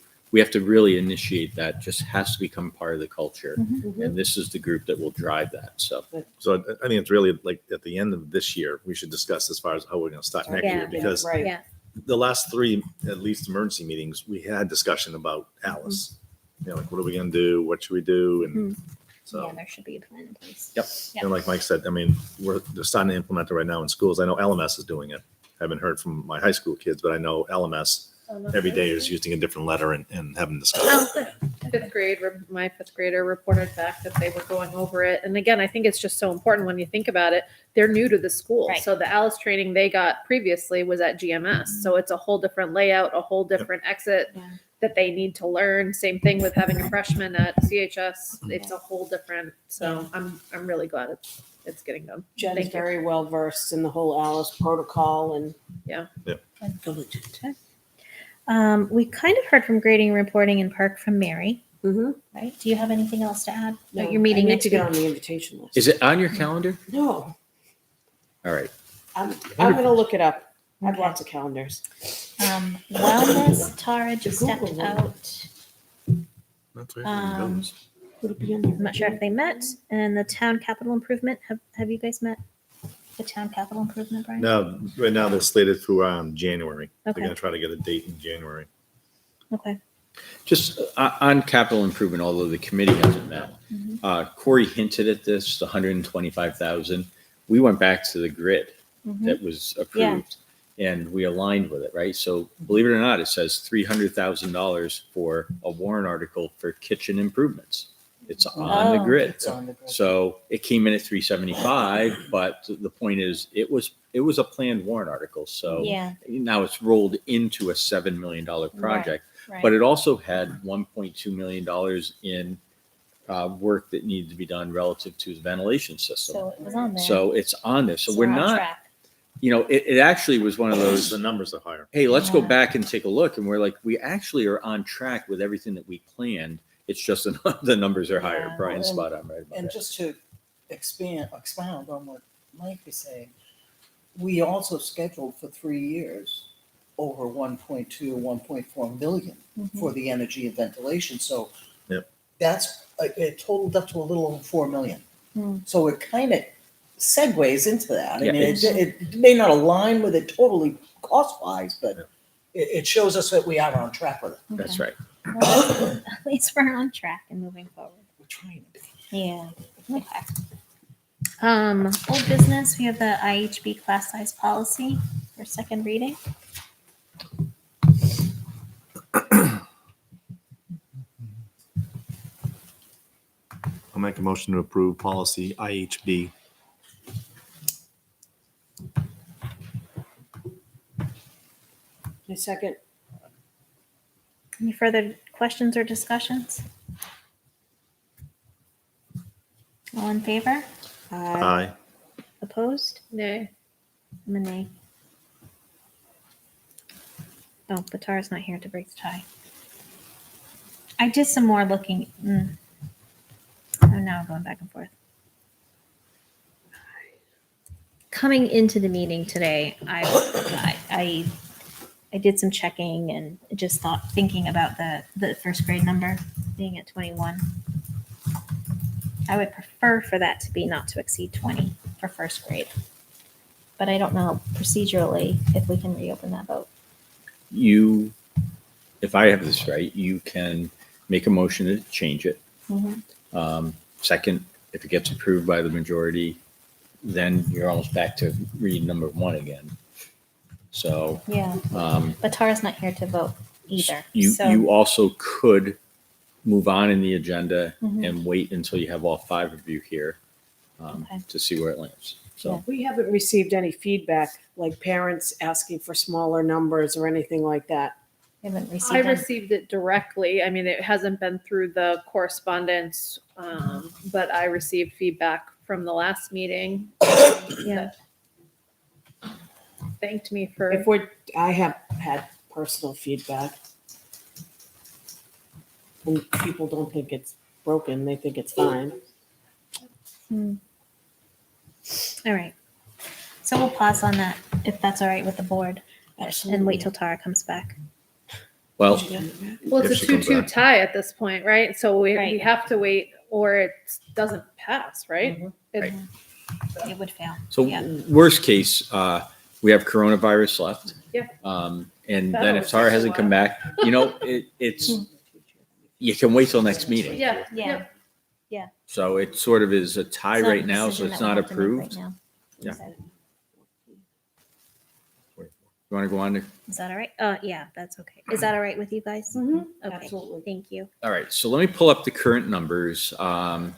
really initiate that. Just has to become part of the culture. And this is the group that will drive that. So So I think it's really like at the end of this year, we should discuss as far as how we're going to start next Yeah. year, because Right. Yeah. the last three, at least emergency meetings, we had discussion about Alice. Like what are we going to do? What should we do? And so. Yeah, there should be a plan in place. Yep. Yeah. And like Mike said, I mean, they're starting to implement it right now in schools. I know LMS is doing it. I haven't heard from my high school kids, but I know LMS every day is using a different letter and having discussions. My fifth grader reported back that they were going over it. And again, I think it's just so important when you think about it. They're new to the school. Right. So the Alice training they got previously was at GMS. So it's a whole different layout, a whole different exit Yeah. that they need to learn. Same thing with having a freshman at CHS. It's a whole different. So I'm really glad it's getting done. Jen's Thank you. very well versed in the whole Alice protocol and We kind of heard from grading, reporting, and park from Mary, Mhm. right? Do you have anything else to add? No, Your meeting I need next to get week. on the invitation list. is it on your calendar? No, All right. I'm gonna look it up. I have Okay. lots of calendars. Wellness, Tara just The stepped Google one. out. That's right. Would it be on there? I'm not sure if they met. And the town capital improvement, have you guys met? The town capital improvement, Brian? No, right now they're slated for January. They're Okay. going to try to get a date in January. Okay. Just on capital improvement, although the committee hasn't met, Corey hinted at this, the 125,000. We went back to the grid that was approved and we aligned with it, right? So believe it or not, it says $300,000 for a warrant article for kitchen improvements. It's on the Oh. grid. It's on the grid. So it came in at 375, but the point is it was a planned warrant article. So Yeah. now it's rolled into a $7 million project. Right. But it also had $1.2 million in work that needed to be done relative to the ventilation system. So it was on there. So it's on there. So we're on not, track. it actually was one of those, The numbers are higher. hey, let's go Yeah. back and take a look. And we're like, we actually are on track with everything that we planned. It's just the numbers are higher. Yeah. Brian's spot on right about And that. just to expound on what Mike is saying, we also scheduled for 3 years over 1.2, 1.4 million for the energy and ventilation. So Yep. that's it totaled up to a little over 4 million. Hmm. So it kind of segues into that. I Yeah, mean, it's- it may not align with it totally cost wise, but it shows us that we are on track with it. That's right. Well, at least we're on track and moving forward. We're trying to be. Yeah. Okay. Old business, we have the IHB class size policy for second reading. I'll make a motion to approve policy IHB. A second. Any further questions or discussions? All in favor? Aye. Opposed? Nay. I'm a nay. Oh, but Tara's not here to break the tie. I did some more looking. I'm now going back and forth. Coming into the meeting today, I did some checking and just thinking about the first grade number being at 21. I would prefer for that to be not to exceed 20 for first grade. But I don't know procedurally if we can reopen that vote. You, if I have this right, you can make a motion to change it. Second, if it gets approved by the majority, then you're almost back to read number one again. So, Yeah. But Tara's not here to vote either. you also could move on in the agenda Mhm. and wait until you have all five of you here Okay. to see where it lands. So, We haven't received any feedback, like parents asking for smaller numbers or anything like that. Haven't I received any. received it directly. I mean, it hasn't been through the correspondence, but I received feedback from the last meeting. Yeah. that Thanked me for. I have had personal feedback. And people don't think it's broken, they think it's fine. All right. So we'll pause on that if that's all right with the board and wait till Tara comes back. well, Well, If it's a she comes 2-2 back. tie at this point, right? So we Right. have to wait or it doesn't pass, right? Right. It would fail. so Yeah. worst case, we have coronavirus left. Yeah. And That then always if Tara takes a hasn't come back, it's, you can wait till next meeting. Yeah. Yeah. So it sort of is a tie It's not a right now, so decision it's that we'll not have to make right approved. now. Yeah. You want to go on to? Is that all right? Yeah, that's okay. Is that all right with you guys? Mhm. Okay. Absolutely. Thank you. All right, so let me pull up the current numbers. And,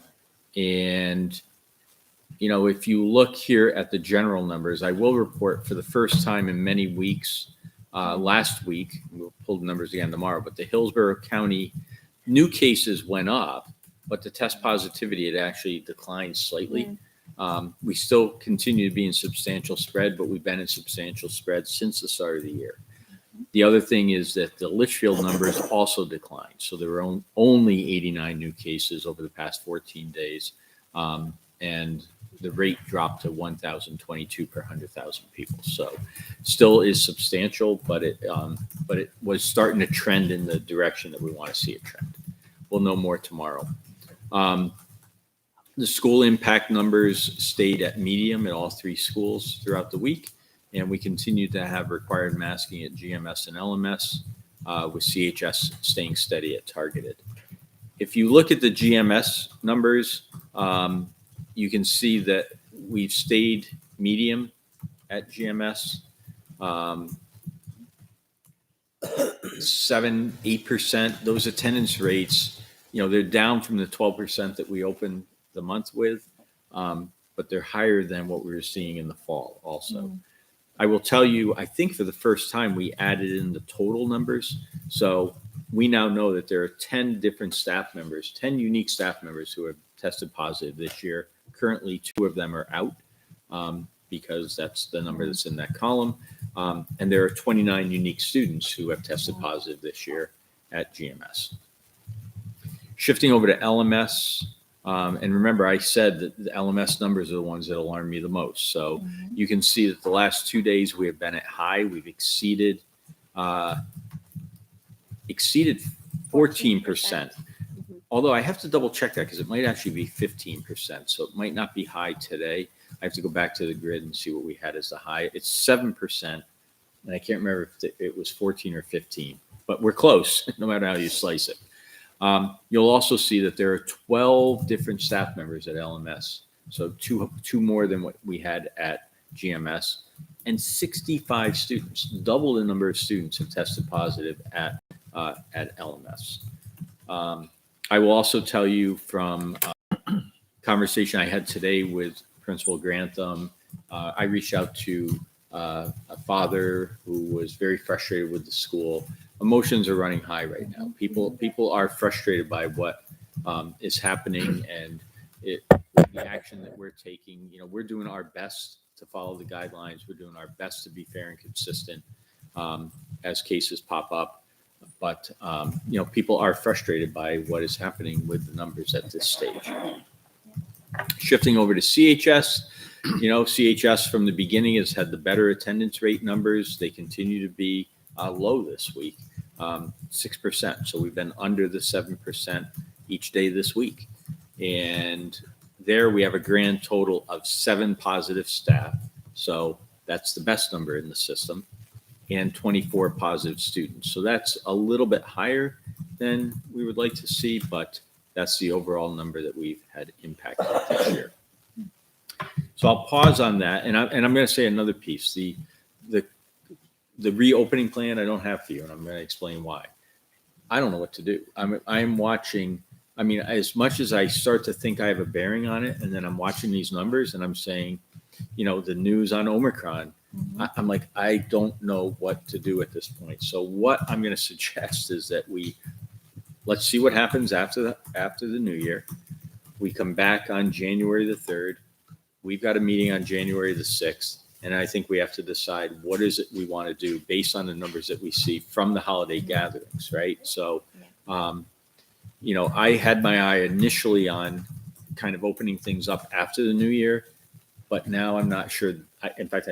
if you look here at the general numbers, I will report for the first time in many weeks, last week, we'll pull the numbers again tomorrow, but the Hillsborough County new cases went up, but the test positivity had actually declined slightly. We still continue to be in substantial spread, but we've been in substantial spread since the start of the year. The other thing is that the Litchfield numbers also declined. So there were only 89 new cases over the past 14 days. And the rate dropped to 1,022 per 100,000 people. So still is substantial, but it was starting to trend in the direction that we want to see it trend. We'll know more tomorrow. The school impact numbers stayed at medium at all three schools throughout the week. And we continue to have required masking at GMS and LMS, with CHS staying steady at targeted. If you look at the GMS numbers, you can see that we've stayed medium at GMS. 7-8%. Those attendance rates, they're down from the 12% that we opened the month with, but they're higher than what we were seeing in the fall also. I will tell you, I think for the first time we added in the total numbers. So we now know that there are 10 different staff members, 10 unique staff members who have tested positive this year. Currently, 2 of them are out because that's the number that's in that column. And there are 29 unique students who have tested positive this year at GMS. Shifting over to LMS, and remember, I said that the LMS numbers are the ones that alarm me the most. So you can see that the last 2 days we have been at high. We've exceeded 14%. Although I have to double check that because it might actually be 15%. So it might not be high today. I have to go back to the grid and see what we had as the high. It's 7%. And I can't remember if it was 14 or 15. but we're close, no matter how you slice it. You'll also see that there are 12 different staff members at LMS. So two more than what we had at GMS, and 65 students, double the number of students have tested positive at LMS. I will also tell you from a conversation I had today with Principal Grantham, I reached out to a father who was very frustrated with the school. Emotions are running high right now. People are frustrated by what is happening, and the action that we're taking. We're doing our best to follow the guidelines. We're doing our best to be fair and consistent as cases pop up. But people are frustrated by what is happening with the numbers at this stage. Shifting over to CHS, CHS from the beginning has had the better attendance rate numbers. They continue to be low this week, 6%. So we've been under the 7% each day this week. And there we have a grand total of 7 positive staff. So that's the best number in the system, and 24 positive students. So that's a little bit higher than we would like to see, but that's the overall number that we've had impacted this year. So I'll pause on that, and I'm going to say another piece. The reopening plan I don't have for you, and I'm going to explain why. I don't know what to do. I'm watching. I mean, as much as I start to think I have a bearing on it, and then I'm watching these numbers and I'm saying, the news on Omicron, I'm like, I don't know what to do at this point. So what I'm going to suggest is that let's see what happens after the new year. We come back on January the 3rd. We've got a meeting on January the 6th. And I think we have to decide what is it we want to do based on the numbers that we see from the holiday gatherings, right? So, I had my eye initially on kind of opening things up after the new year, but now I'm not sure. In fact,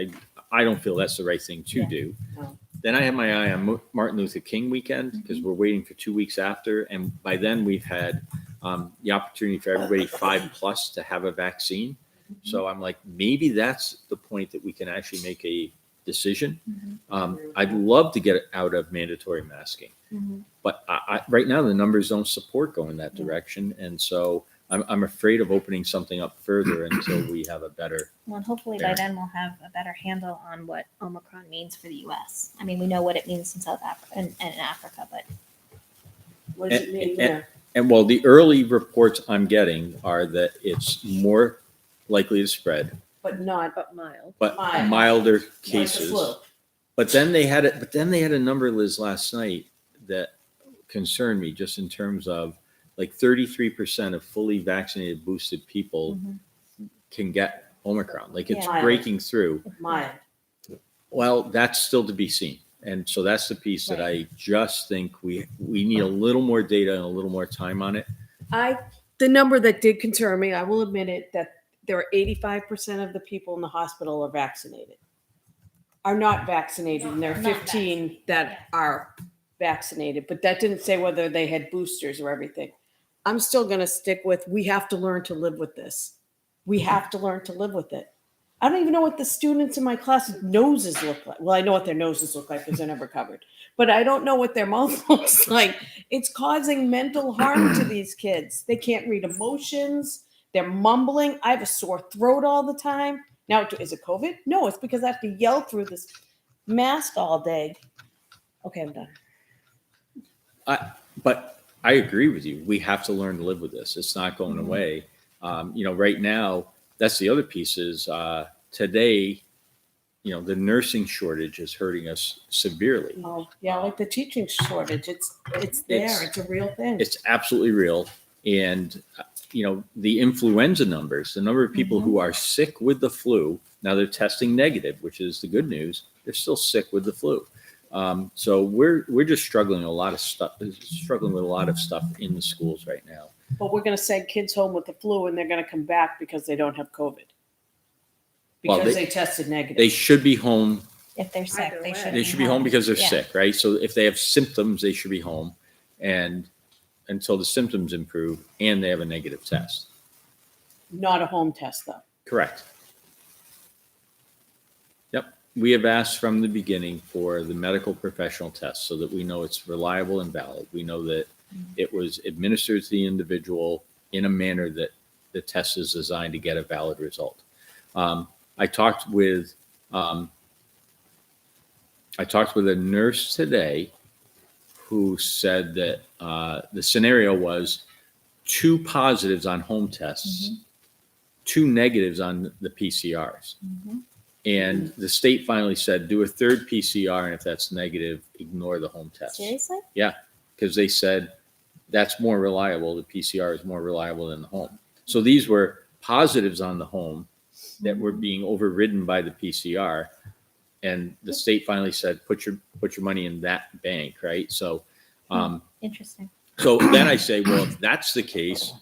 I don't feel that's the right thing to do. No. Then I have my eye on Martin Luther King weekend because we're waiting for 2 weeks after. And by then we've had the opportunity for everybody 5+ to have a vaccine. So I'm like, maybe that's the point that we can actually make a decision. I'd love to get out of mandatory masking, but right now the numbers don't support going that direction. And so I'm afraid of opening something up further until we have a better. Well, and hopefully by then we'll have a better handle on what Omicron means for the U.S. I mean, we know what it means in South Africa and in Africa, but What does it mean there? And well, the early reports I'm getting are that it's more likely to spread, But not mild. but Mild. milder like the cases. flu. But then they had it. But then they had a number, Liz, last night that concerned me, just in terms of like 33% of fully vaccinated, boosted people can get Omicron. Like it's Yeah. breaking through. Mild. Well, that's still to be seen. And so that's the piece that I just think we need a little more data and a little more time on it. The number that did concern me, I will admit it, that there are 85% of the people in the hospital are vaccinated, are not vaccinated, and there are Not 15 that are vaccinated. But that didn't say whether they had boosters or everything. I'm still going to stick with, we have to learn to live with this. We have to learn to live with it. I don't even know what the students in my class noses look like. Well, I know what their noses look like because they're never covered, but I don't know what their mouth looks like. It's causing mental harm to these kids. They can't read emotions. They're mumbling. I have a sore throat all the time. Now, is it COVID? No, it's because I have to yell through this mask all day. Okay, I'm done. But I agree with you. We have to learn to live with this. It's not going away. Right now, that's the other piece is today, the nursing shortage is hurting us severely. Oh, yeah, like the teaching shortage. It's there. It's a real thing. It's absolutely real. And, the influenza numbers, the number of people who are sick with the flu, now they're testing negative, which is the good news. They're still sick with the flu. So we're just struggling with a lot of stuff in the schools right now. But we're going to send kids home with the flu, and they're going to come back because they don't have COVID. Because Well, they tested negative. They should be home. if they're sick, they should. They should be home because they're sick, right? So if they have symptoms, they should be home, and until the symptoms improve and they have a negative test. Not a home test, though. Correct. Yep. we have asked from the beginning for the medical professional test so that we know it's reliable and valid. We know that it was administered to the individual in a manner that the test is designed to get a valid result. I talked with a nurse today who said that the scenario was 2 positives on home tests, 2 negatives on the PCRs. And the state finally said, do a 3rd PCR, and if that's negative, ignore the home test. Seriously? Yeah, because they said that's more reliable. The PCR is more reliable than the home. So these were positives on the home that were being overridden by the PCR. And the state finally said, put your money in that bank, right? So, Interesting. so then I say, well, if that's the case,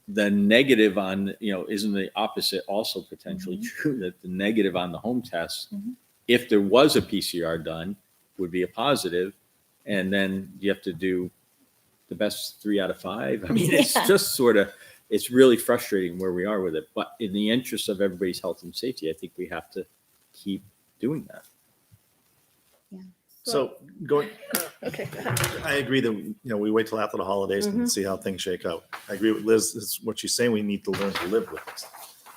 the negative on, isn't the opposite also potentially true, that the negative on the home test, if there was a PCR done, would be a positive, and then you have to do the best 3 out of 5. I mean, it's just sort of, it's really frustrating where we are with it. But in the interest of everybody's health and safety, I think we have to keep doing that. So going, Okay. I agree that, we wait till after the holidays and see how things shake out. I agree with Liz. It's what she's saying. We need to learn to live with this.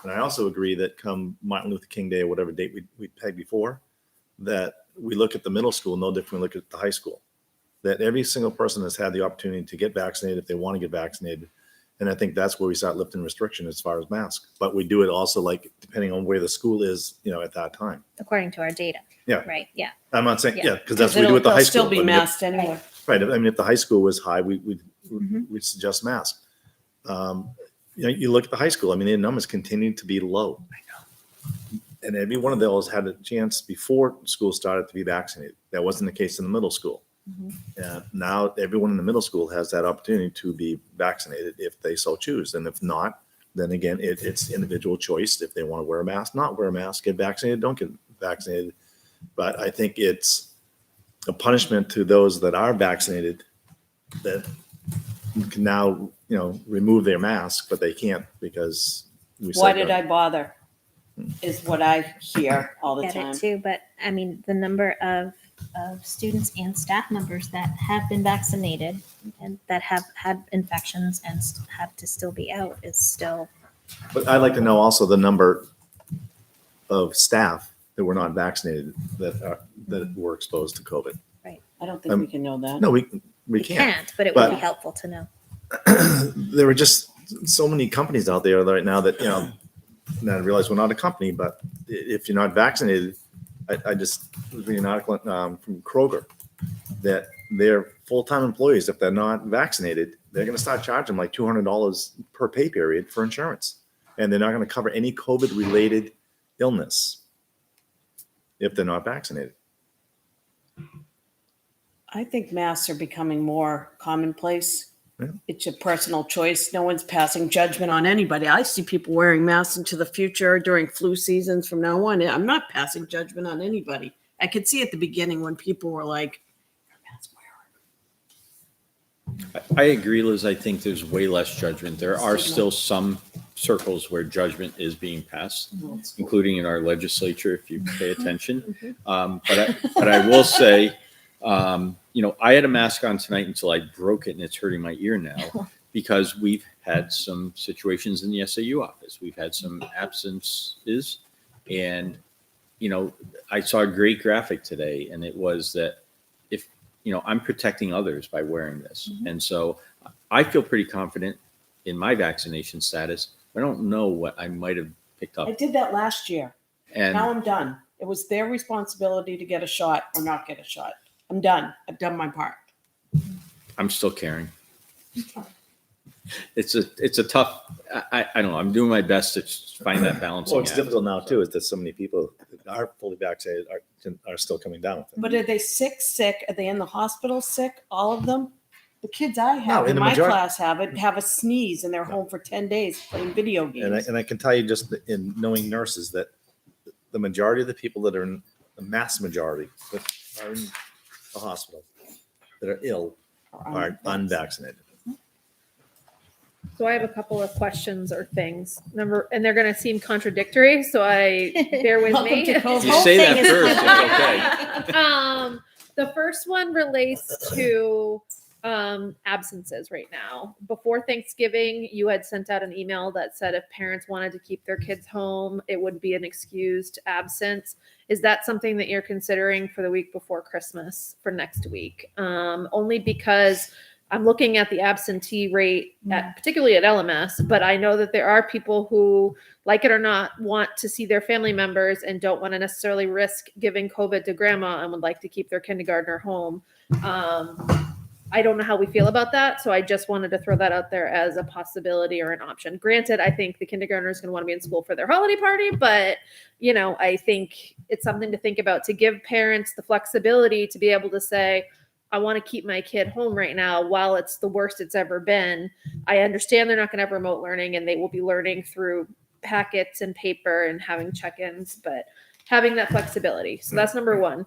And I also agree that come Martin Luther King Day or whatever date we pegged before, that we look at the middle school no different than we look at the high school. That every single person has had the opportunity to get vaccinated if they want to get vaccinated. And I think that's where we start lifting restriction as far as masks. But we do it also depending on where the school is, at that time. According to our data. Yeah. Right. Yeah. I'm not saying, Yeah. because that's what we do at the high school. Still be But masked anyway. Right. I mean, if the high school was high, we'd suggest mask. You look at the high school. I mean, their numbers continue to be low. I know. And every one of those had a chance before school started to be vaccinated. That wasn't the case in the middle school. And now everyone in the middle school has that opportunity to be vaccinated if they so choose. And if not, then again, it's individual choice. If they want to wear a mask, not wear a mask, get vaccinated, don't get vaccinated. But I think it's a punishment to those that are vaccinated that can now, remove their mask, but they can't because we Why said did I bother? Is what I hear all the Get time. it too, but I mean, the number of students and staff members that have been vaccinated and that have had infections and have to still be out is still. But I'd like to know also the number of staff that were not vaccinated that were exposed to COVID. I don't think we can know that. No, we We can't. can't, but it But- would be helpful to know. There are just so many companies out there right now that, and I realize we're not a company, but if you're not vaccinated, I just was reading an article from Kroger that their full-time employees, if they're not vaccinated, they're going to start charging like $200 per pay period for insurance. And they're not going to cover any COVID-related illness if they're not vaccinated. I think masks are becoming more commonplace. Yeah. It's a personal choice. No one's passing judgment on anybody. I see people wearing masks into the future during flu seasons from now on. I'm not passing judgment on anybody. I could see at the beginning when people were like, "You're a mask wearer." I agree, Liz. I think there's way less judgment. There are still some circles where judgment is being passed, including in our legislature, if you pay attention. But I will say, I had a mask on tonight until I broke it and it's hurting my ear now because we've had some situations in the SAU office. We've had some absences and, I saw a great graphic today and it was that if, I'm protecting others by wearing this. And so I feel pretty confident in my vaccination status. I don't know what I might have picked up. I did that last year. And Now I'm done. It was their responsibility to get a shot or not get a shot. I'm done. I've done my part. I'm still caring. It's a tough, I don't know. I'm doing my best to find that balance. Well, it's difficult now too, is that so many people that are fully vaccinated are still coming down with it. But are they sick? Are they in the hospital sick? All of them? The kids I have in in the my majority- class have a sneeze and they're home for 10 days playing video games. And I can tell you just in knowing nurses that the majority of the people that are in the mass majority that are in the hospital that are ill are unvaccinated. So I have a couple of questions or things. And they're going to seem contradictory, so bear with Welcome me. to COVID. You say that first, it's okay. The first one relates to absences right now. Before Thanksgiving, you had sent out an email that said if parents wanted to keep their kids home, it would be an excused absence. Is that something that you're considering for the week before Christmas for next week? Only because I'm looking at the absentee rate, particularly at LMS, but I know that there are people who, like it or not, want to see their family members and don't want to necessarily risk giving COVID to grandma and would like to keep their kindergartner home. I don't know how we feel about that, so I just wanted to throw that out there as a possibility or an option. Granted, I think the kindergartner is going to want to be in school for their holiday party, but I think it's something to think about, to give parents the flexibility to be able to say, I want to keep my kid home right now while it's the worst it's ever been. I understand they're not going to have remote learning and they will be learning through packets and paper and having check-ins, but having that flexibility. So that's number one.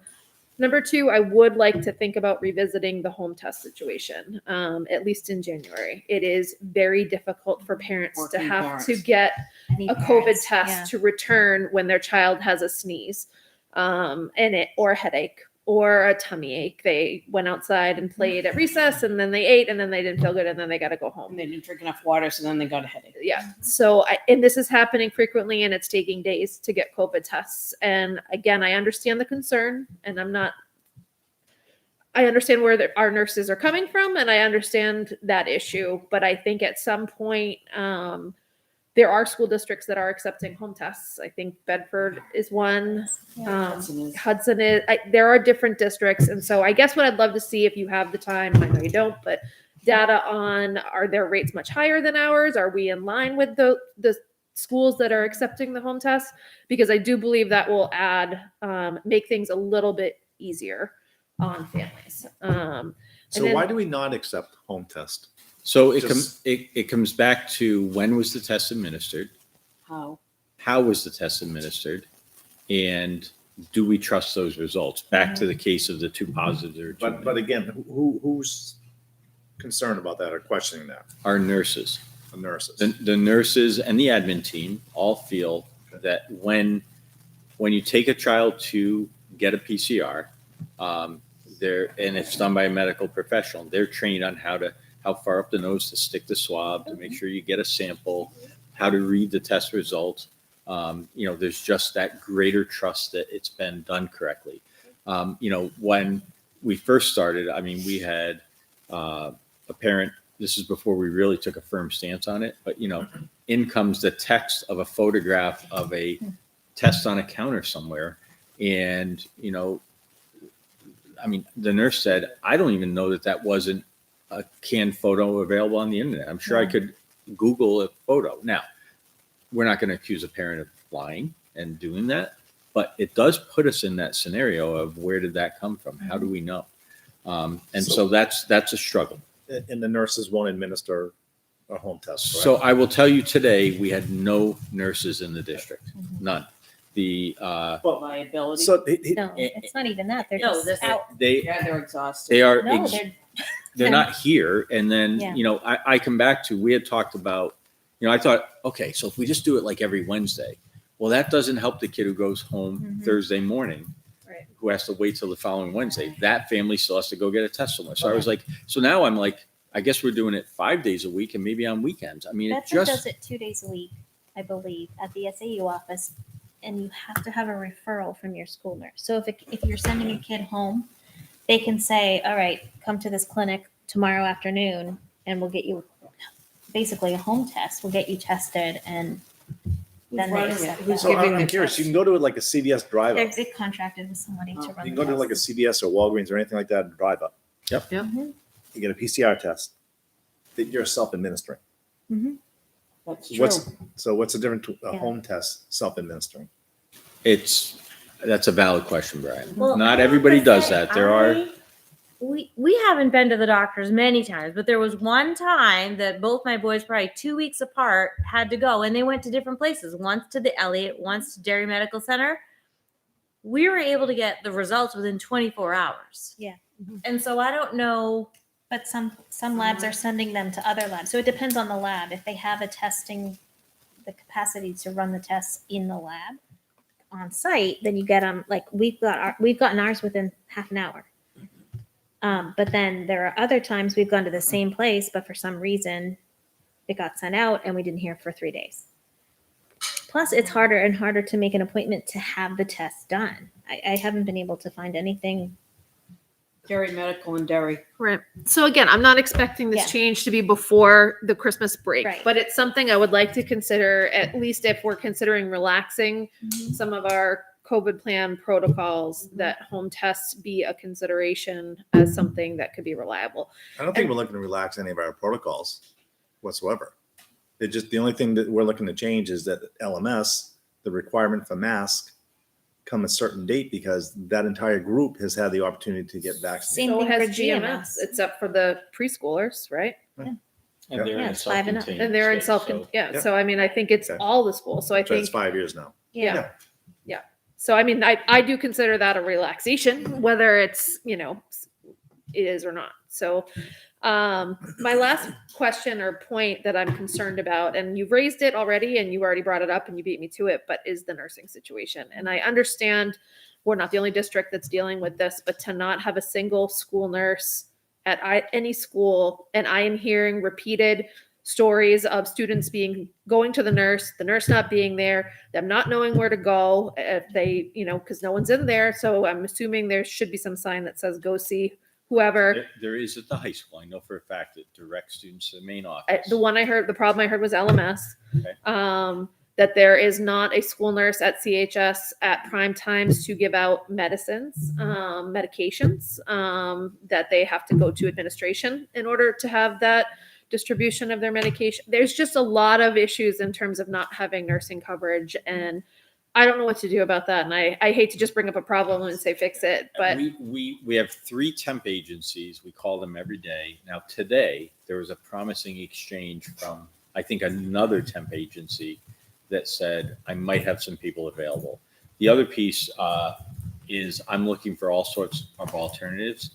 Number two, I would like to think about revisiting the home test situation, at least in January. It is very difficult for parents to have to get a COVID test to return when their child has a sneeze or a headache or a tummy ache. They went outside and played at recess and then they ate and then they didn't feel good and then they got to go home. And they didn't drink enough water, so then they got a headache. Yeah. So, and this is happening frequently and it's taking days to get COVID tests. And again, I understand the concern and I understand where our nurses are coming from and I understand that issue. But I think at some point, there are school districts that are accepting home tests. I think Bedford is one. Hudson is. There are different districts. And so I guess what I'd love to see, if you have the time, I know you don't, but data on, are their rates much higher than ours? Are we in line with the schools that are accepting the home tests? Because I do believe that will make things a little bit easier on families. So why do we not accept home test? So it comes back to, when was the test administered? How was the test administered? And do we trust those results? Back to the case of the two positives or two. But again, who's concerned about that or questioning that? Our nurses. The nurses. The nurses and the admin team all feel that when you take a child to get a PCR, and it's done by a medical professional, they're trained on how far up the nose to stick the swab, to make sure you get a sample, how to read the test results. There's just that greater trust that it's been done correctly. When we first started, we had a parent, this is before we really took a firm stance on it, but in comes the text of a photograph of a test on a counter somewhere. And, the nurse said, I don't even know that wasn't a canned photo available on the internet. I'm sure I could Google a photo. Now, we're not going to accuse a parent of lying and doing that, but it does put us in that scenario of, where did that come from? How do we know? So that's a struggle. And the nurses won't administer a home test, correct? So I will tell you today, we had no nurses in the district, none. Liability. So No, it's not even that. They're just out. They're exhausted. They are. No, They're not here. And then, I come back to, we had talked about, I thought, okay, so if we just do it like every Wednesday, well, that doesn't help the kid who goes home Thursday morning, who has to wait till the following Wednesday. That family still has to go get a test somewhere. So I was like, so now I'm like, I guess we're doing it 5 days a week and maybe on weekends. Bedford does it 2 days a week, I believe, at the SAU office. And you have to have a referral from your school nurse. So if you're sending a kid home, they can say, all right, come to this clinic tomorrow afternoon and we'll get you basically a home test. We'll get you tested and then they accept that. So I'm curious, you can go to like a CVS drive up. They're contracted with somebody to run You can the go to like a test. CVS or Walgreens or anything like that and drive up. Yep. Mhm. You get a PCR test that you're self-administering. That's true. What's the difference between a home test self-administering? That's a valid question, Brian. Well, Not I everybody have to does say, that. There are. We haven't been to the doctors many times, but there was one time that both my boys, probably 2 weeks apart, had to go, and they went to different places. Once to the Elliott, once to Dairy Medical Center. We were able to get the results within 24 hours. Yeah. And so I don't know But some labs are sending them to other labs. So it depends on the lab. If they have the capacity to run the tests in the lab on site, then you get them, like we've gotten ours within half an hour. But then there are other times we've gone to the same place, but for some reason it got sent out and we didn't hear for 3 days. Plus, it's harder and harder to make an appointment to have the test done. I haven't been able to find anything. Derry Medical and Derry. Right. So again, I'm not expecting this Yeah. change to be before the Christmas break, Right. but it's something I would like to consider, at least if we're considering relaxing some of our COVID plan protocols, that home tests be a consideration as something that could be reliable. I don't think we're looking to relax any of our protocols whatsoever. It just, the only thing that we're looking to change is that LMS, the requirement for mask come a certain date because that entire group has had the opportunity to get vaccinated. Same So thing has for GMS, GMS. except for the preschoolers, right? And Yeah. they're in a it's 5 and up. self-contained And they're in state, self, so- Yeah. so I mean, I think it's Okay. all the schools. So I So think, it's 5 years now. Yeah. Yeah. so I mean, I do consider that a relaxation, whether it's, it is or not. So my last question or point that I'm concerned about, and you've raised it already and you already brought it up and you beat me to it, but is the nursing situation. And I understand we're not the only district that's dealing with this, but to not have a single school nurse at any school, and I am hearing repeated stories of students going to the nurse not being there, them not knowing where to go if they, because no one's in there. So I'm assuming there should be some sign that says go see whoever. There is at the high school. I know for a fact that direct students to the main office. The problem I heard was LMS. Okay. That there is not a school nurse at CHS at prime times to give out medicines, medications, that they have to go to administration in order to have that distribution of their medication. There's just a lot of issues in terms of not having nursing coverage, and I don't know what to do about that. And I hate to just bring up a problem and say fix it, but we have 3 temp agencies. We call them every day. Now today there was a promising exchange from, I think, another temp agency that said I might have some people available. The other piece is I'm looking for all sorts of alternatives.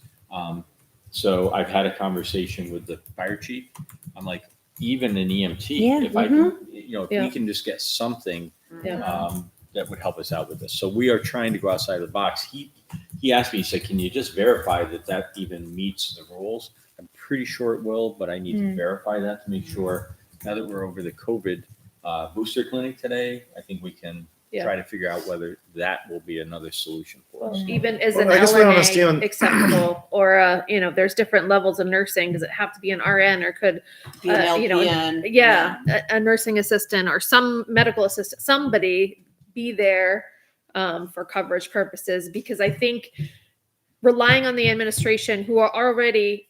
So I've had a conversation with the fire chief. I'm like, even an EMT, if I can, if we can just get something that would help us out with this. So we are trying to go outside of the box. He asked me, he said, can you just verify that even meets the rules? I'm pretty sure it will, but I need to verify that to make sure. Now that we're over the COVID booster clinic today, I think we can try to figure out whether that will be another solution for us. even as an Well, I guess we don't LNA understand- acceptable, or there's different levels of nursing. Does it have to be an RN, or could Be an LPN. a nursing assistant or some medical assistant, somebody be there for coverage purposes? Because I think relying on the administration, who are already,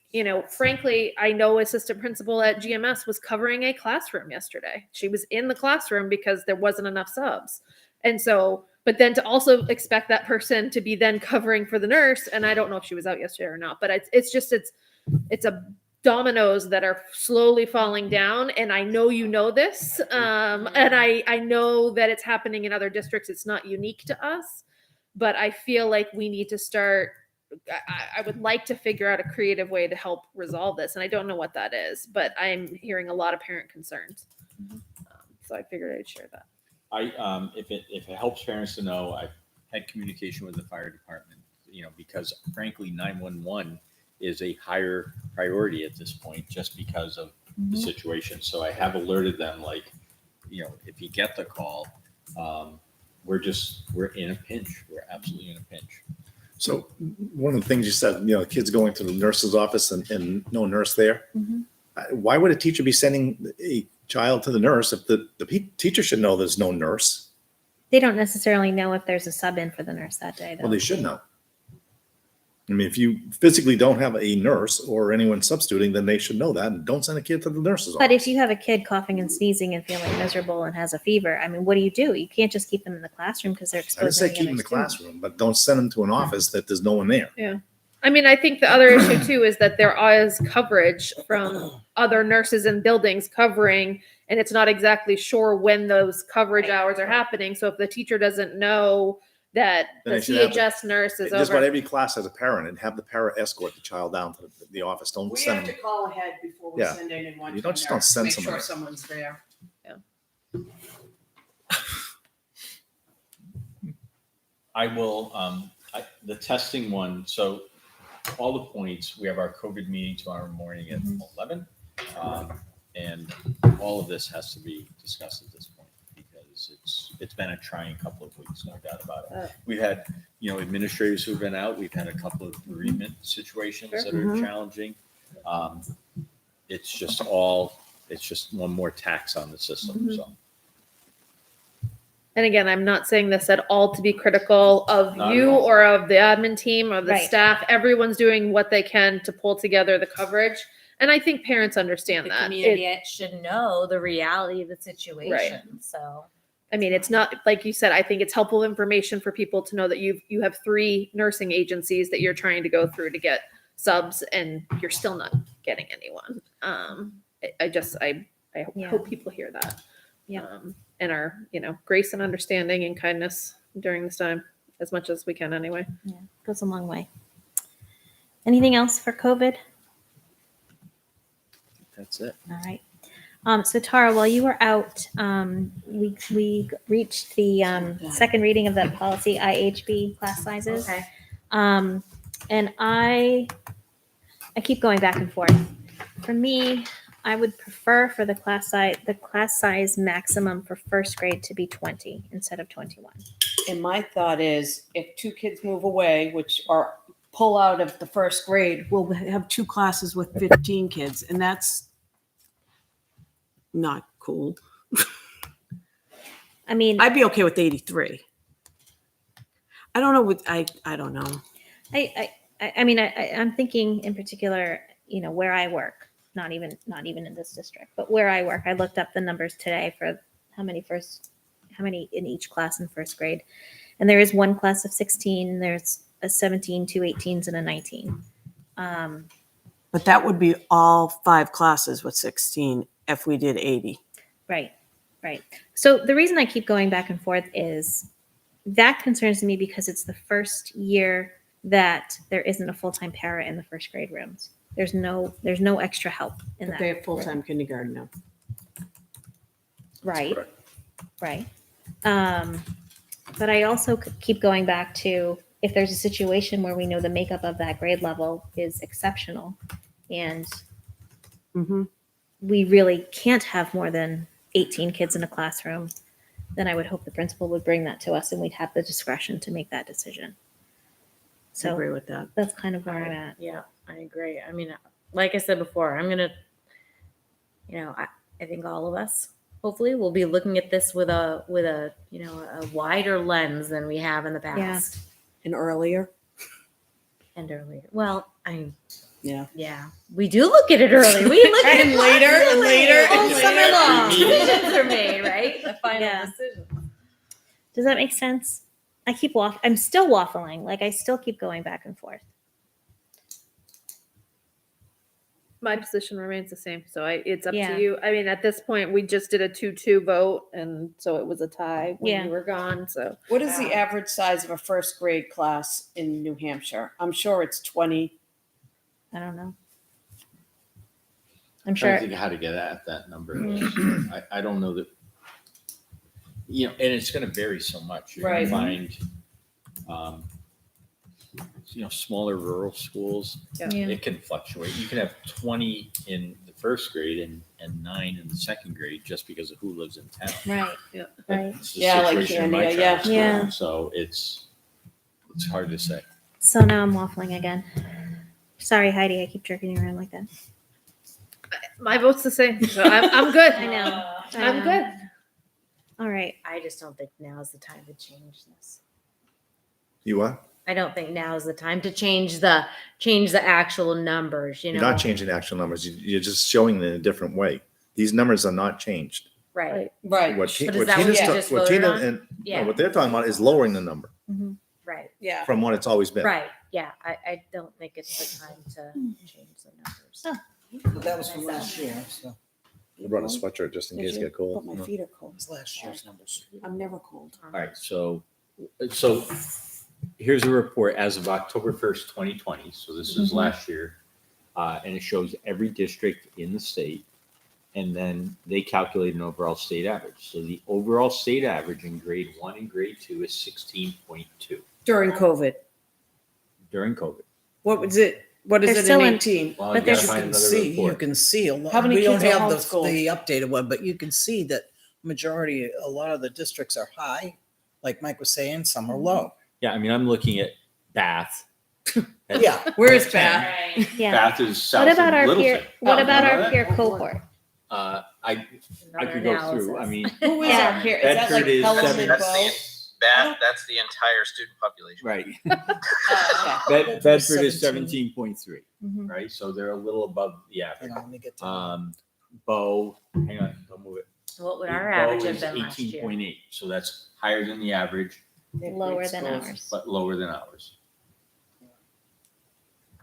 frankly, I know assistant principal at GMS was covering a classroom yesterday. She was in the classroom because there wasn't enough subs. And so, but then to also expect that person to be then covering for the nurse, and I don't know if she was out yesterday or not, but it's a dominoes that are slowly falling down. And I know this, and I know that it's happening in other districts. It's not unique to us, but I feel like we need to start. I would like to figure out a creative way to help resolve this, and I don't know what that is, but I'm hearing a lot of parent concerns. So I figured I'd share that. If it helps parents to know, I've had communication with the fire department, because frankly, 911 is a higher priority at this point just because of the situation. So I have alerted them, like, if you get the call, we're in a pinch. We're absolutely in a pinch. So one of the things you said, kids going to the nurse's office and no nurse there. Why would a teacher be sending a child to the nurse if the teacher should know there's no nurse? They don't necessarily know if there's a sub in for the nurse that day, though. Well, they should know. I mean, if you physically don't have a nurse or anyone substituting, then they should know that, and don't send a kid to the nurse's But office. if you have a kid coughing and sneezing and feeling miserable and has a fever, I mean, what do? You can't just keep them in the classroom because they're I exposed. would say keep them in the classroom, but don't send them to an office that there's no one there. Yeah. I mean, I think the other issue too is that there is coverage from other nurses in buildings covering, and it's not exactly sure when those coverage hours are happening. So if the teacher doesn't know that the Then they should have CHS nurse is Just about over. every class has a parent and have the para escort the child down to the office. Don't We send have to them. call ahead before we Yeah. send anyone You to don't a just don't nurse, send make sure someone. someone's there. I will, the testing one, so all the points, we have our COVID meeting tomorrow morning at 11. And all of this has to be discussed at this point because it's been a trying couple of weeks, no doubt about it. We've had, administrators who've been out. We've had a couple of bereavement situations that are challenging. It's just one more tax on the system, so. And again, I'm not saying this at all to be critical of Not at you all. or of the admin team or the Right. staff. Everyone's doing what they can to pull together the coverage. And I think parents understand The that. community should know the reality of the situation. So I mean, it's not like you said, I think it's helpful information for people to know that you have 3 nursing agencies that you're trying to go through to get subs and you're still not getting anyone. I Yeah. hope people hear that. Yeah. And are, grace and understanding and kindness during this time as much as we can anyway. Yeah, goes a long way. Anything else for COVID? That's it. All right. So Tara, while you were out, we reached the second reading of that policy IHB class sizes. okay. And I keep going back and forth. For me, I would prefer for the class size maximum for first grade to be 20 instead of 21. And my thought is if 2 kids move away, which are pull out of the first grade, we'll have 2 classes with 15 kids. And that's not cool. I mean, I'd be okay with 83. I don't know what I don't know. I'm thinking in particular, where I work, not even in this district, but where I work, I looked up the numbers today for how many in each class in first grade. And there is one class of 16, there's a 17, 2 18s and a 19. But that would be all 5 classes with 16 if we did 80. Right. So the reason I keep going back and forth is that concerns me because it's the first year that there isn't a full-time para in the first grade rooms. There's no extra help in But that. they have full-time kindergarten now. Right. But I also keep going back to if there's a situation where we know the makeup of that grade level is exceptional and we really can't have more than 18 kids in a classroom, then I would hope the principal would bring that to us and we'd have the discretion to make that decision. I So agree with that. that's kind of where I'm at. Yeah, I agree. I mean, like I said before, I'm gonna, I think all of us hopefully will be looking at this with a a wider lens than we have in the past And earlier. and earlier. Well, Yeah. we do look at it early. We look at And it later and later all and summer later. long. Decisions are made, right? The final Yeah. decision. Does that make sense? I'm still waffling. Like I still keep going back and forth. My position remains the same. So it's up Yeah. to you. I mean, at this point, we just did a 2-2 vote. And so it was a tie when Yeah. you were gone. So What is the average size of a first grade class in New Hampshire? I'm sure it's 20. I don't know. I'm I'm trying sure. to think of how to get at that number. I don't know that, and it's going to vary so much. You're Right. going to find, smaller rural schools. Yeah. It can fluctuate. You can have 20 in the first grade and 9 in the second grade just because of who lives in town. Right. Yeah. Right. It's the Yeah, like situation in my Candia, yeah. child's school. Yeah. So it's hard to say. So now I'm waffling again. Sorry, Heidi. I keep jerking you around like that. my vote's the same. So I'm good. I know. I'm good. All right. I just don't think now is the time to change this. You what? I don't think now is the time to change the actual numbers. You're not changing the actual numbers. You're just showing it in a different way. These numbers are not changed. Right. Right. What But is that what you just what voted Tina on? and Yeah. what they're talking about is lowering the number Right. Yeah. from what it's always been. Right. Yeah. I don't think it's the time to change the numbers. But that was from last year, so I brought a sweatshirt just in Did case it you? get cold. But my feet are cold. it's last year's numbers. I'm never cold. All right. So So here's a report as of October 1st, 2020. So this is last year. And it shows every district in the state. And then they calculate an overall state average. So the overall state average in grade 1 and grade 2 is 16.2 During COVID. during COVID. What was it? What is They're it still in in- 18? Well, But you there's- gotta You find can another see, you report. can see a lot. How many We don't kids are have homeschooled? the updated one, but you can see that majority, a lot of the districts are high. Like Mike was saying, some are low. Yeah, I mean, I'm looking at Bath. Yeah. Where's Bath? Right. Yeah. Bath is south What about of our Littleton. peer, what Oh, about you know our that? peer cohort? I Another could go through. I analysis. mean, Who is Yeah. our peer? Is that Bedford like is Pelham seven- and That's Bow? that's the entire student population. right. Oh, okay. Bedford is 17.3, Mhm. right? So they're a little above the average. Hang on, let me get to. Bow, hang on, don't move it. So what would our Bow average have is been last year? 18.8, so that's higher than the average, Lower than ours. but lower than ours.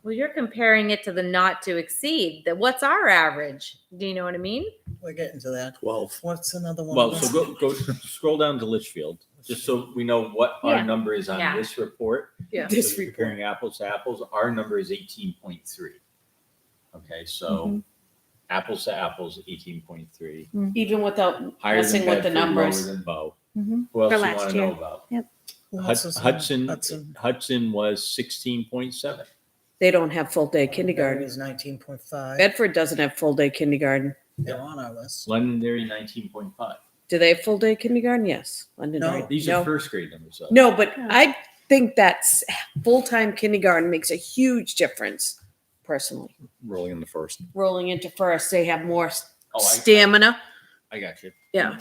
Well, you're comparing it to the not to exceed. That what's our average? Do you know what I mean? We're getting to that. 12. What's another one? Well, so go scroll down to Litchfield, just so we know what Yeah. our number is on Yeah. this report. Yeah. So This you're report. comparing apples to apples, our number is 18.3. Okay, so apples to apples, 18.3. Even without Higher messing than with the Bedford, numbers. lower than Bow. Mhm. Who else For you last want to year. know about? Who else is in- Hudson was 16.7. They don't have full day Kindergarten kindergarten. is 19.5. Bedford doesn't have full day kindergarten. They're on our list. Londonderry 19.5. Do they have full day kindergarten? Yes. Londonderry. No. These are first grade numbers. Though. No, but I think that's full-time kindergarten makes a huge difference personally. Rolling in the first. Rolling into first, they have more Oh, stamina. I got you. Yeah.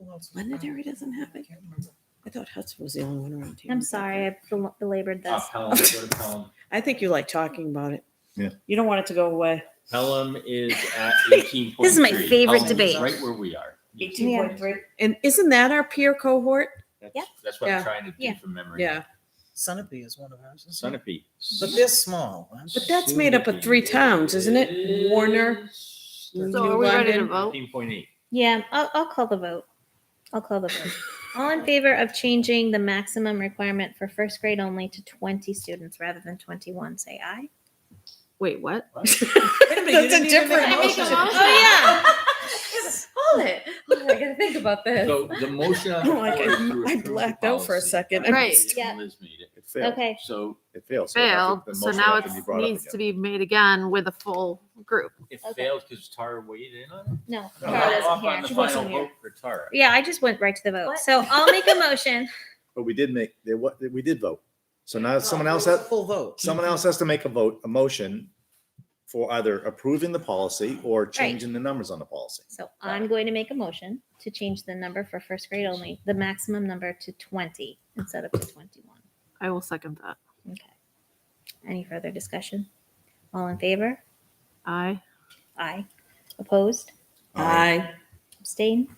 Who else? Londonderry doesn't have it. Can't remember. I thought Hudson was the only one around here. I'm sorry, I belabored this. Pelham, go to Pelham. I think you like talking about it. Yeah. You don't want it to go away. Pelham is at 18.3. This is my favorite Pelham is debate. Right where we are. 18.3. And isn't that our peer cohort? That's what Yeah. I'm trying to do Yeah. from memory. Yeah. Sunapee is one of ours. isn't it? Sunapee. But they're small. But that's made up of 3 towns, isn't it? Warner. So are we ready to London. vote? 13.8. Yeah, I'll call the vote. I'll call the vote. All in favor of changing the maximum requirement for first grade only to 20 students rather than 21, say aye. Wait, what? Wait a minute, you That's a didn't even different make a motion. motion. Oh yeah. Hold it. Oh, I gotta think about this. So the motion on the I'm like, floor is to I approve the blacked out for a policy. second. Right. Yeah. Liz made it. It failed. Okay, So It failed. So it has Failed, to- the so motion now has it to be brought up needs again. to be made again with a full group. it Okay. failed because Tara weighed in on it? no, No, Tara off doesn't on hear. the She final wasn't here. vote for Tara. Yeah, I just went right to the vote. What? So I'll make a motion. But we did make, we did vote. So now Oh, someone else it was a has, Full vote. someone else has to make a motion for either approving the policy or changing the numbers on the policy. So I'm going to make a motion to change the number for first grade only, the maximum number to 20 instead of to 21. I will second that. Okay. Any further discussion? All in favor? Aye. Aye. Opposed? Aye. Abstain?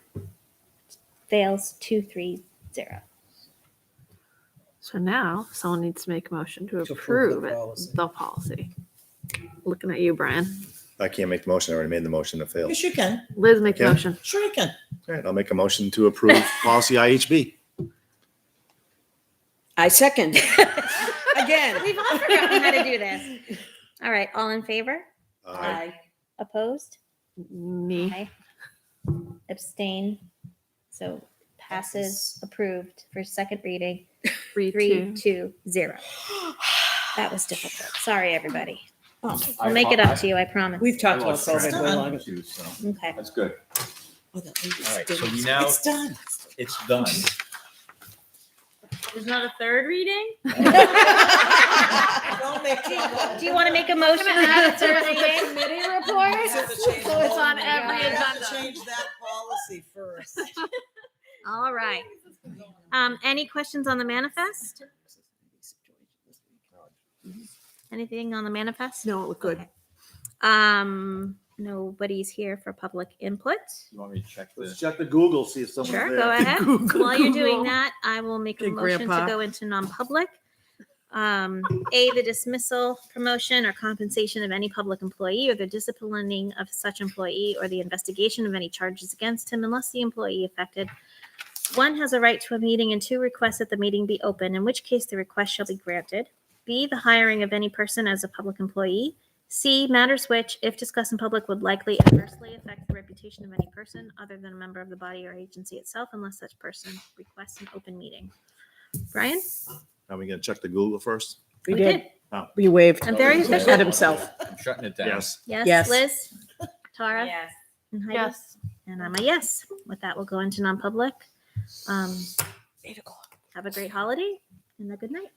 Fails 2-3-0. So now someone needs to make a motion to approve the approve it, policy. the policy. Looking at you, Brian. I can't make the motion. I already made the motion. It failed. Yes, you can. Liz, make the Okay. motion. Sure you can. All right, I'll make a motion to approve policy IHB. I second. Again. We've all forgotten how to do this. All right, all in favor? Aye. Opposed? Me. Aye. Abstain? So passes approved for second reading. 3-2-0. That was difficult. Sorry, everybody. I'll make it up to you, I promise. We've I talked about lost track COVID of way time longer. too, so Okay. that's good. Oh, that lady's All right, doing so we it. now, It's done. it's done. There's not a third reading? Don't make Do you want to make a motion to have a third reading? Committee report? So it's on every We have to agenda. change that policy first. All right. Any questions on the manifest? Anything on the manifest? No, it looked good. Okay. Nobody's here for public input. You want me to check Let's the? check the Google, see if someone's Sure, there. go ahead. Google. While you're doing Google. that, I will make a Hey, motion to Grandpa. go into non-public. The dismissal, promotion, or compensation of any public employee, or the disciplining of such employee, or the investigation of any charges against him, unless the employee affected 1 has a right to a meeting, and 2 requests that the meeting be open, in which case the request shall be granted. B, the hiring of any person as a public employee. C, matters which, if discussed in public, would likely adversely affect the reputation of any person other than a member of the body or agency itself, unless such person requests an open meeting. Brian? Are we gonna check the Google first? We We did. Oh, We waved I'm very at efficient. himself. I'm shutting it down. yes. Yes. Yes. Liz? Tara? Yes. And Heidi? Yes. And I'm a yes. With that, we'll go into non-public. 8 o'clock. Have a great holiday and a good night.